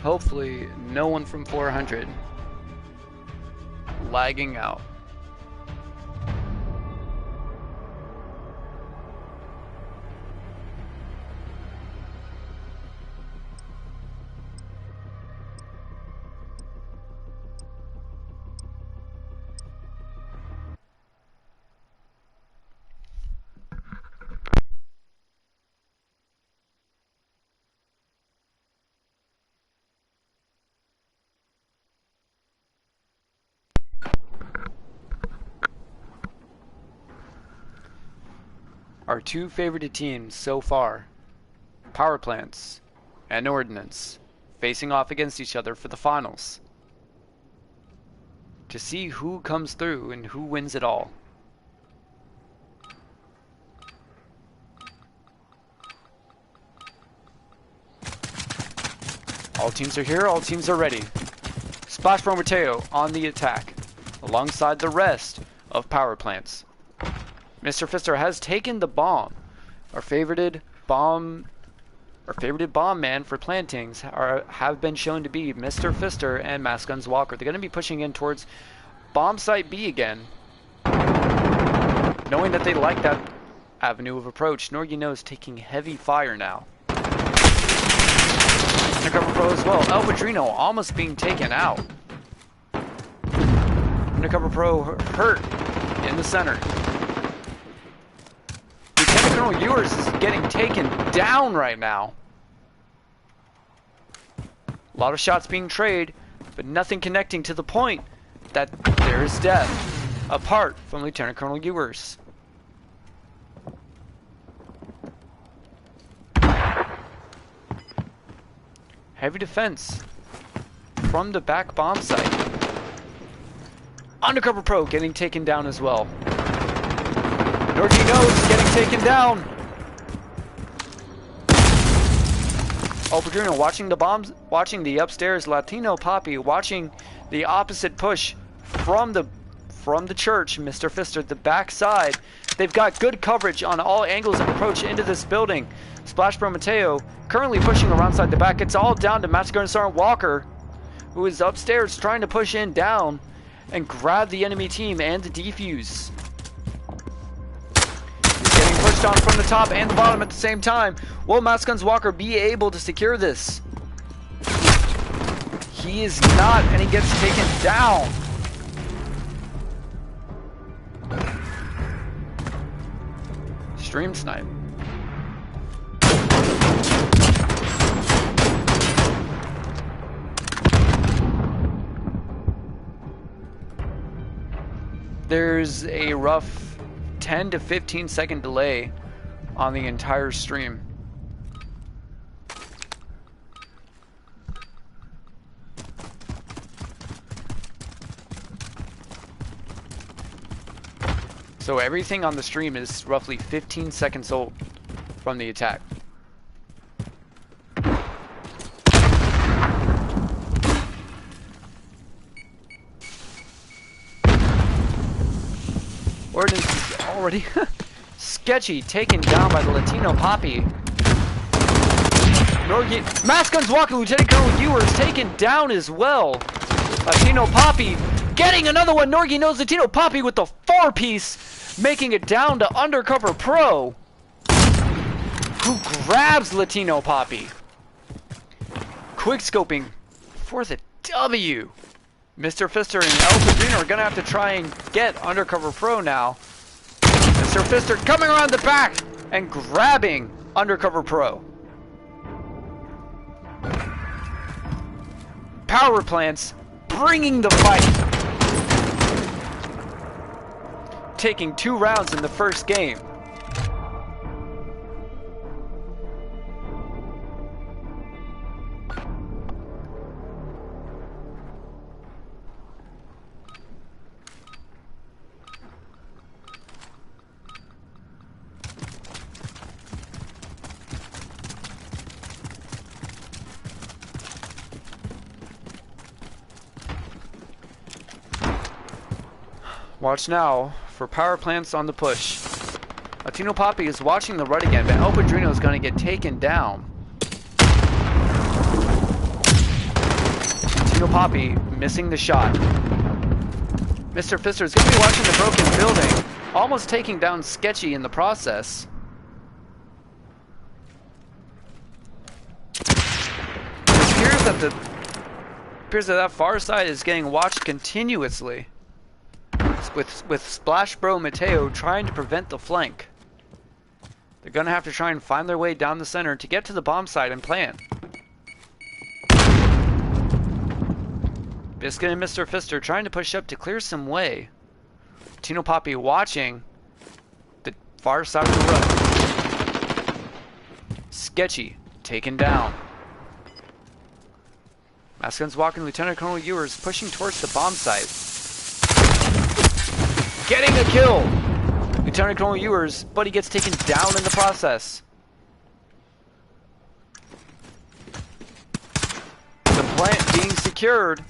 Hopefully no one from 400 lagging out. Our two favorited teams so far, Power Plants and Ordnance, facing off against each other for the finals. To see who comes through and who wins it all. teams are here. All teams are ready. Splash Bro Mateo on the attack, alongside the rest of power plants. Mr. Fister has taken the bomb. Our favorited bomb man for plantings have been shown to be Mr. Fister and Mass Guns Walker. They're going to be pushing in towards bomb site B again, knowing that they like that avenue of approach. Norgino is taking heavy fire now. Undercover Pro as well. El Padrino almost being taken out. Undercover Pro hurt in the center. Lieutenant Colonel Ewers is getting taken down right now. A lot of shots being traded, but nothing connecting to the point that there is death, apart from Lieutenant Colonel Ewers. Heavy defense from the back bomb site. Undercover Pro getting taken down as well. Norgino's getting taken down. El Padrino watching the bombs, watching the upstairs Latino Poppy, watching the opposite push from the church. Mr. Fister, the back side. They've got good coverage on all angles of approach into this building. Splash Bro Mateo currently pushing around side the back. It's all down to Master Sergeant Walker, who is upstairs trying to push in down and grab the enemy team and the defuse. He's getting pushed on from the top and the bottom at the same time. Will Master Guns Walker be able to secure this? He is not, and he gets taken down. Stream snipe. There's a rough 10 to 15 second delay on the entire stream. So everything on the stream is roughly 15 seconds old from the attack. Ordnance is already sketchy, taken down by the Latino Poppy. Mass Guns Walker, Lieutenant Colonel Ewers taken down as well. Latino Poppy getting another one. Norgie knows Latino Poppy with the 4-piece, making it down to Undercover Pro, who grabs Latino Poppy. Quick scoping for the W. Mr. Fister and El Padrino are gonna have to try and get Undercover Pro now. Mr. Fister coming around the back and grabbing Undercover Pro. Power plants bringing the fight. Taking 2 rounds in the first game. Watch now for power plants on the push. Latino Poppy is watching the run again, but El Padrino is going to get taken down. Latino Poppy missing the shot. Mr. Fister is going to be watching the broken building, almost taking down Sketchy in the process. It appears that far side is getting watched continuously, with Splash Bro Mateo trying to prevent the flank. They're gonna have to try and find their way down the center to get to the bomb site and plant. Biscuit and Mr. Fister trying to push up to clear some way. Tino Poppy watching the far side of the road. Sketchy taken down. Mass Guns Walker, Lieutenant Colonel Ewers pushing towards the bomb site. Getting a kill! Lieutenant Colonel Ewers, but he gets taken down in the process. The secured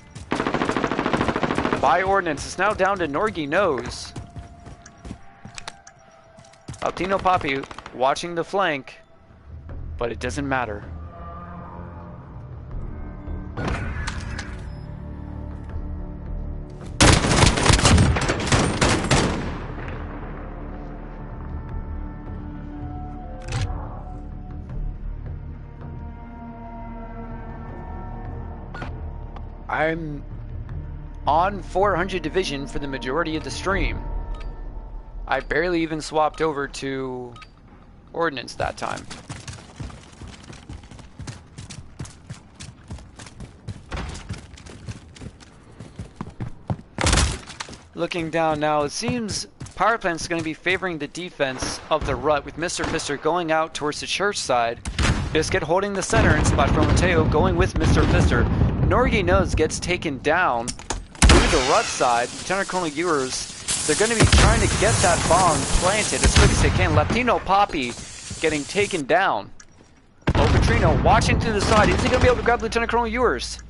by Ordnance. It's now down to Norgy Nose. Latino Poppy watching the flank, but it doesn't matter. I'm on 400 Division for the majority of the stream. I barely even swapped over to Ordnance that time. Looking down now, it seems Power Plant's going to be favoring the defense of the rut, with Mr. Fister going out towards the church side, Biscuit holding the center, and Splash Bro Mateo going with Mr. Fister. Norgy Nose gets taken down through the rut side. Lieutenant Colonel Ewers, they're going to be trying to get that bomb planted as quick as they can. Latino Poppy getting taken down. El Petrino watching to the side. Is he going to be able to grab Lieutenant Colonel Ewers?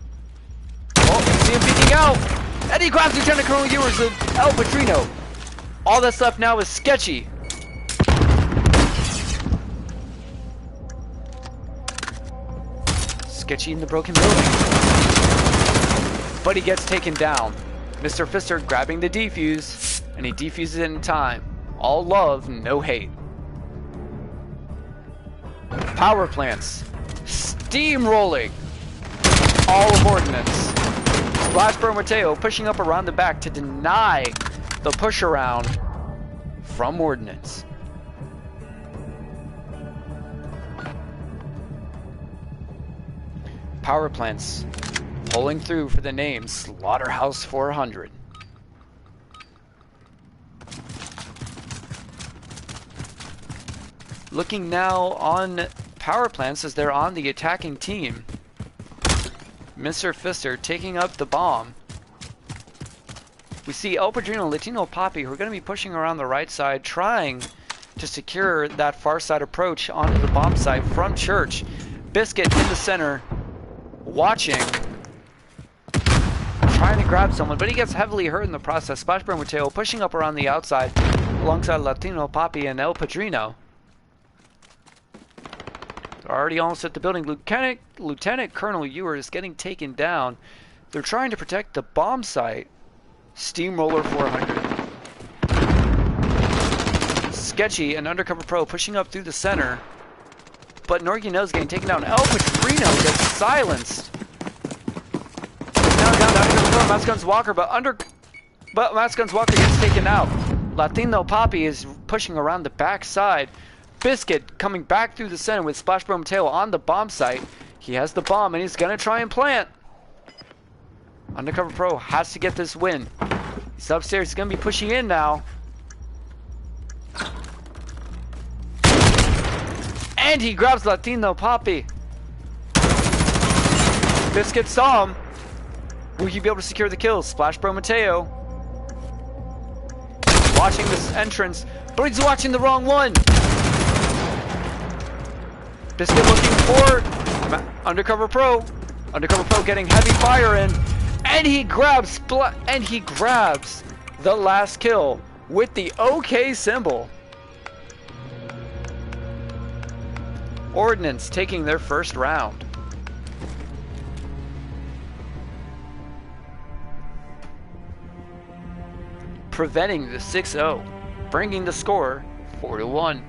Oh, you see him peeking out. And he grabs Lieutenant Colonel Ewers and El Petrino. All that's left now is Sketchy. Sketchy in the broken building. But he gets taken down. Mr. Fister grabbing the defuse, and he defuses it in time. All love, no hate. Power plants steamrolling all of Ordnance. Splash Bro Mateo pushing up around the back to deny the push around from Ordnance. Power plants pulling through for the name Slaughterhouse 400. Looking now on power plants as they're on the attacking team. Mr. Fister taking up the bomb. We see El Padrino and Latino Poppy, who are going to be pushing around the right side, trying to secure that far side approach onto the bomb site from Church. Biscuit in the center, watching, trying to grab someone, but he gets heavily hurt in the process. Splash Bro Mateo pushing up around the outside alongside Latino Poppy and El Padrino. They're already almost at the building. Lieutenant Colonel Ewer is getting taken down. They're trying to protect the bomb site. Steamroller 400. Sketchy and Undercover Pro pushing up through the center. But Norgy Nose getting taken down. El Padrino gets silenced. Now down to Undercover Pro, Mascun's Walker, but Mascun's Walker gets taken out. Latino Poppy is pushing around the back side. Biscuit coming back through the center with Splash Bro Mateo on the bomb site. He has the bomb and he's gonna try and plant. Undercover Pro has to get this win. He's upstairs, he's gonna be pushing in now. And he grabs Latino Poppy. Biscuit saw him. Will he be able to secure the kills? Splash Bro Mateo watching this entrance, but he's watching the wrong one. Biscuit looking for Undercover Pro. Undercover Pro getting heavy fire in, and he grabs the last kill with the OK symbol. Ordnance taking their first round. Preventing the 6-0, bringing the score 4-1.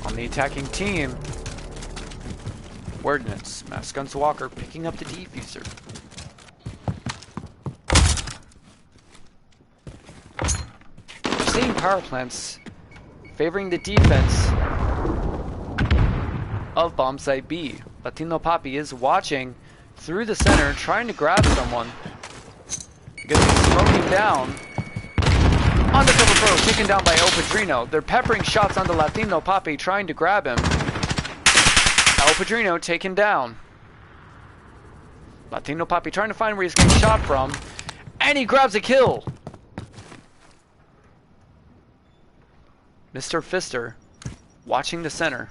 On the attacking team, Ordnance, Mascun's Walker picking up the defuser. We're seeing power plants favoring the defense of bomb site B. Latino Poppy is watching through the center, trying to grab someone. Because he's smoking down. Undercover Pro taken down by El Padrino. They're peppering shots on the Latino Poppy, trying to grab him. El Padrino taken down. Latino Poppy trying to find where he's getting shot from. And he grabs a kill! Mr. Fister, watching the center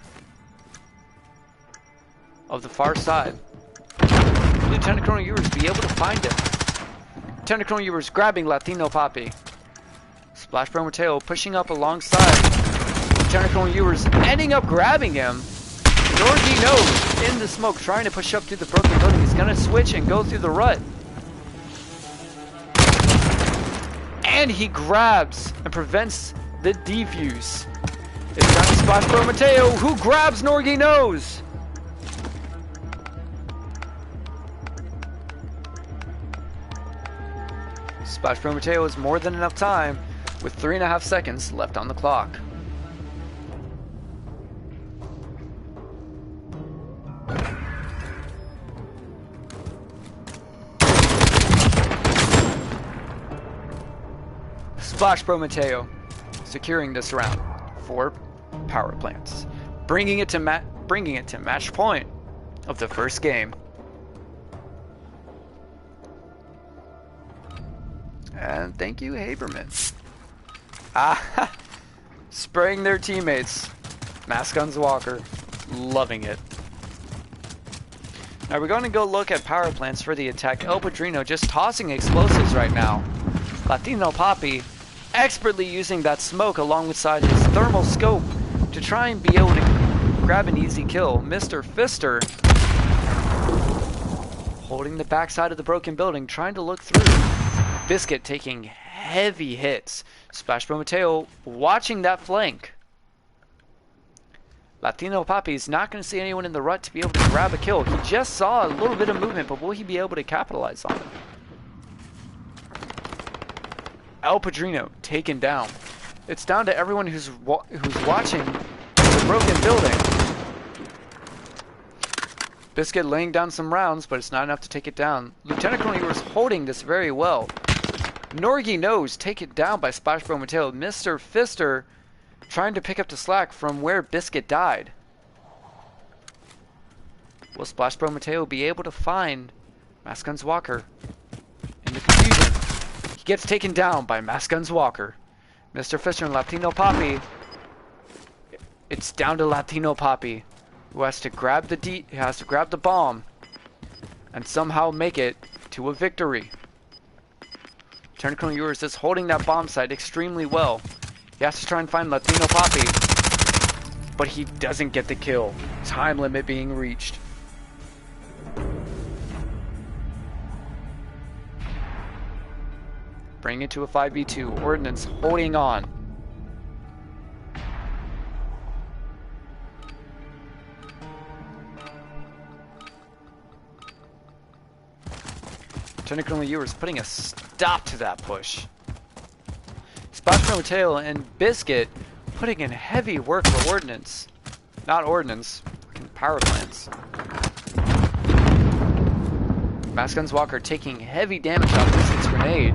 of the far side. Lieutenant Colonel Ewers be able to find him. Lieutenant Colonel Ewers grabbing Latino Papi. Splash Bro Mateo pushing up alongside. Lieutenant Colonel Ewers ending up grabbing him. Norgy knows in the smoke, trying to push up through the broken building. He's gonna switch and go through the rut. And he grabs and prevents the defuse. It's down to Splash Bro Mateo, who grabs Norgy Nose. Splash Bro Mateo has more than enough time with 3.5 seconds left on the clock. Splash Bro Mateo securing this round for power plants, bringing it to match point of the first game. And thank you, Haberman. Spraying their teammates. Mass Guns Walker, loving it. Now we're going to go look at power plants for the attack. El Padrino just tossing explosives right now. Latino Papi expertly using that smoke alongside his thermal scope to try and be able to grab an easy kill. Mr. Fister holding the backside of the broken building, trying to look through. Biscuit taking heavy hits. Splash Bro Mateo watching that flank. Latino Papi is not going to see anyone in the rut to be able to grab a kill. He just saw a little bit of movement, but will he be able to capitalize on it? El Padrino taken down. It's down to everyone who's watching the broken building. Biscuit laying down some rounds, but it's not enough to take it down. Lieutenant Colonel Ewers holding this very well. Norgy Nose taken down by Splash Bro Mateo. Mr. Fister trying to pick up the slack from where Biscuit died. Will Splash Bro Mateo be able to find Mass Guns Walker in the confusion? He gets taken down by Mass Guns Walker. Mr. Fister and Latino Papi. It's down to Latino Papi, who has to grab the bomb and somehow make it to a victory. Lieutenant Colonel Ewers is holding that bomb site extremely well. He has to try and find Latino Papi, but he doesn't get the kill. Time limit being reached. Bring it to a 5v2. Ordnance holding on. Lieutenant Colonel Ewers putting a stop to that push. Splash Bro Mateo and Biscuit putting in heavy work for Ordnance. Not Ordnance, power plants. Mass Guns Walker taking heavy damage off this grenade.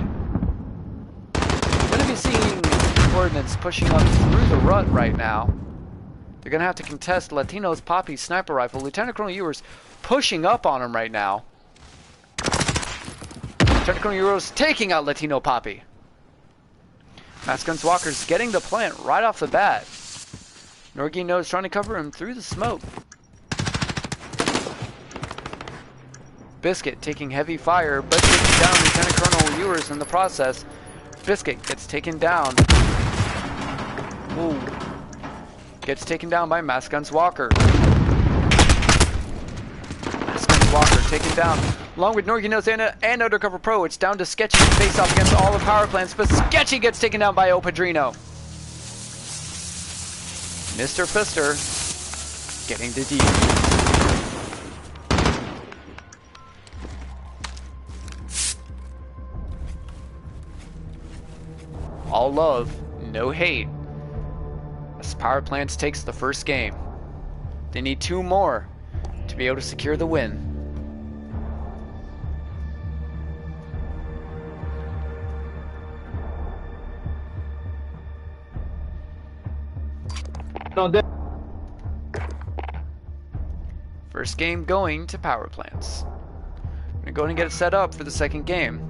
We're going to be seeing Ordnance pushing up through the rut right now. They're going to have to contest Latino's Papi's sniper rifle. Lieutenant Colonel Ewers pushing up on him right now. Lieutenant Colonel Ewers taking out Latino Papi. Mass Guns Walker's getting the plant right off the bat. Norgy Nose trying to cover him through the smoke. Biscuit taking heavy fire, but taking down Lieutenant Colonel Ewers in the process. Biscuit gets taken down. Ooh. Gets taken down by Mass Guns Walker. Mass Guns Walker taken down. Along with Norgy Nose and Undercover Pro, it's down to Sketchy to face off against all the power plants, but Sketchy gets taken down by El Padrino. Mr. Fister getting the D. All love, no hate. As Power Plants takes the first game. They need 2 more to be able to secure the win. First game going to Power Plants. I'm going to go ahead and get it set up for the second game.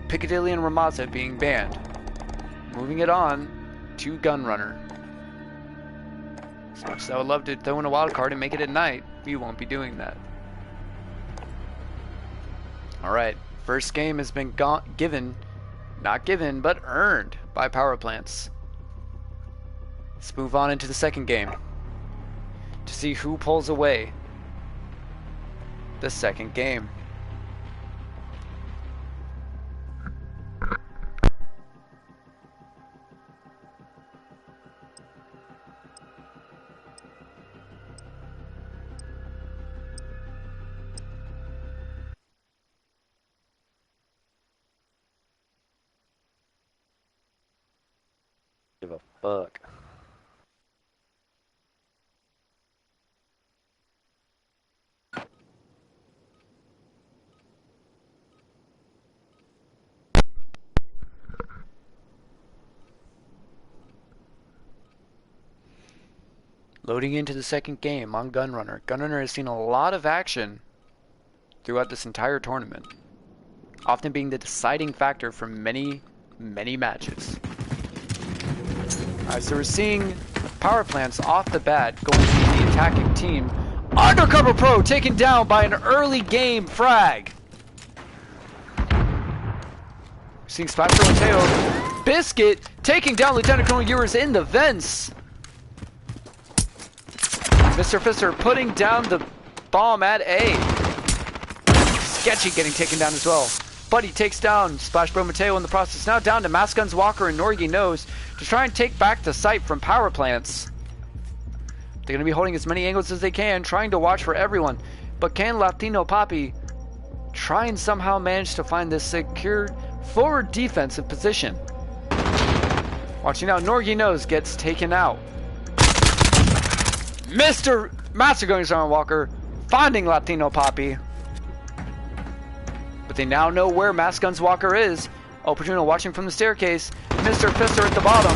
Piccadilly and Ramazza being banned. Moving it on to Gunrunner. As much as I would love to throw in a wild card and make it at night, we won't be doing that. Alright, first game has been not given, but earned by power plants. Let's move on into the second game to see who pulls away the second game. Give a fuck. Loading into the second game on Gunrunner. Gunrunner has seen a lot of action throughout this entire tournament, often being the deciding factor for many, many matches. Alright, so we're seeing power plants off the bat going to the attacking team. Undercover Pro taken down by an early game frag. We're seeing Splash for Mateo. Biscuit taking down Lieutenant Colonel Ewers in the vents. Mr. Fister putting down the bomb at A. Sketchy getting taken down as well. Buddy takes down Splash Bro Mateo in the process. Now down to Mass Guns Walker and Norgy Nose to try and take back the site from power plants. They're going to be holding as many angles as they can, trying to watch for everyone. But can Latino Papi try and somehow manage to find this secure forward defensive position? Watching out, Norgy Nose gets taken out. Mr. Master Going Sergeant Walker finding Latino Papi. But they now know where Mass Guns Walker is. Opportuno watching from the staircase. Mr. Fister at the bottom.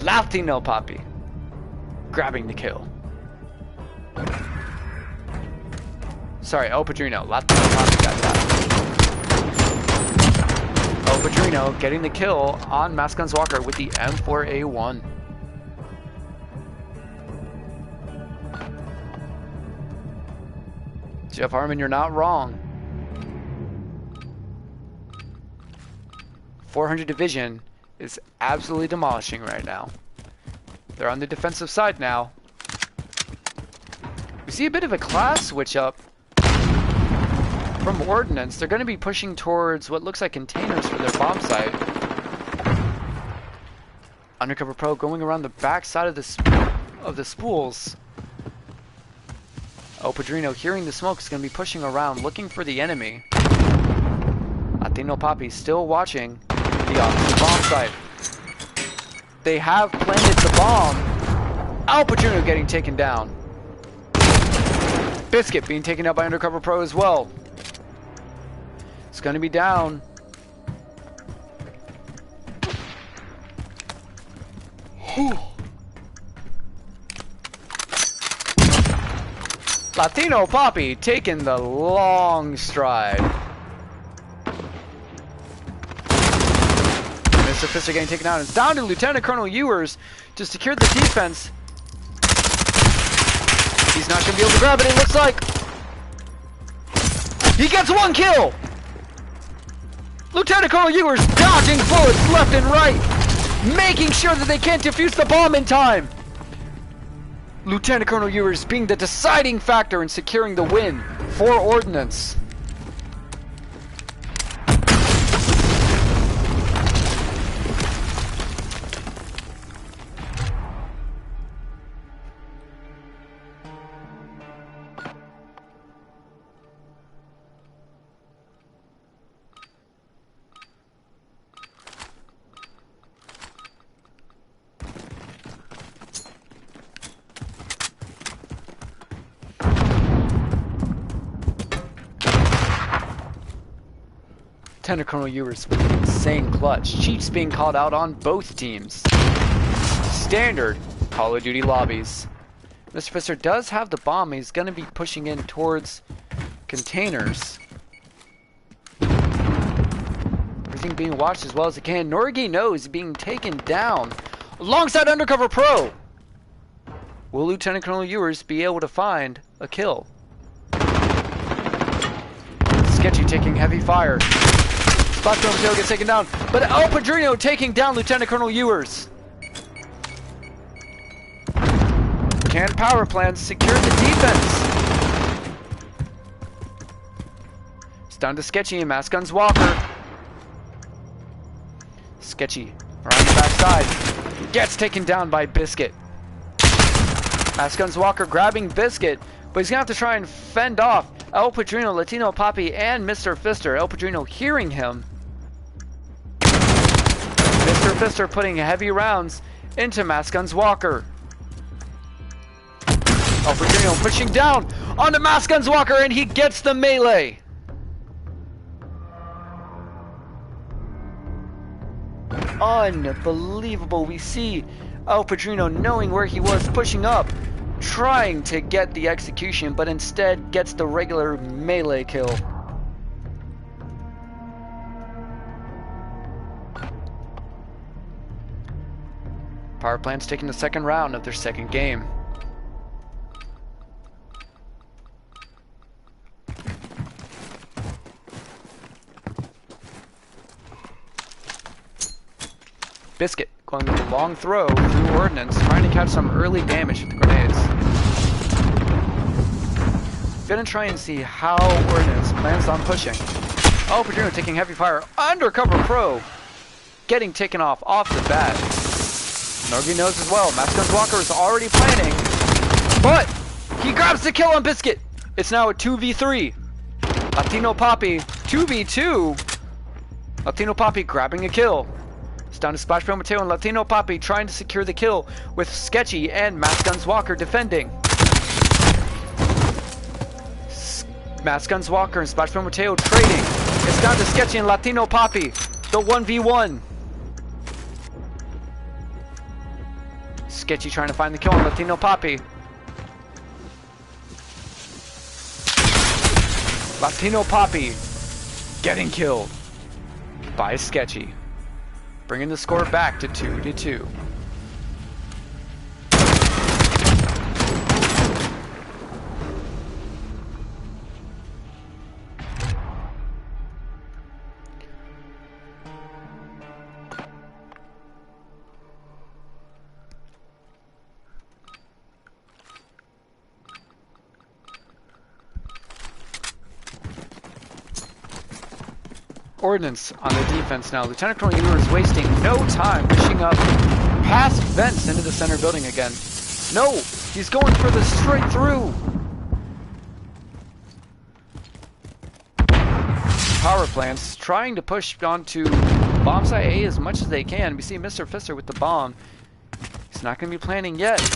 Latino Papi grabbing the kill. Sorry, El Padrino. Latino Papi got that. El Padrino getting the kill on Mass Guns Walker with the M4A1. Jeff Harmon, you're not wrong. 400 Division is absolutely demolishing right now. They're on the defensive side now. We see a bit of a class switch up from Ordnance. They're going to be pushing towards what looks like containers for their bomb site. Undercover Pro going around the back side of the spools. El Padrino, hearing the smoke, is going to be pushing around, looking for the enemy. Latino Papi still watching the opposite bomb site. They have planted the bomb. El Padrino getting taken down. Biscuit being taken out by Undercover Pro as well. It's going to be down. Whew. Latino Papi taking the long stride. Mr. Fister getting taken out. It's down to Lieutenant Colonel Ewers to secure the defense. He's not going to be able to grab it, it looks like. He gets one kill. Lieutenant Colonel Ewers dodging bullets left and right, making sure that they can't defuse the bomb in time. Lieutenant Colonel Ewers being the deciding factor in securing the win for Ordnance. Lieutenant Colonel Ewers with an insane clutch. Cheats being called out on both teams. Standard Call of Duty lobbies. Mr. Fister does have the bomb. He's going to be pushing in towards containers. everything being watched as well as it can. Norgay knows being taken down alongside Undercover Pro. Will Lieutenant Colonel Ewers be able to find a kill? Sketchy taking heavy fire. Splash Dome Mateo gets taken down, but El Padrino taking down Lieutenant Colonel Ewers. Can power plants secure the defense? It's down to Sketchy and Mass Guns Walker. Sketchy around the backside gets taken down by Biscuit. Mass Guns Walker grabbing Biscuit, but he's gonna have to try and fend off El Padrino, Latino Poppy, and Mr. Fister. El Padrino hearing him. Mr. Fister putting heavy rounds into Mass Guns Walker. El Padrino pushing down onto Mass Guns Walker, and he gets the melee. Unbelievable. We see El Padrino knowing where he was, pushing up, trying to get the execution, but instead gets the regular melee kill. Power plant's taking the second round of their second game. Biscuit going with a long throw through Ordnance, trying to catch some early damage with the grenades. Gonna try and see how Ordnance plans on pushing. Oh, Padrino taking heavy fire. Undercover Pro getting taken off the bat. Norgay knows as well. Mass Guns Walker is already planning, but he grabs the kill on Biscuit. It's now a 2v3. Latino Poppy 2v2. Latino Poppy grabbing a kill. It's down to Splash Pro Mateo and Latino Poppy trying to secure the kill with Sketchy and Mass Guns Walker defending. Mass Guns Walker and Splash Pro Mateo trading. It's down to Sketchy and Latino Poppy. The 1v1. Sketchy trying to find the kill on Latino Poppy. Latino Poppy getting killed by Sketchy, bringing the score back to 2-2. Ordnance on the defense now. Lieutenant Colonel Ewers is wasting no time, pushing up past vents into the center building again. No, he's going for the straight through. Power plants trying to push onto bomb site A as much as they can. We see Mr. Fister with the bomb. He's not going to be planning yet. He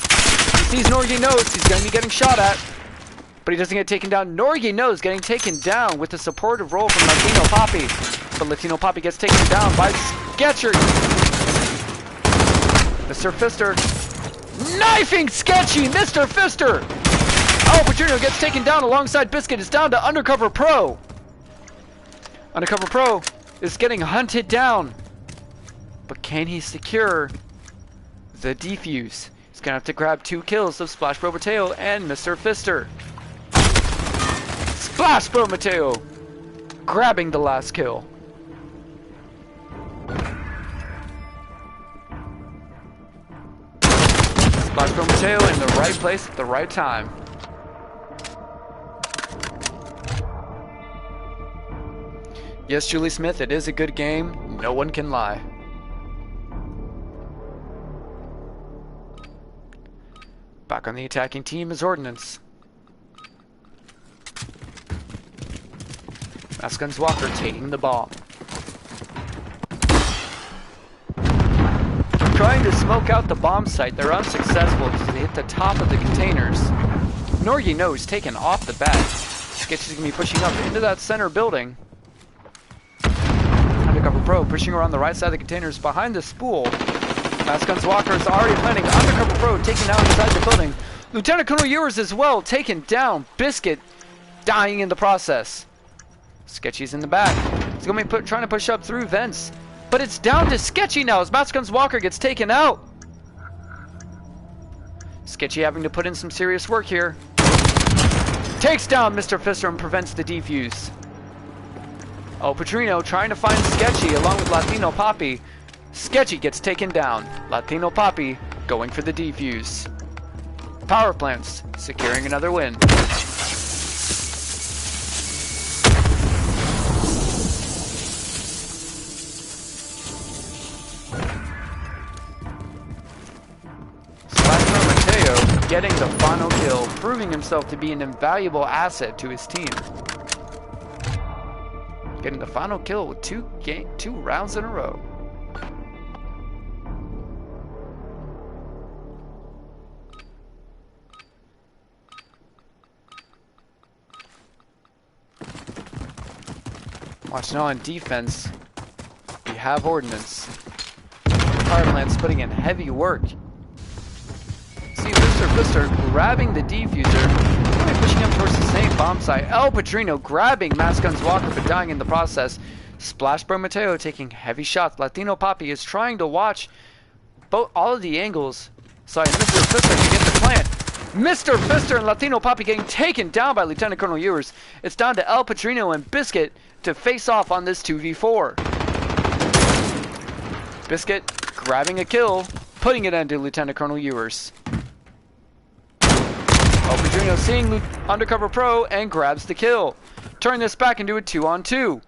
sees Norgay knows he's going to be getting shot at, but he doesn't get taken down. Norgay knows getting taken down with the supportive role from Latino Poppy. But Latino Poppy gets taken down by Sketcher. Mr. Fister knifing Sketchy. Mr. Fister. Oh, Padrino gets taken down alongside Biscuit. It's down to Undercover Pro. Undercover Pro is getting hunted down. But can he secure the defuse? He's going to have to grab 2 kills of Splash Bro Mateo and Mr. Fister. Splash Bro Mateo grabbing the last kill. Splash Bro Mateo in the right place at the right time. Yes, Julie Smith, it is a good game. No one can lie. Back on the attacking team is Ordnance. Mass Guns Walker taking the bomb. Trying to smoke out the bomb site. They're unsuccessful because they hit the top of the containers. Norgay knows taken off the bat. Sketchy's gonna be pushing up into that center building. Undercover Pro pushing around the right side of the containers behind the spool. Mass Guns Walker is already planning. Undercover Pro taken out inside the building. Lieutenant Colonel Ewers as well taken down. Biscuit dying in the process. Sketchy's in the back. He's gonna be trying to push up through vents, but it's down to Sketchy now as Maskguns Walker gets taken out. Sketchy having to put in some serious work here. Takes down Mr. Fister and prevents the defuse. Oh, Petrino trying to find Sketchy along with Latino Poppy. Sketchy gets taken down. Latino Poppy going for the defuse. Power plants securing another win. Mateo getting the final kill, proving himself to be an invaluable asset to his team. Getting the final kill with two rounds in a row. Watch now on defense. We have Ordnance. Power plants putting in heavy work. See Mr. Fister grabbing the defuser, really pushing him towards the same bomb site. El Padrino grabbing Maskguns Walker but dying in the process. Splash Bro Mateo taking heavy shots. Latino Poppy is trying to watch all of the angles. Sorry, Mr. Fister to get the plant. Mr. Fister and Latino Poppy getting taken down by Lieutenant Colonel Ewers. It's down to El Padrino and Biscuit to face off on this 2v4. Biscuit grabbing a kill, putting it into Lieutenant Colonel Ewers. El Padrino seeing Undercover Pro and grabs the kill. Turn this back into a 2-on-2.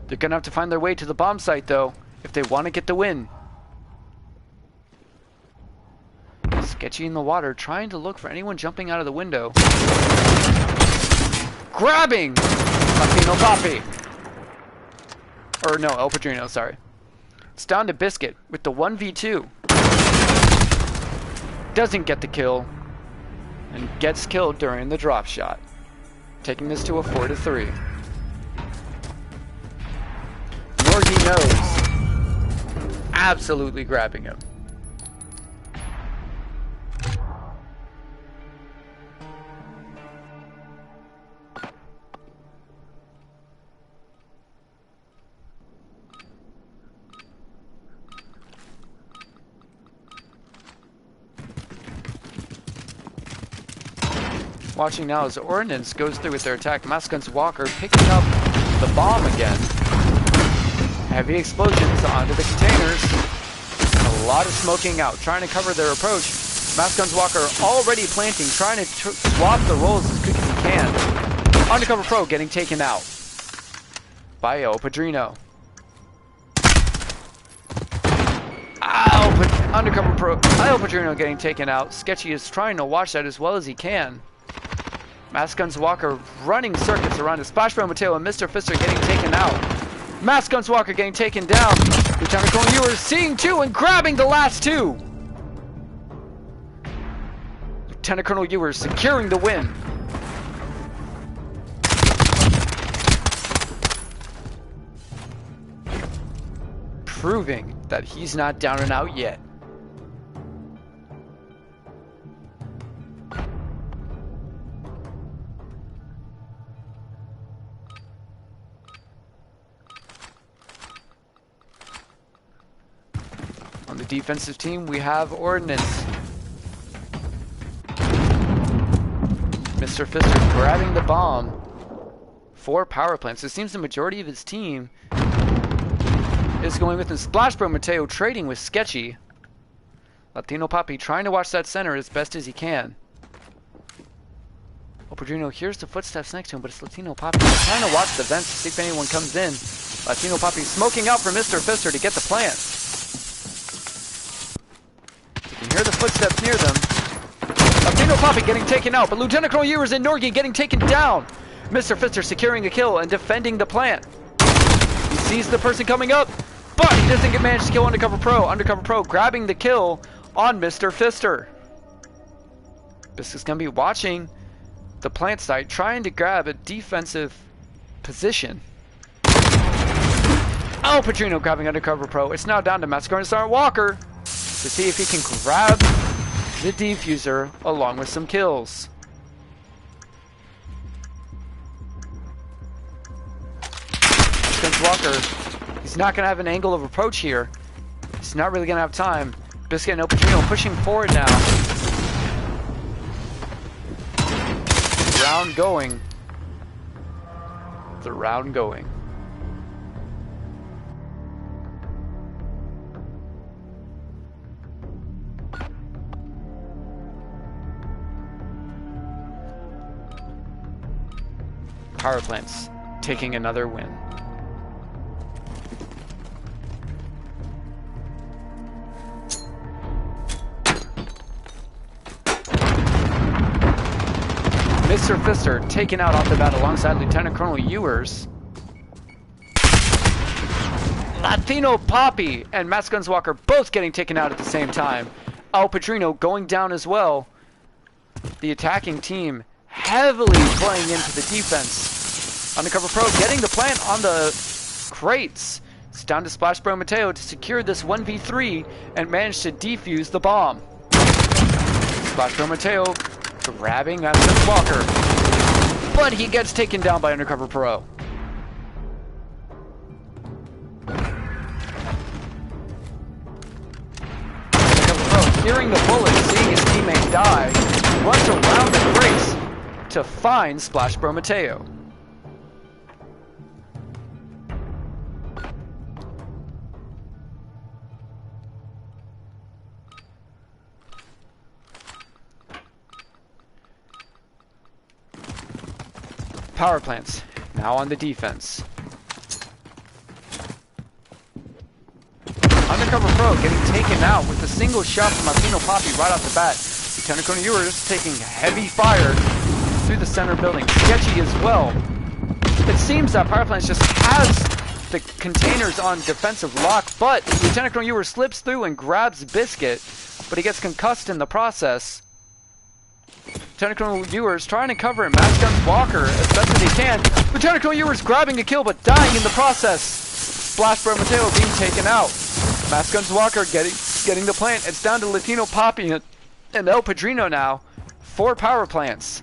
They're gonna have to find their way to the bomb site though, if they want to get the win. Sketchy in the water, trying to look for anyone jumping out of the window. Grabbing Latino Poppy. Or no, El Padrino, sorry. It's down to Biscuit with the 1v2. Doesn't get the kill. And gets killed during the drop shot. Taking this to a 4-3. Norgie knows. Absolutely grabbing him. Watching now as Ordnance goes through with their attack. Maskguns Walker picking up the bomb again. Heavy explosions onto the containers. A lot of smoking out, trying to cover their approach. Maskguns Walker already planting, trying to swap the roles as quick as he can. Undercover Pro getting taken out by El Padrino. Undercover Pro, El Padrino getting taken out. Sketchy is trying to watch that as well as he can. Maskguns Walker running circuits around his Splash Bro Mateo and Mr. Fister getting taken out. Maskguns Walker getting taken down. Lieutenant Colonel Ewers seeing two and grabbing the last two. Lieutenant Colonel Ewers securing the win. Proving that he's not down and out yet. On the defensive team, we have Ordnance. Mr. Fister grabbing the bomb. 4 power plants. It seems the majority of his team is going with him. Splash Bro Mateo trading with Sketchy. Latino Poppy trying to watch that center as best as he can. El Padrino hears the footsteps next to him, but it's Latino Poppy trying to watch the vents to see if anyone comes in. Latino Poppy smoking out for Mr. Fister to get the plant. You can hear the footsteps near them. Latino Poppy getting taken out, but Lieutenant Colonel Ewers and Norgie getting taken down. Mr. Fister securing a kill and defending the plant. He sees the person coming up, but he doesn't manage to kill Undercover Pro. Undercover Pro grabbing the kill on Mr. Fister. This is going to be watching the plant site, trying to grab a defensive position. El Padrino grabbing Undercover Pro. It's now down to Maskguns Walker to see if he can grab the defuser along with some kills. Walker. He's not going to have an angle of approach here. He's not really going to have time. Biscuit and Opportunio pushing forward now. Round going. The round going. Power plants taking another win. Mr. Fister taken out off the bat alongside Lieutenant Colonel Ewers. Latino Poppy and Mass Guns Walker both getting taken out at the same time. El Padrino going down as well. The attacking team heavily playing into the defense. Undercover Pro getting the plant on the crates. It's down to Splash Bro Mateo to secure this 1v3 and manage to defuse the bomb. Splash Bro Mateo grabbing Mass Guns Walker, but he gets taken down by Undercover Pro. Undercover Pro hearing the bullet, seeing his teammate die, runs around the crates to find Splash Bro Mateo. Power plants now on the defense. Undercover Pro getting taken out with a single shot from Latino Poppy right off the bat. Lieutenant Colonel Ewers taking heavy fire through the center building. Sketchy as well. It seems that Power Plants just has the containers on defensive lock, but Lieutenant Colonel Ewers slips through and grabs Biscuit, but he gets concussed in the process. Lieutenant Colonel Ewers trying to cover him. Mass Guns Walker as best as he can. Lieutenant Colonel Ewers grabbing a kill but dying in the process. Splash Bro Mateo being taken out. Mass Guns Walker getting the plant. It's down to Latino Poppy and El Padrino now. 4 power plants.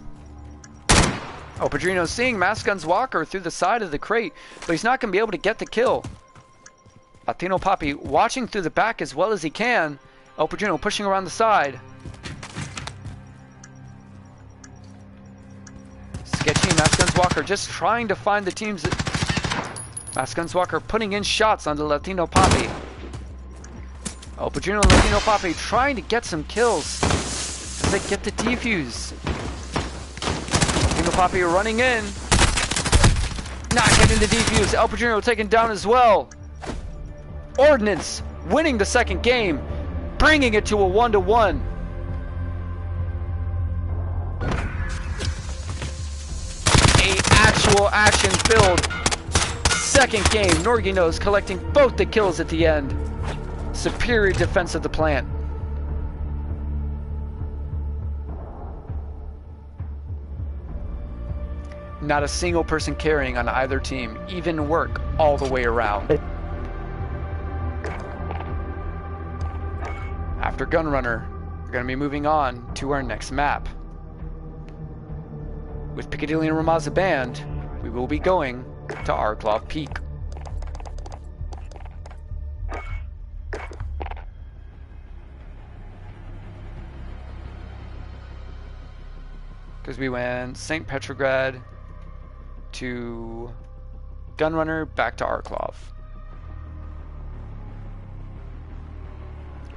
El Padrino seeing Mass Guns Walker through the side of the crate, but he's not going to be able to get the kill. Latino Poppy watching through the back as well as he can. El Padrino pushing around the side. Sketchy and Mass Guns Walker just trying to find the teams. Mass Guns Walker putting in shots on the Latino Poppy. El Padrino and Latino Poppy trying to get some kills as they get the defuse. Latino Poppy running in. Not getting the defuse. El Padrino taken down as well. Ordnance winning the second game, bringing it to a 1-1. Actual action-filled second game. Norginos collecting both the kills at the end. Superior defense of the plant. Not a single person carrying on either team. Even work all the way around. After Gunrunner, we're going to be moving on to our next map. With Piccadilly and Ramaza Band, we will be going to Arklov Peak. Because we went St. Petrograd to Gunrunner, back to Arklov.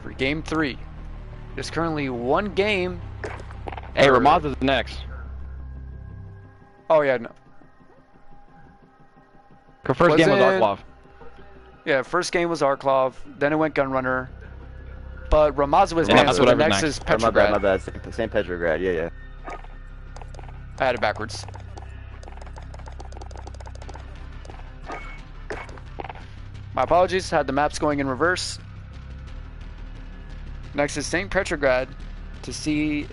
For game 3. There's currently 1 game. Hey, Ramaza's next. Oh yeah, no. First game was Arklov. Yeah, first game was Arklov, then it went Gunrunner. But Ramaza was next, so the next is Petrograd. My bad, St. Petrograd, yeah. I had it backwards. My apologies, had the maps going in reverse. Next is St. Petrograd to see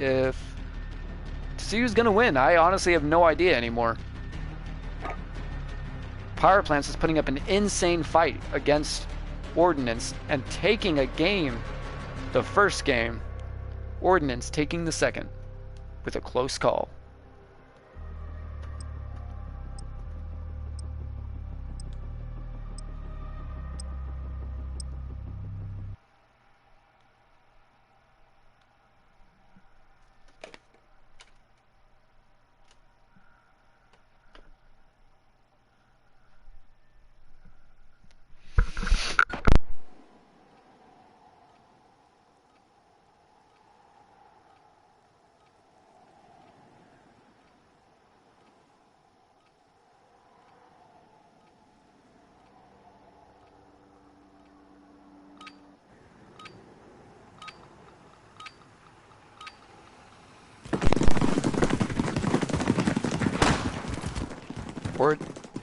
who's gonna win. I honestly have no idea anymore. Power Plants is putting up an insane fight against Ordnance and taking a game, the first game. Ordnance taking the second with a close call.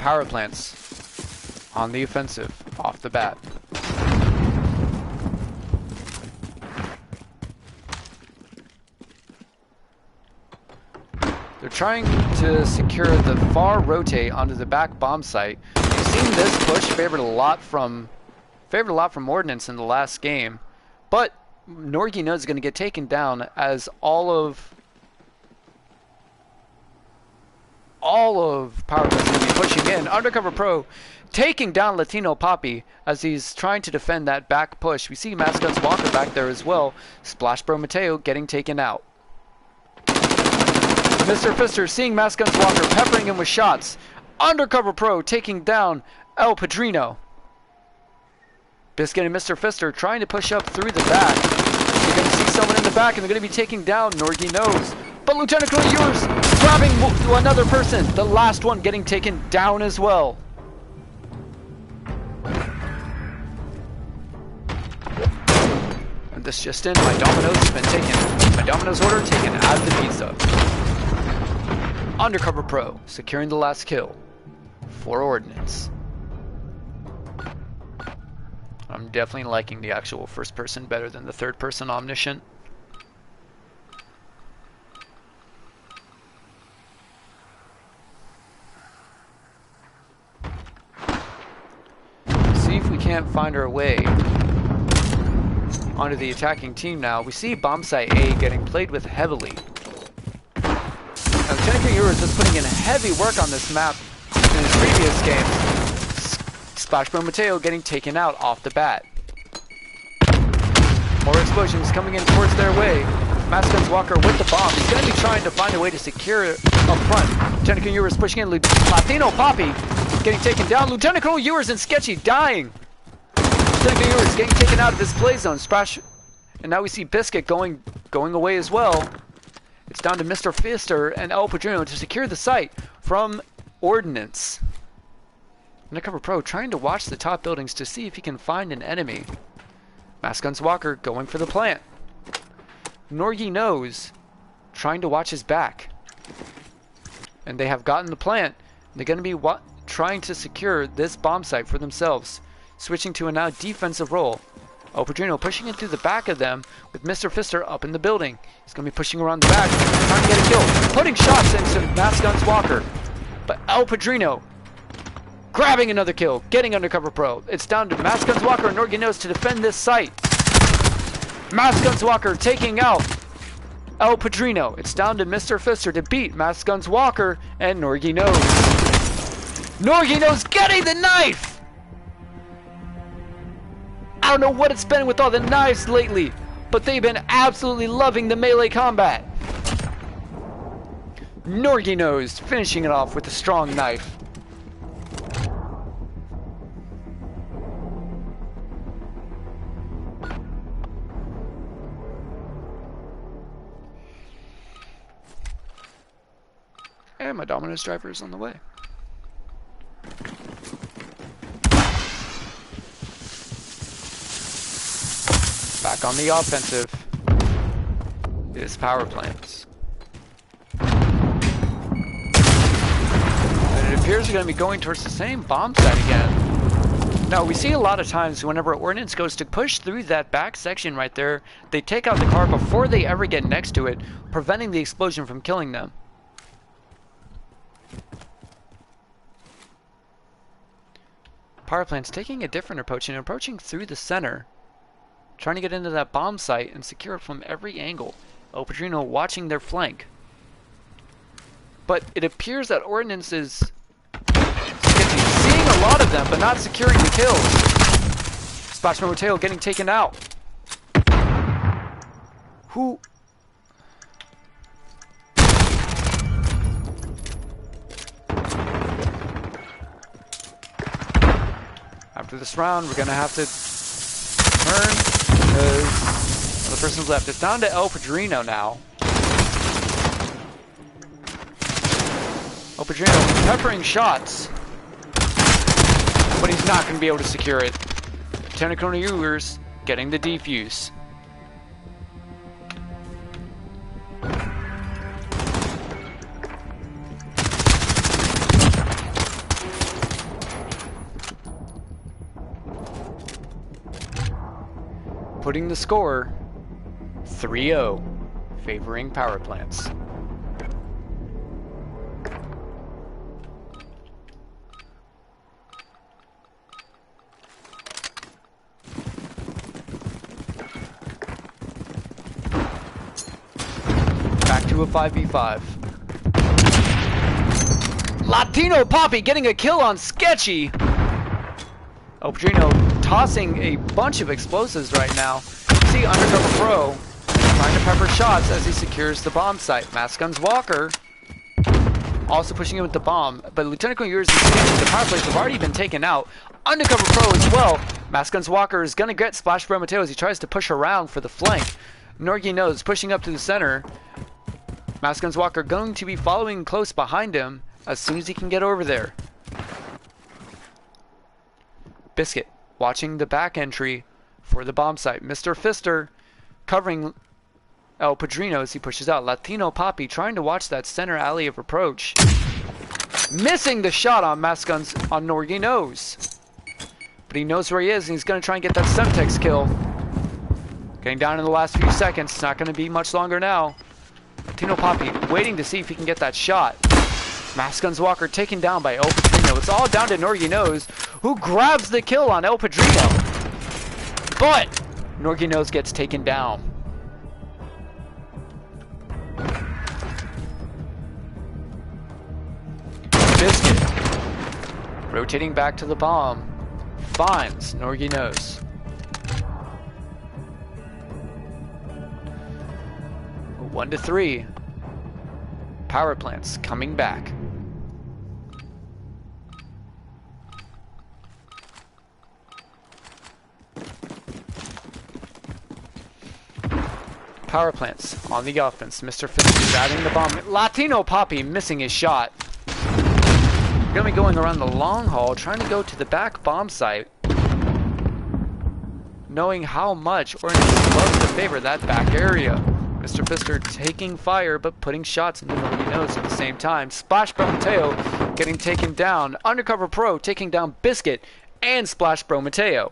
power plants on the offensive off the bat. They're trying to secure the far rotate onto the back bomb site. You've seen this push favored a lot from Ordnance in the last game, but Norgy knows is going to get taken down as all of power plants going to be pushing in. Undercover Pro taking down Latino Poppy as he's trying to defend that back push. We see Mascots Walker back there as well. Splash Bro Mateo getting taken out. Mr. Fister seeing Mascots Walker peppering him with shots. Undercover Pro taking down El Padrino. Biscuit and Mr. Fister trying to push up through the back. You're going to see someone in the back and they're going to be taking down Norgy Nose. But Lieutenant Colonel Ewers grabbing another person. The last one getting taken down as well. And this just in, my Domino's has been taken. My Domino's order taken as the pizza. Undercover Pro securing the last kill for Ordnance. I'm definitely liking the actual first person better than the third person Omniscient. See if we can't find our way onto the attacking team now. We see bomb site A getting played with heavily. Now, Lieutenant Ewers is putting in heavy work on this map in his previous game. Splash Bro Mateo getting taken out off the bat. More explosions coming in towards their way. Mascots Walker with the bomb. He's going to be trying to find a way to secure it up front. Lieutenant Colonel Ewers pushing in. Latino Poppy getting taken down. Lieutenant Colonel Ewers and Sketchy dying. Lieutenant Colonel Ewers getting taken out of his play zone. Splash, and now we see Biscuit going away as well. It's down to Mr. Fister and El Padrino to secure the site from Ordnance. Undercover Pro trying to watch the top buildings to see if he can find an enemy. Mascots Walker going for the plant. Norgy Nose trying to watch his back. And they have gotten the plant. They're going to be trying to secure this bomb site for themselves. Switching to a now defensive role. El Padrino pushing it through the back of them with Mr. Fister up in the building. He's going to be pushing around the back, trying to get a kill. Putting shots into Mascots Walker. But El Padrino grabbing another kill, getting Undercover Pro. It's down to Mascots Walker and Norgy Nose to defend this site. Mascots Walker taking out El Padrino. It's down to Mr. Fister to beat Mascots Walker and Norgy Nose. Norgy Nose getting the knife! I don't know what it's been with all the knives lately, but they've been absolutely loving the melee combat. Norgy Nose finishing it off with a strong knife. And my Domino's driver is on the way. Back on the offensive is power plants. And it appears we're going to be going towards the same bomb site again. Now, we see a lot of times whenever Ordnance goes to push through that back section right there, they take out the car before they ever get next to it, preventing the explosion from killing them. Power plant's taking a different approach and approaching through the center, trying to get into that bomb site and secure it from every angle. El Padrino watching their flank. But it appears that Ordnance is seeing a lot of them, but not securing the kills. Splash Bro Mateo getting taken out. Who? After this round, we're going to have to turn because the person's left. It's down to El Padrino now. El Padrino peppering shots, but he's not going to be able to secure it. Lieutenant Colonel Ewers getting the defuse. putting the score 3-0, favoring power plants. Back to a 5v5. Latino Poppy getting a kill on Sketchy. El Padrino tossing a bunch of explosives right now. See Undercover Pro trying to pepper shots as he secures the bomb site. Mass Guns Walker also pushing in with the bomb, but Lieutenant Colonel Ewers and Sketchy, the power plays have already been taken out. Undercover Pro as well. Mass Guns Walker is going to get Splash Bro Mateo as he tries to push around for the flank. Norgy knows, pushing up to the center. Mass Guns Walker going to be following close behind him as soon as he can get over there. Biscuit watching the back entry for the bomb site. Mr. Fister covering El Padrino as he pushes out. Latino Poppy trying to watch that center alley of approach. Missing the shot on Mass Guns on Norgy knows. But he knows where he is and he's going to try and get that Semtex kill. Getting down in the last few seconds. It's not going to be much longer now. Latino Poppy waiting to see if he can get that shot. Mass Guns Walker taken down by El Padrino. It's all down to Norgy Knows, who grabs the kill on El Padrino. But Norgy Knows gets taken down. Biscuit rotating back to the bomb. Finds Norgy Knows. One to 3. Power plants coming back. Power plants on the offense. Mr. Fisk is adding the bomb. Latino Poppy missing his shot. Gonna be going around the long haul, trying to go to the back bomb site, knowing how much Orange loves to favor that back area. Mr. Fister taking fire, but putting shots into Norgy Knows at the same time. Splash Bro Mateo getting taken down. Undercover Pro taking down Biscuit and Splash Bro Mateo.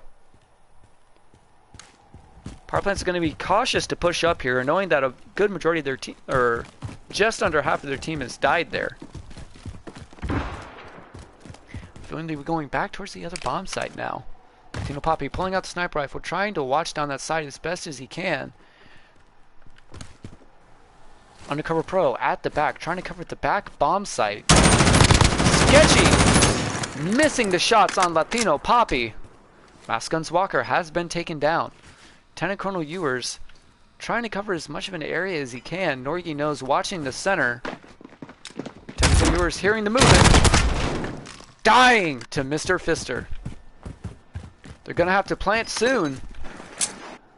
Power Plant's going to be cautious to push up here, knowing that a good majority of their team, or just under half of their team, has died there. Feeling they were going back towards the other bomb site now. Latino Poppy pulling out the sniper rifle, trying to watch down that side as best as he can. Undercover Pro at the back, trying to cover the back bomb site. Sketchy missing the shots on Latino Poppy. Mass Guns Walker has been taken down. Lieutenant Colonel Ewers trying to cover as much of an area as he can. Norgy Knows watching the center. Lieutenant Colonel Ewers hearing the movement. Dying to Mr. Fister. They're going to have to plant soon.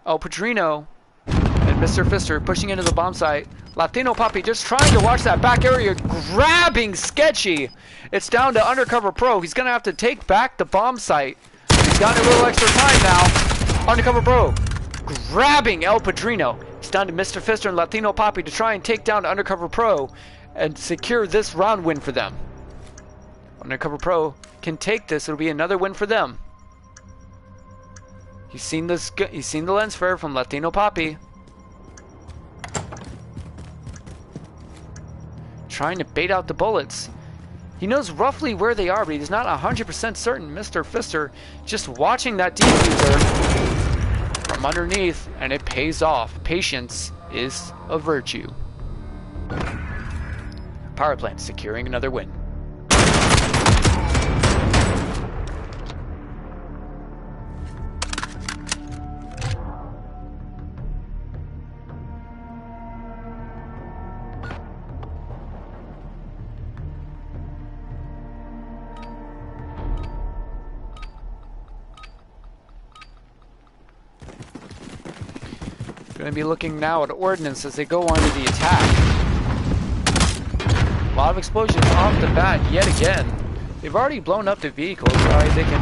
El Padrino and Mr. Fister pushing into the bomb site. Latino Poppy just trying to watch that back area, grabbing Sketchy. It's down to Undercover Pro. He's going to have to take back the bomb site. He's got a little extra time now. Undercover Pro grabbing El Padrino. It's down to Mr. Fister and Latino Poppy to try and take down Undercover Pro and secure this round win for them. Undercover Pro can take this. It'll be another win for them. He's seen the lens flare from Latino Poppy. Trying to bait out the bullets. He knows roughly where they are, but he's not 100% certain. Mr. Fister just watching that defuser from underneath, and it pays off. Patience is a virtue. Power plant securing another win. Going to be looking now at Ordnance as they go on to the attack. A lot of explosions off the bat yet again. They've already blown up the vehicle, so they can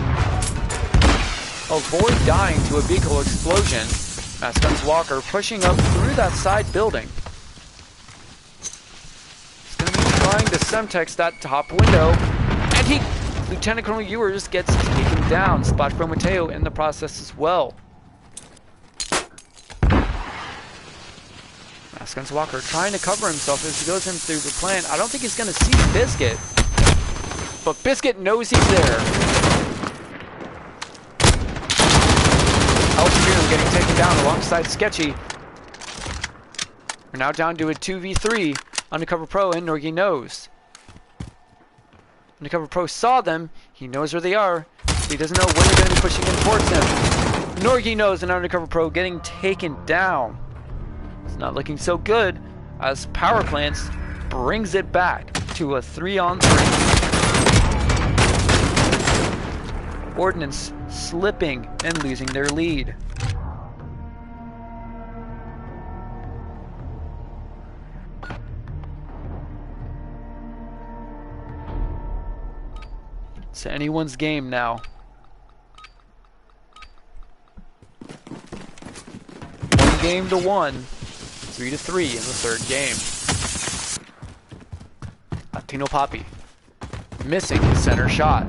avoid dying to a vehicle explosion. Mass Guns Walker pushing up through that side building. He's going to be trying to Semtex that top window, and Lieutenant Colonel Ewers gets taken down. Splash Bro Mateo in the process as well. Walker trying to cover himself as he goes in through the plant. I don't think he's going to see Biscuit. But Biscuit knows he's there. Alpha getting taken down alongside Sketchy. We're now down to a 2v3. Undercover Pro and Norgy knows. Undercover Pro saw them. He knows where they are. He doesn't know when they're going to be pushing in towards him. Norgy knows an Undercover Pro getting taken down. It's not looking so good as Power Plants brings it back to a 3-on-3. Ordnance slipping and losing their lead. It's anyone's game now. 1-1, 3-3 in the third game. Latino Poppy missing his center shot.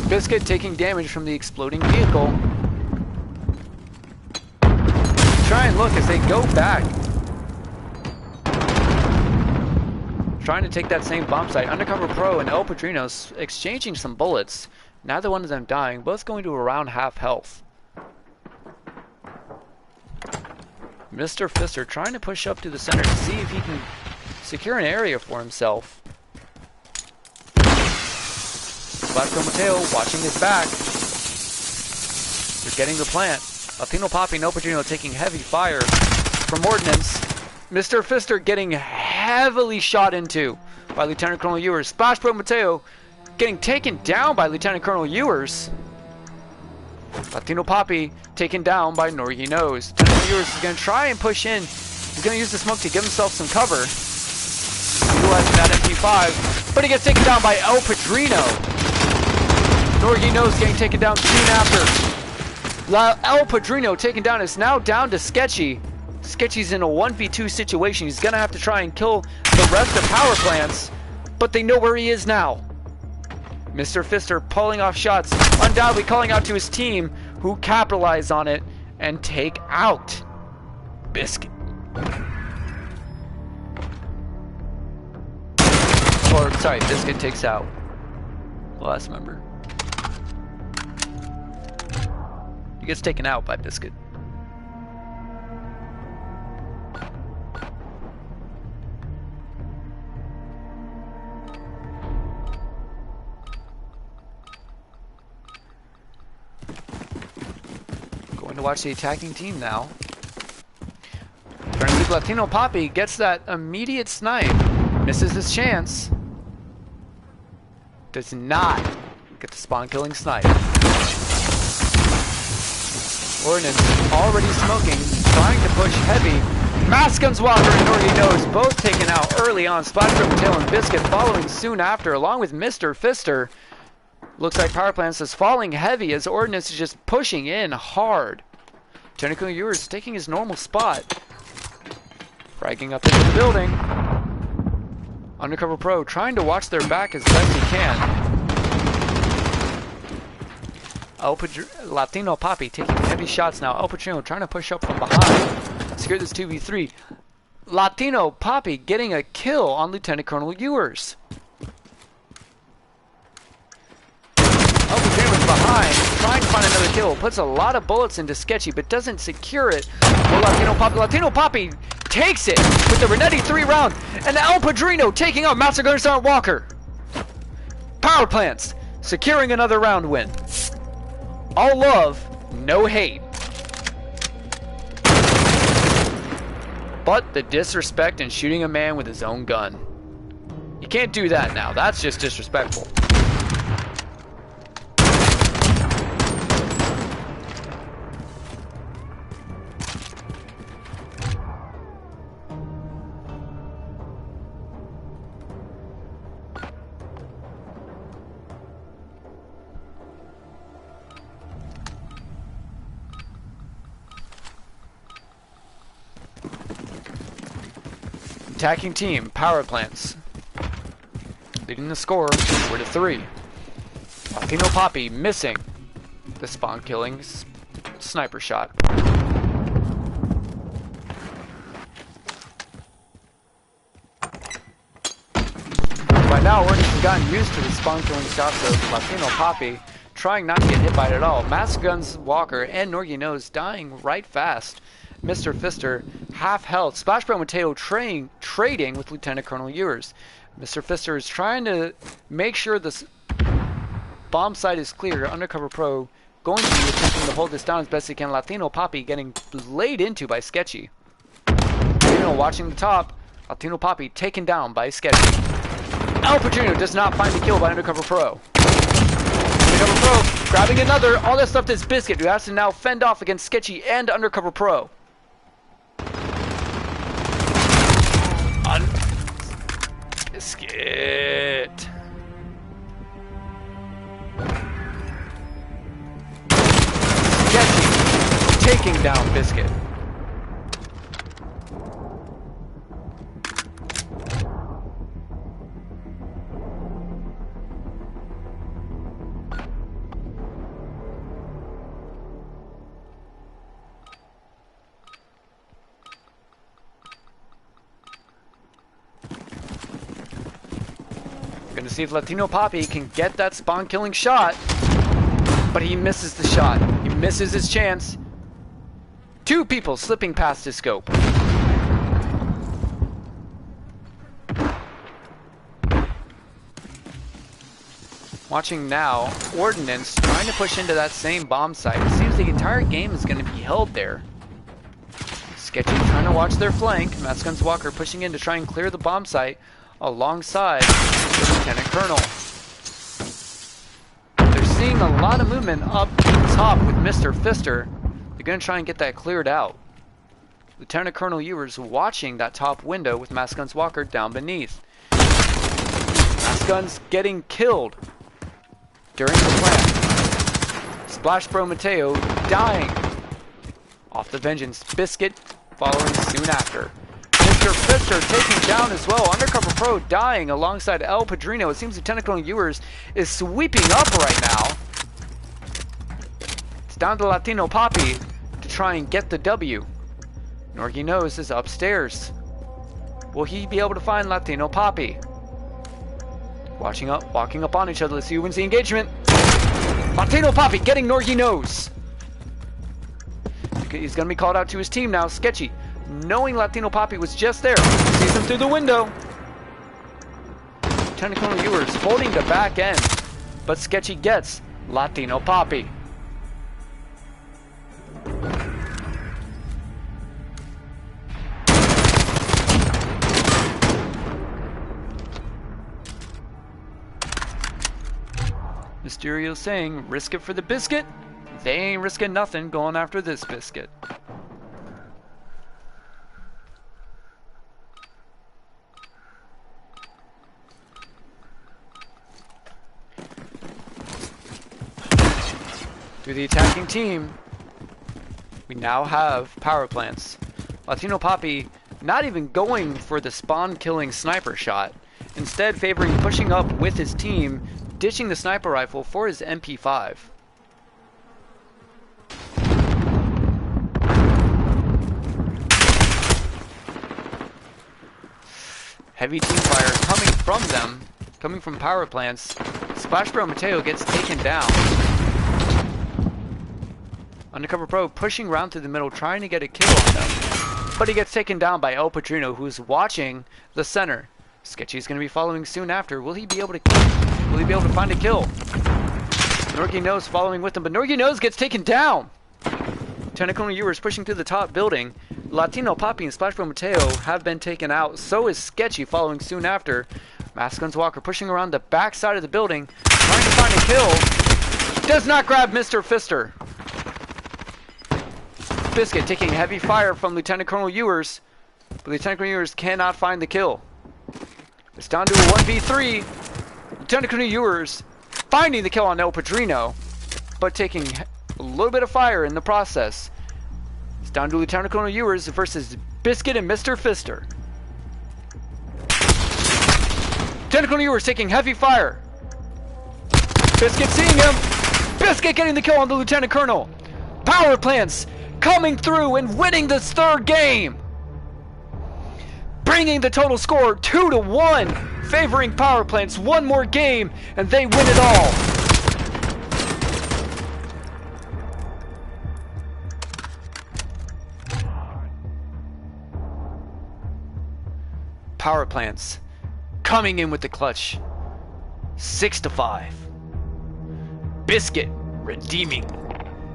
Biscuit taking damage from the exploding vehicle. Try and look as they go back. Trying to take that same bomb site. Undercover Pro and El Padrino's exchanging some bullets. Neither one of them dying, both going to around half health. Mr. Fister trying to push up to the center to see if he can secure an area for himself. Vasco Mateo watching his back. They're getting the plant. Latino Poppy and El Padrino taking heavy fire from Ordnance. Mr. Fister getting heavily shot into by Lieutenant Colonel Ewers. Splash Pro Mateo getting taken down by Lieutenant Colonel Ewers. Latino Poppy taken down by Norgy Nose. Lieutenant Ewers is going to try and push in. He's going to use the smoke to give himself some cover. Utilizing that MP5. But he gets taken down by El Padrino. Norgy Nose getting taken down soon after. El Padrino taken down is now down to Sketchy. Sketchy's in a 1v2 situation. He's going to have to try and kill the rest of Power Plants. But they know where he is now. Mr. Fister pulling off shots, undoubtedly calling out to his team, who capitalize on it and take out Biscuit. Or, sorry, Biscuit takes out the last member. He gets taken out by Biscuit. To watch the attacking team now. Apparently Latino Poppy gets that immediate snipe. Misses his chance. Does not get the spawn killing snipe. Ordnance already smoking, trying to push heavy. Mass Guns Walker and Norgy Nose both taken out early on. Splash Pro Tail and Biscuit following soon after, along with Mr. Fister. Looks like Power Plants is falling heavy as Ordnance is just pushing in hard. Technical Ewers is taking his normal spot. Fragging up into the building. Undercover Pro trying to watch their back as best he can. Latino Poppy taking heavy shots now. El Padrino trying to push up from behind. Secure this 2v3. Latino Poppy getting a kill on Lieutenant Colonel Ewers. El Padrino's behind, trying to find another kill. Puts a lot of bullets into Sketchy, but doesn't secure it. Well, Latino Poppy takes it with the Renetti 3-round, and El Padrino taking out Master Gunner Sergeant Walker. Power Plants securing another round win. All love, no hate. But the disrespect in shooting a man with his own gun. You can't do that now. That's just disrespectful. Attacking team, Power Plants, leading the score 4-3. Latino Poppy missing the spawn killing sniper shot. now Orton has gotten used to the spawn killing shots of Latino Poppy, trying not to get hit by it at all. Master Guns Walker and Norgy Nose dying right fast. Mr. Fister, half health. Splash Bro Mateo trading with Lieutenant Colonel Ewers. Mr. Fister is trying to make sure this bomb site is clear. Undercover Pro going to be attempting to hold this down as best he can. Latino Poppy getting laid into by Sketchy. Watching the top. Latino Poppy taken down by Sketchy. El Padrino does not find the kill by Undercover Pro. Undercover Pro grabbing another. All that's left is Biscuit, who has to now fend off against Sketchy and Undercover Pro. Biscuit. Sketchy taking down Biscuit. Gonna see if Latino Poppy can get that spawn killing shot, but he misses the shot. He misses his chance. Two people slipping past his scope. Watching now, Ordnance trying to push into that same bomb site. It seems the entire game is going to be held there. Sketchy trying to watch their flank. Master Guns Walker pushing in to try and clear the bomb site alongside the Lieutenant Colonel. They're seeing a lot of movement up top with Mr. Fister. They're going to try and get that cleared out. Lieutenant Colonel Ewers watching that top window with Master Guns Walker down beneath. Master Guns getting killed during the plant. Splash Bro Mateo dying off the Vengeance. Biscuit following soon after. Mr. Fister taken down as well. Undercover Pro dying alongside El Padrino. It seems Lieutenant Colonel Ewers is sweeping up right now. It's down to Latino Poppy to try and get the W. Norgy Nose is upstairs. Will he be able to find Latino Poppy? Walking up on each other. Let's see who wins the engagement. Latino Poppy getting Norgy Nose. He's going to be called out to his team now. Sketchy, knowing Latino Poppy was just there, sees him through the window. Lieutenant Colonel Ewers holding the back end, but Sketchy gets Latino Poppy. Mysterio saying, risk it for the biscuit. They ain't risking nothing going after this biscuit. To the attacking team, we now have power plants. Latino Poppy not even going for the spawn killing sniper shot, instead favoring pushing up with his team, ditching the sniper rifle for his MP5. Heavy team fire coming from them, coming from power plants. Splash Bro Mateo gets taken down. Undercover Pro pushing around through the middle, trying to get a kill on them. But he gets taken down by El Padrino, who's watching the center. Sketchy's going to be following soon after. Will he be able to find a kill? Norgy Nose following with him, but Norgy Nose gets taken down. Lieutenant Colonel Ewers pushing through the top building. Latino Poppy and Splash Bro Mateo have been taken out. So is Sketchy following soon after. Master Guns Walker pushing around the back side of the building, trying to find a kill. Does not grab Mr. Fister. Biscuit taking heavy fire from Lieutenant Colonel Ewers, but Lieutenant Colonel Ewers cannot find the kill. It's down to a 1v3. Lieutenant Colonel Ewers finding the kill on El Padrino, but taking a little bit of fire in the process. It's down to Lieutenant Colonel Ewers versus Biscuit and Mr. Fister. Lieutenant Colonel Ewers taking heavy fire. Biscuit seeing him. Biscuit getting the kill on the Lieutenant Colonel. Power plants coming through and winning this third game. bringing the total score 2-1, favoring power plants. One more game, and they win it all. Power plants coming in with the clutch. 6-5. Biscuit redeeming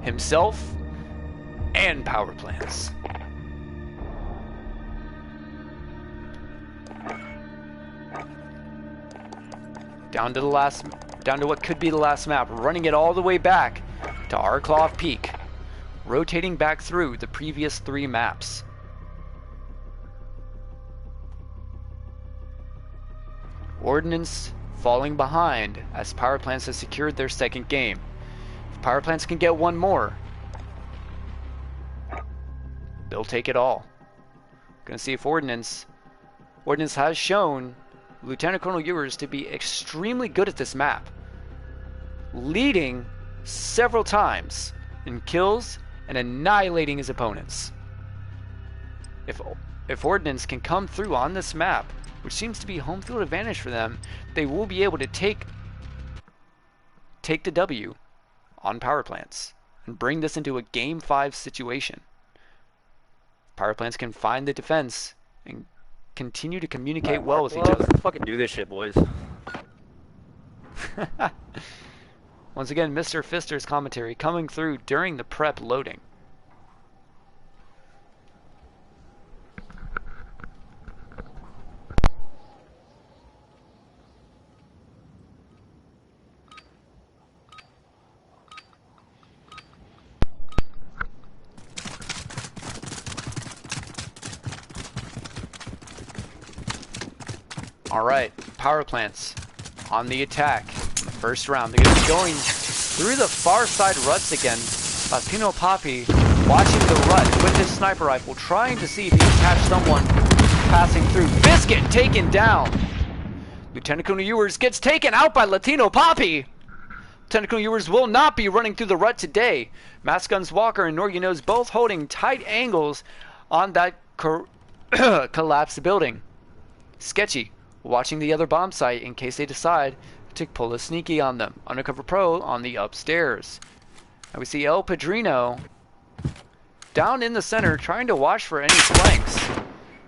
himself and power plants. Down to what could be the last map, running it all the way back to Arclov Peak, rotating back through the previous 3 maps. Ordnance falling behind as power plants have secured their second game. If power plants can get one more, they'll take it all. Gonna see if Ordnance has shown Lieutenant Colonel Ewers to be extremely good at this map, leading several times in kills and annihilating his opponents. If Ordnance can come through on this map, which seems to be home field advantage for them, they will be able to take the W on power plants and bring this into a Game 5 situation. Power plants can find the defense and continue to communicate well with each other. Let's fucking do this shit, boys. Once again, Mr. Fister's commentary coming through during the prep loading. Alright, power plants on the attack in the first round. They're going to be going through the far side ruts again. Latino Poppy watching the rut with his sniper rifle, trying to see if he can catch someone passing through. Biscuit taken down. Lieutenant Colonel Ewers gets taken out by Latino Poppy. Lieutenant Colonel Ewers will not be running through the rut today. Mass Guns Walker and Norgy Nose both holding tight angles on that collapsed building. Sketchy watching the other bomb site in case they decide to pull a sneaky on them. Undercover Pro on the upstairs. And we see El Padrino down in the center trying to watch for any flanks.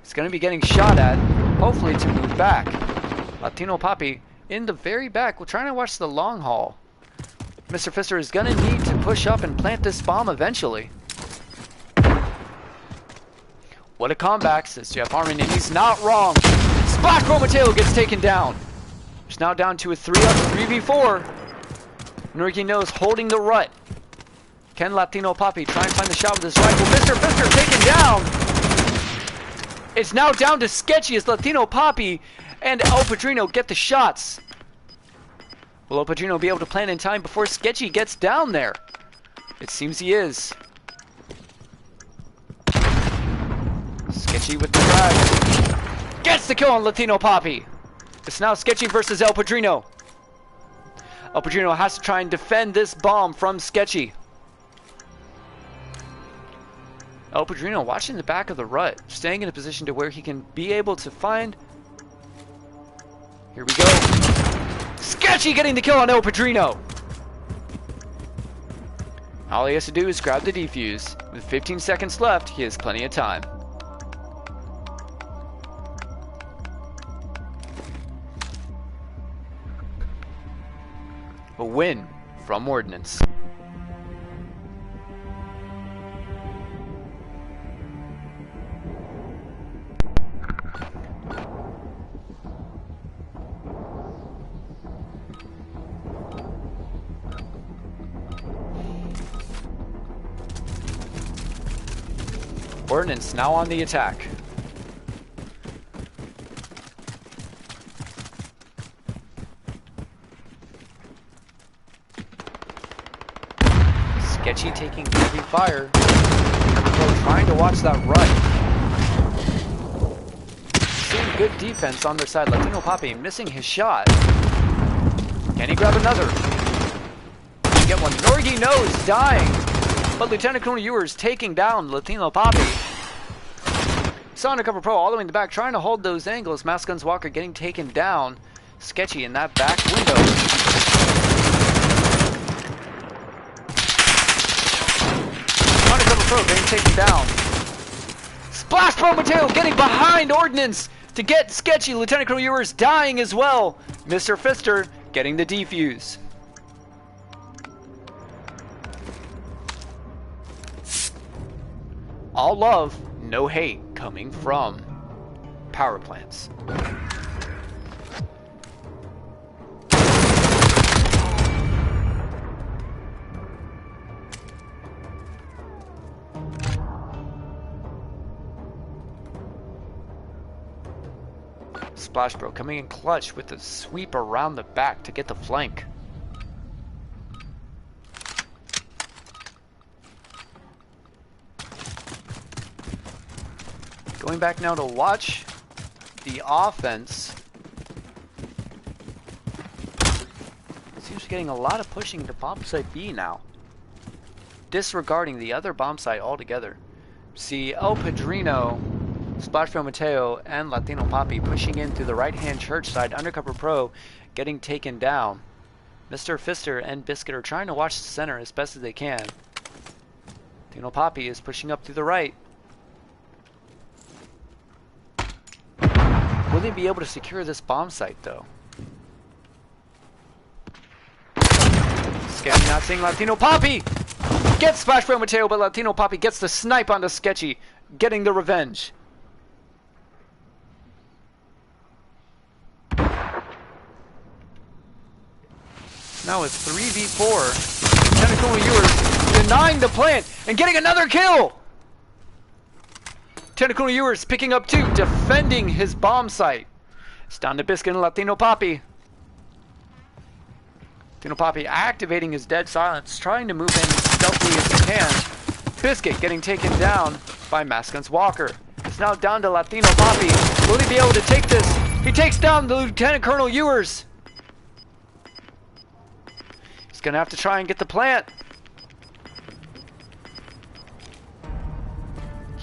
He's going to be getting shot at, hopefully to move back. Latino Poppy in the very back, we're trying to watch the long haul. Mr. Fister is going to need to push up and plant this bomb eventually. What a comeback, says Jeff Harmon, and he's not wrong. Black Mateo gets taken down. It's now down to a 3v4. Norgy Nose holding the rut. Can Latino Poppy try and find the shot with his rifle? Mr. Fister taken down. It's now down to Sketchy as Latino Poppy and El Padrino get the shots. Will El Padrino be able to plan in time before Sketchy gets down there? It seems he is. Sketchy with the frag. Gets the kill on Latino Poppy. It's now Sketchy versus El Padrino. El Padrino has to try and defend this bomb from Sketchy. El Padrino watching the back of the rut, staying in a position to where he can be able to find... Here we go. Sketchy getting the kill on El Padrino. All he has to do is grab the defuse. With 15 seconds left, he has plenty of time. A win from Ordnance. Ordnance now on the attack. Sketchy taking heavy fire. Trying to watch that run. Seeing good defense on their side. Latino Poppy missing his shot. Can he grab another? Get one. Norgy Nose dying. But Lieutenant Colonel Ewers taking down Latino Poppy. Saw Undercover Pro all the way in the back, trying to hold those angles. Mask Guns Walker getting taken down. Sketchy in that back window. Undercover Pro getting taken down. Splash Pro Mateo getting behind Ordnance to get Sketchy. Lieutenant Colonel Ewers dying as well. Mr. Fister getting the defuse. All love, no hate coming from power plants. Splash Bro coming in clutch with a sweep around the back to get the flank. Going back now to watch the offense. Seems to be getting a lot of pushing into bomb site B now. Disregarding the other bomb site altogether. See El Padrino, Splash Pro Mateo, and Latino Poppy pushing in through the right-hand church side. Undercover Pro getting taken down. Mr. Fister and Biscuit are trying to watch the center as best as they can. Latino Poppy is pushing up through the right. Will they be able to secure this bomb site, though? Sketchy not seeing Latino Poppy! Gets Splash Pro Mateo, but Latino Poppy gets the snipe onto Sketchy, getting the revenge. Now it's 3v4. Lieutenant Colonel Ewers denying the plant and getting another kill! Lieutenant Colonel Ewers picking up 2, defending his bomb site. It's down to Biscuit and Latino Poppy. Latino Poppy activating his dead silence, trying to move in as stealthily as he can. Biscuit getting taken down by Mask Guns Walker. It's now down to Latino Poppy. Will he be able to take this? He takes down the Lieutenant Colonel Ewers. He's gonna have to try and get the plant.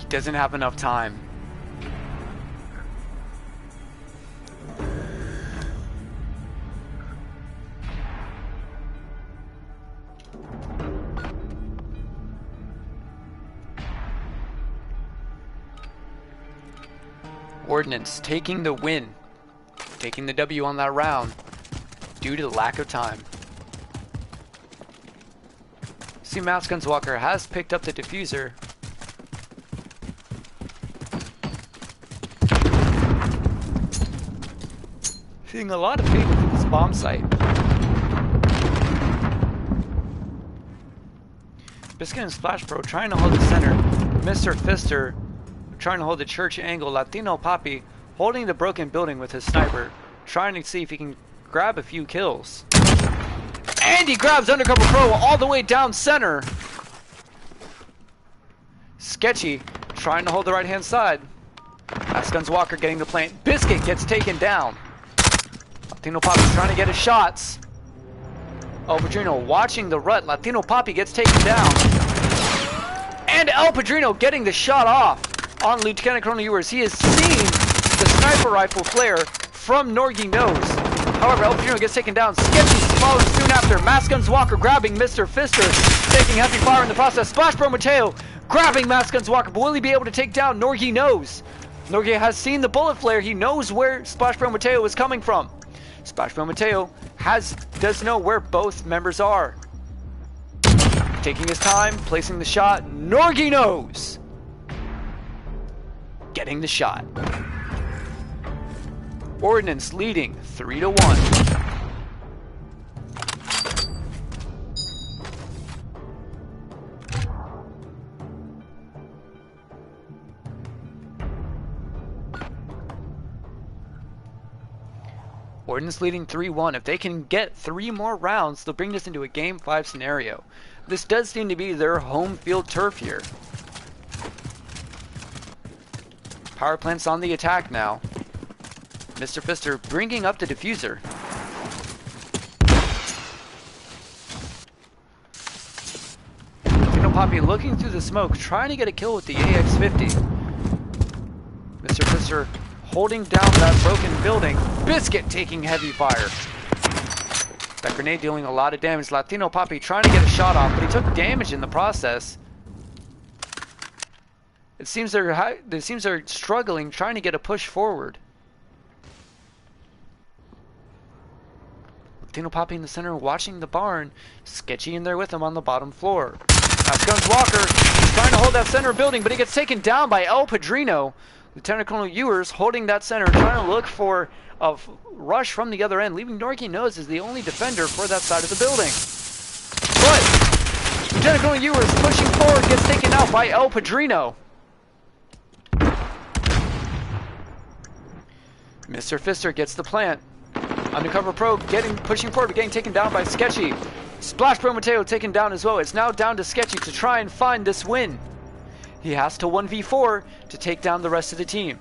Doesn't have enough time. Ordnance taking the win, taking the W on that round due to the lack of time. See, Mask Guns Walker has picked up the diffuser. Seeing a lot of faith in this bomb site. Biscuit and Splash Pro trying to hold the center. Mr. Fister trying to hold the church angle. Latino Poppy holding the broken building with his sniper, trying to see if he can grab a few kills. And he grabs Undercover Pro all the way down center. Sketchy trying to hold the right hand side. Mask Guns Walker getting the plant. Biscuit gets taken down. Latino Poppy's trying to get his shots. El Padrino watching the rut. Latino Poppy gets taken down. And El Padrino getting the shot off on Lieutenant Colonel Ewers. He has seen the sniper rifle flare from Norgy Nose. However, El Padrino gets taken down. Sketchy follows soon after. Mask Guns Walker grabbing Mr. Fister, taking heavy fire in the process. Splash Pro Mateo grabbing Mask Guns Walker, but will he be able to take down Norgy Nose? Norgy has seen the bullet flare. He knows where Splash Pro Mateo is coming from. Splash Pro Mateo does know where both members are. Taking his time, placing the shot. Norgy Nose getting the shot. Ordnance leading 3-1. Ordnance leading 3-1. If they can get 3 more rounds, they'll bring this into a Game 5 scenario. This does seem to be their home field turf here. Power plant's on the attack now. Mr. Fister bringing up the diffuser. Poppy looking through the smoke, trying to get a kill with the AX-50. Fister holding down that broken building. Biscuit taking heavy fire. That grenade dealing a lot of damage. Latino Poppy trying to get a shot off, but he took damage in the process. It seems they're struggling, trying to get a push forward. Latino Poppy in the center, watching the barn. Sketchy in there with him on the bottom floor. That's Guns Walker. He's trying to hold that center building, but he gets taken down by El Padrino. Lieutenant Colonel Ewers holding that center, trying to look for a rush from the other end, leaving Norky Nose as the only defender for that side of the building. But Lieutenant Colonel Ewers pushing forward, gets taken out by El Padrino. Mr. Fister gets the plant. Undercover Pro pushing forward, but getting taken down by Sketchy. Splash Pro Mateo taken down as well. It's now down to Sketchy to try and find this win. He has to 1v4 to take down the rest of the team.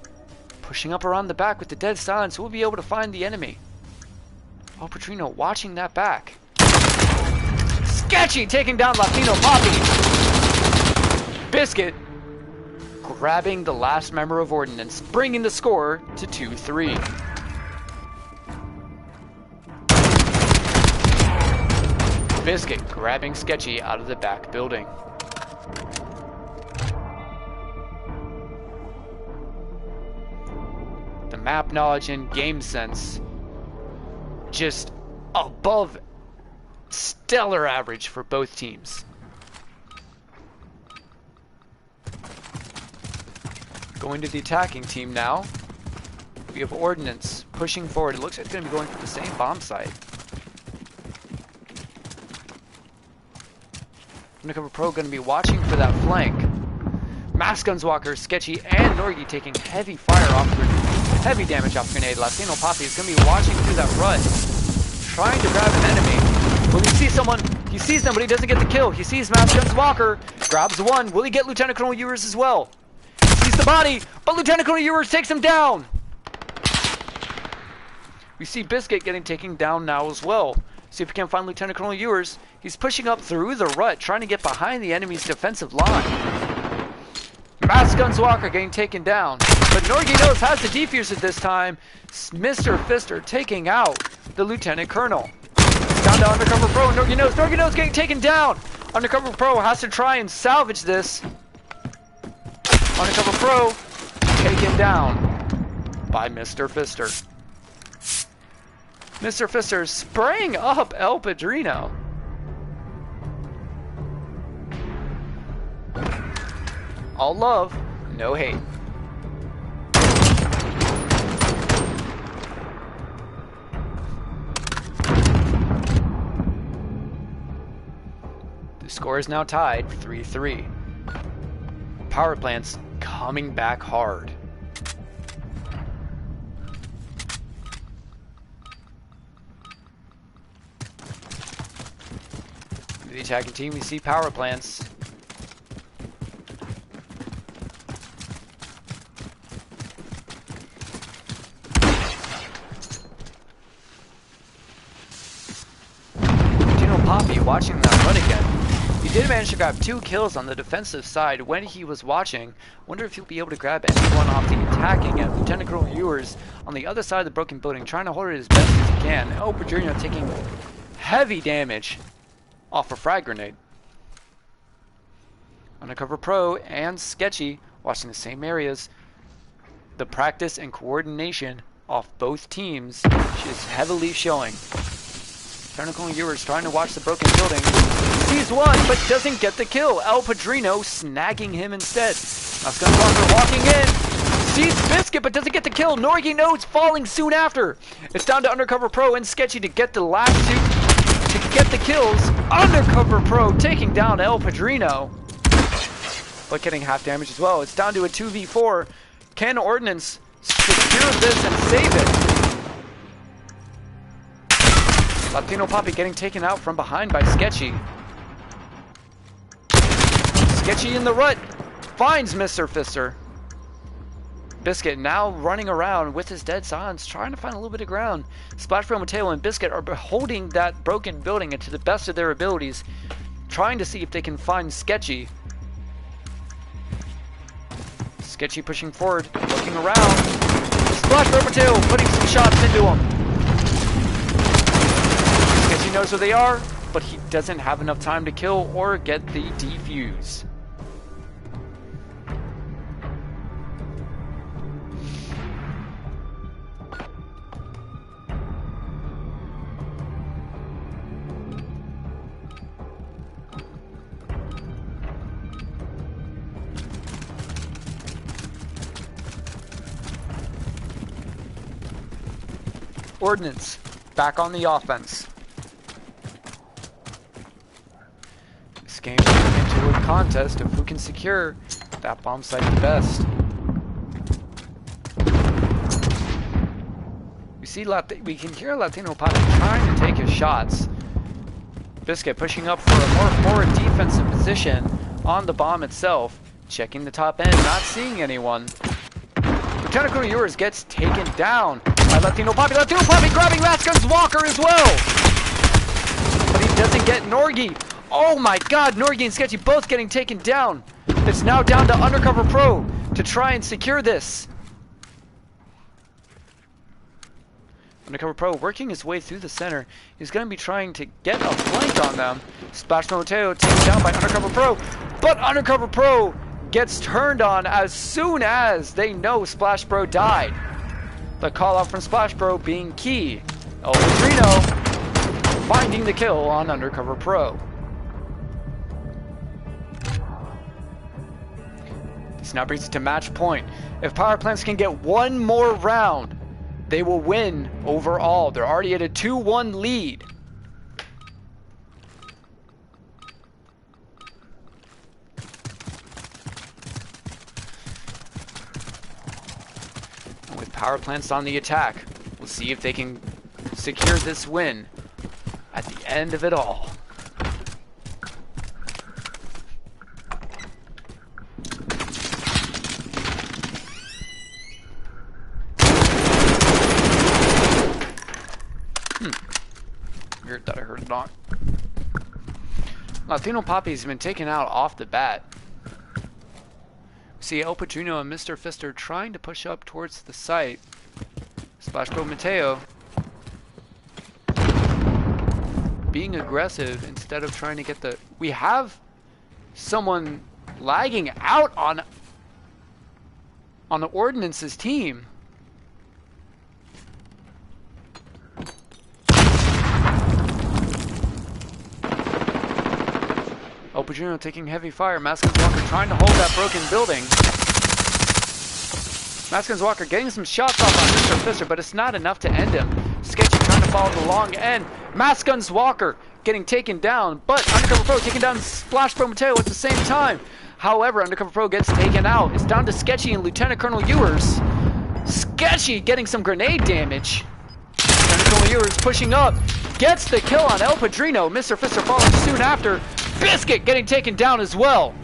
Pushing up around the back with the dead silence, we'll be able to find the enemy. El Padrino watching that back. Sketchy taking down Latino Poppy. Biscuit grabbing the last member of Ordnance, bringing the score to 2-3. Biscuit grabbing Sketchy out of the back building. The map knowledge and game sense just above stellar average for both teams. Going to the attacking team now. We have Ordnance pushing forward. It looks like it's going to be going for the same bomb site. Undercover Pro going to be watching for that flank. Mass Guns Walker, Sketchy, and Norgy taking heavy fire off the heavy damage off the grenade. Latino Poppy is going to be watching through that rut, trying to grab an enemy. Will he see someone? He sees them, but he doesn't get the kill. He sees Mass Guns Walker, grabs one. Will he get Lieutenant Colonel Ewers as well? He sees the body, but Lieutenant Colonel Ewers takes him down. We see Biscuit getting taken down now as well. See if we can find Lieutenant Colonel Ewers. He's pushing up through the rut, trying to get behind the enemy's defensive line. Mass Guns Walker getting taken down. But Norgy Nose has the defuser this time. Mr. Fister taking out the Lieutenant Colonel. It's down to Undercover Pro and Norgy Nose. Norgy Nose getting taken down. Undercover Pro has to try and salvage this. Undercover Pro taken down by Mr. Fister. Mr. Fister spraying up El Padrino. All love, no hate. The score is now tied 3-3. Power plants coming back hard. The attacking team, we see power plants. Poppy watching that run again. He did manage to grab 2 kills on the defensive side when he was watching. Wonder if he'll be able to grab anyone off the attacking end. Lieutenant Colonel Ewers on the other side of the broken building, trying to hold it as best as he can. El Padrino taking heavy damage off a frag grenade. Undercover Pro and Sketchy watching the same areas. The practice and coordination off both teams is heavily showing. Lieutenant Colonel Ewers trying to watch the broken building. Sees one, but doesn't get the kill. El Padrino snagging him instead. Mass Guns Walker walking in. Sees Biscuit, but doesn't get the kill. Norgy Nose falling soon after. It's down to Undercover Pro and Sketchy to get the last 2 to get the kills. Undercover Pro taking down El Padrino, but getting half damage as well. It's down to a 2v4. Can Ordnance secure this and save it? Latino Poppy getting taken out from behind by Sketchy. Sketchy in the rut finds Mr. Fister. Biscuit now running around with his dead silence, trying to find a little bit of ground. Splash Pro Mateo and Biscuit are holding that broken building to the best of their abilities, trying to see if they can find Sketchy. Sketchy pushing forward, looking around. Splash Bro Mateo putting some shots into him. Sketchy knows where they are, but he doesn't have enough time to kill or get the defuse. Ordnance, back on the offense. This game is into a contest of who can secure that bomb site the best. We can hear Latino Pata trying to take his shots. Biscuit pushing up for a more forward defensive position on the bomb itself, checking the top end, not seeing anyone. Lieutenant Colonel Ewers gets taken down by Latino Poppy. Latino Poppy grabbing Rascal's Walker as well! But he doesn't get Norgy. Oh my god, Norgy and Sketchy both getting taken down. It's now down to Undercover Pro to try and secure this. Undercover Pro working his way through the center. He's going to be trying to get a flank on them. Splash Mateo taken down by Undercover Pro. But Undercover Pro gets turned on as soon as they know Splash Bro died. The call out from Splash Bro being key. El Padrino finding the kill on Undercover Pro. This now brings it to match point. If Power Plants can get one more round, they will win overall. They're already at a 2-1 lead. With Power Plants on the attack, we'll see if they can secure this win at the end of it all. Weird that I heard it not. Latino Poppy's been taken out off the bat. See El Padrino and Mr. Fister trying to push up towards the site. Splash Bro Mateo being aggressive instead of trying to get the... We have someone lagging out on the Ordnance's team. El Padrino taking heavy fire. Maskins Walker trying to hold that broken building. Maskins Walker getting some shots off on Mr. Fister, but it's not enough to end him. Sketchy trying to follow the long end. Maskins Walker getting taken down, but Undercover Pro taking down Splash Bro Mateo at the same time. However, Undercover Pro gets taken out. It's down to Sketchy and Lieutenant Colonel Ewers. Sketchy getting some grenade damage. Lieutenant Colonel Ewers pushing up. Gets the kill on El Padrino. Mr. Fister following soon after. Biscuit getting taken down as well.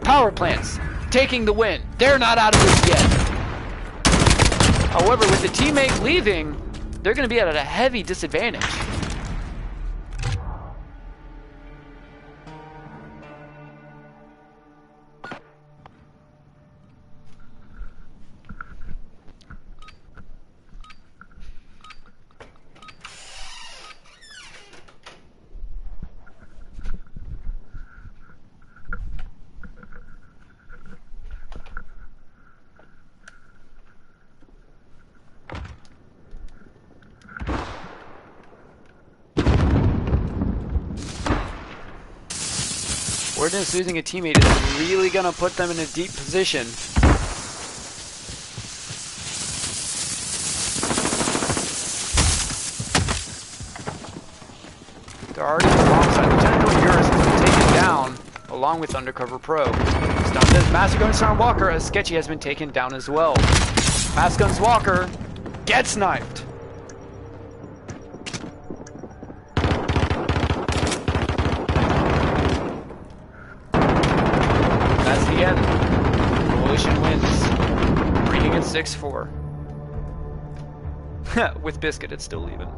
Power Plants taking the win. They're not out of this yet. However, with the teammate leaving, they're going to be at a heavy disadvantage. Ordnance losing a teammate is really going to put them in a deep position. They're already alongside. Lieutenant Colonel Ewers has been taken down along with Undercover Pro. Stop this. Massacguns Walker as Sketchy has been taken down as well. Massacguns Walker gets knifed. Coalition wins, bringing it 6-4. With Biscuit, it's still even.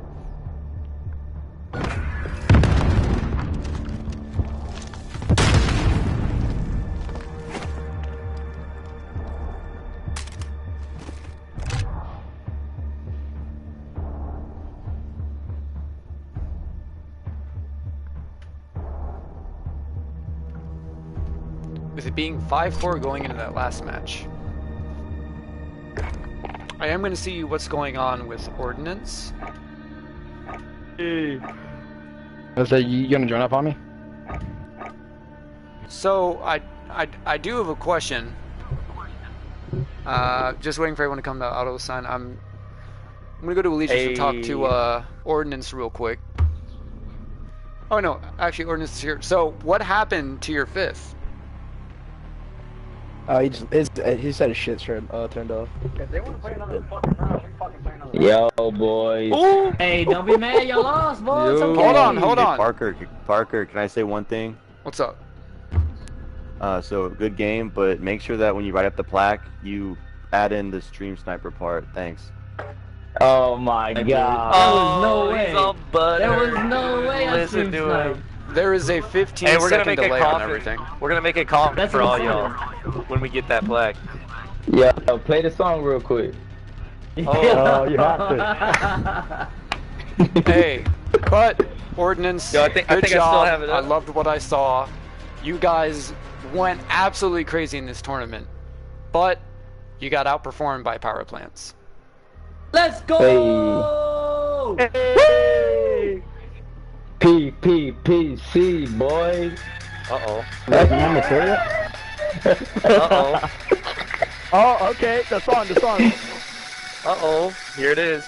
with it being 5-4 going into that last match. I am going to see what's going on with Ordnance. Hey. So you gonna join up on me? So I do have a question. Just waiting for everyone to come to auto sign. I'm gonna go to Allegiance and talk to Ordnance real quick. Oh no, actually Ordnance is here. So what happened to your fifth? He just had his shit turned off. If they want to play another fucking round, we fucking play another Yo, boys. Ooh. Hey, don't be mad, y'all lost, boys. Yo. Okay. Hold on. Parker, can I say one thing? What's up? So good game, but make sure that when you write up the plaque, you add in the stream sniper part. Thanks. Oh my god. There was no way. He's all butter. There was no way I Listen streamed to snipe. him. There is a 15 Hey, we're gonna second make a delay on coffin. everything. We're gonna make a coffin That's for all insane. y'all when we get that plaque. Yo, play the song real quick. Oh, you have to. Hey, but Ordnance, Yo, I think good I still job. have it I up. loved what I saw. You guys went absolutely crazy in this tournament, but you got outperformed by power plants. Let's go! Hey. PPPC, boys. Uh-oh. Uh-oh. Uh-oh. Oh, okay. The song. Uh-oh. Here it is.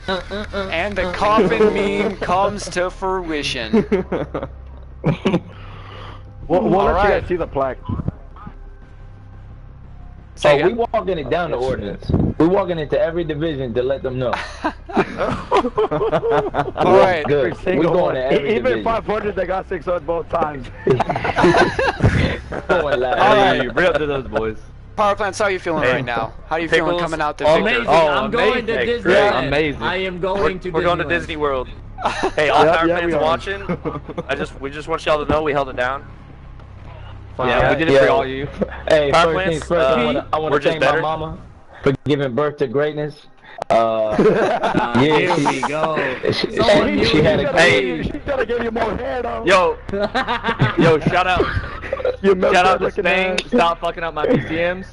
And the coffin meme comes to fruition. We'll let you Alright. guys see the plaque. Say Oh, we again? walking it down to Ordnance. We walking into every division to let them know. Alright. Good. We going to every Even division. 500, they got 600 both times. Going live. Alright. Bring up to those boys. Power plants, how are you feeling Hey. right now? How are you feeling Pickles. coming out to Amazing. victory? I'm going to amazing. Disneyland. Amazing. I am going to We're going to Disneyland. Disney World. Hey, all power we fans are. watching, we just want y'all to know we held it down. Yeah, we did it for all you. Hey, Power first things plants, first, I want we're to just thank my better. mama for giving birth to greatness. Yeah, Here we go. Someone she had a Hey. She gotta give you more hair, though. Yo, shout out You milk to looking Sting. ass. Stop fucking up my PCMs.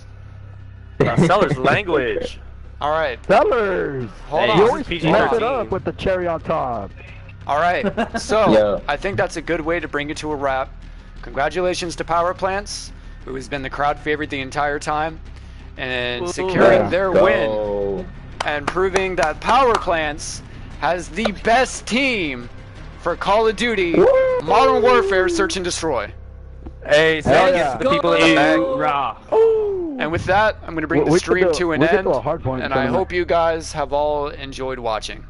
Seller's language. Alright. Sellers. Hold Hey, on. You always PG-13. mess it up with the cherry on top. Alright, so Yeah. I think that's a good way to bring it to a wrap. Congratulations to Power Plants, who has been the crowd favorite the entire time, and securing their win Go. and proving that Power Plants has the best team for Call of Duty Modern Warfare Search and Destroy. Hey, say against the people in the back. And with that, I'm going to bring the We stream could to an we could end, do a hard point and I coming up. hope you guys have all enjoyed watching.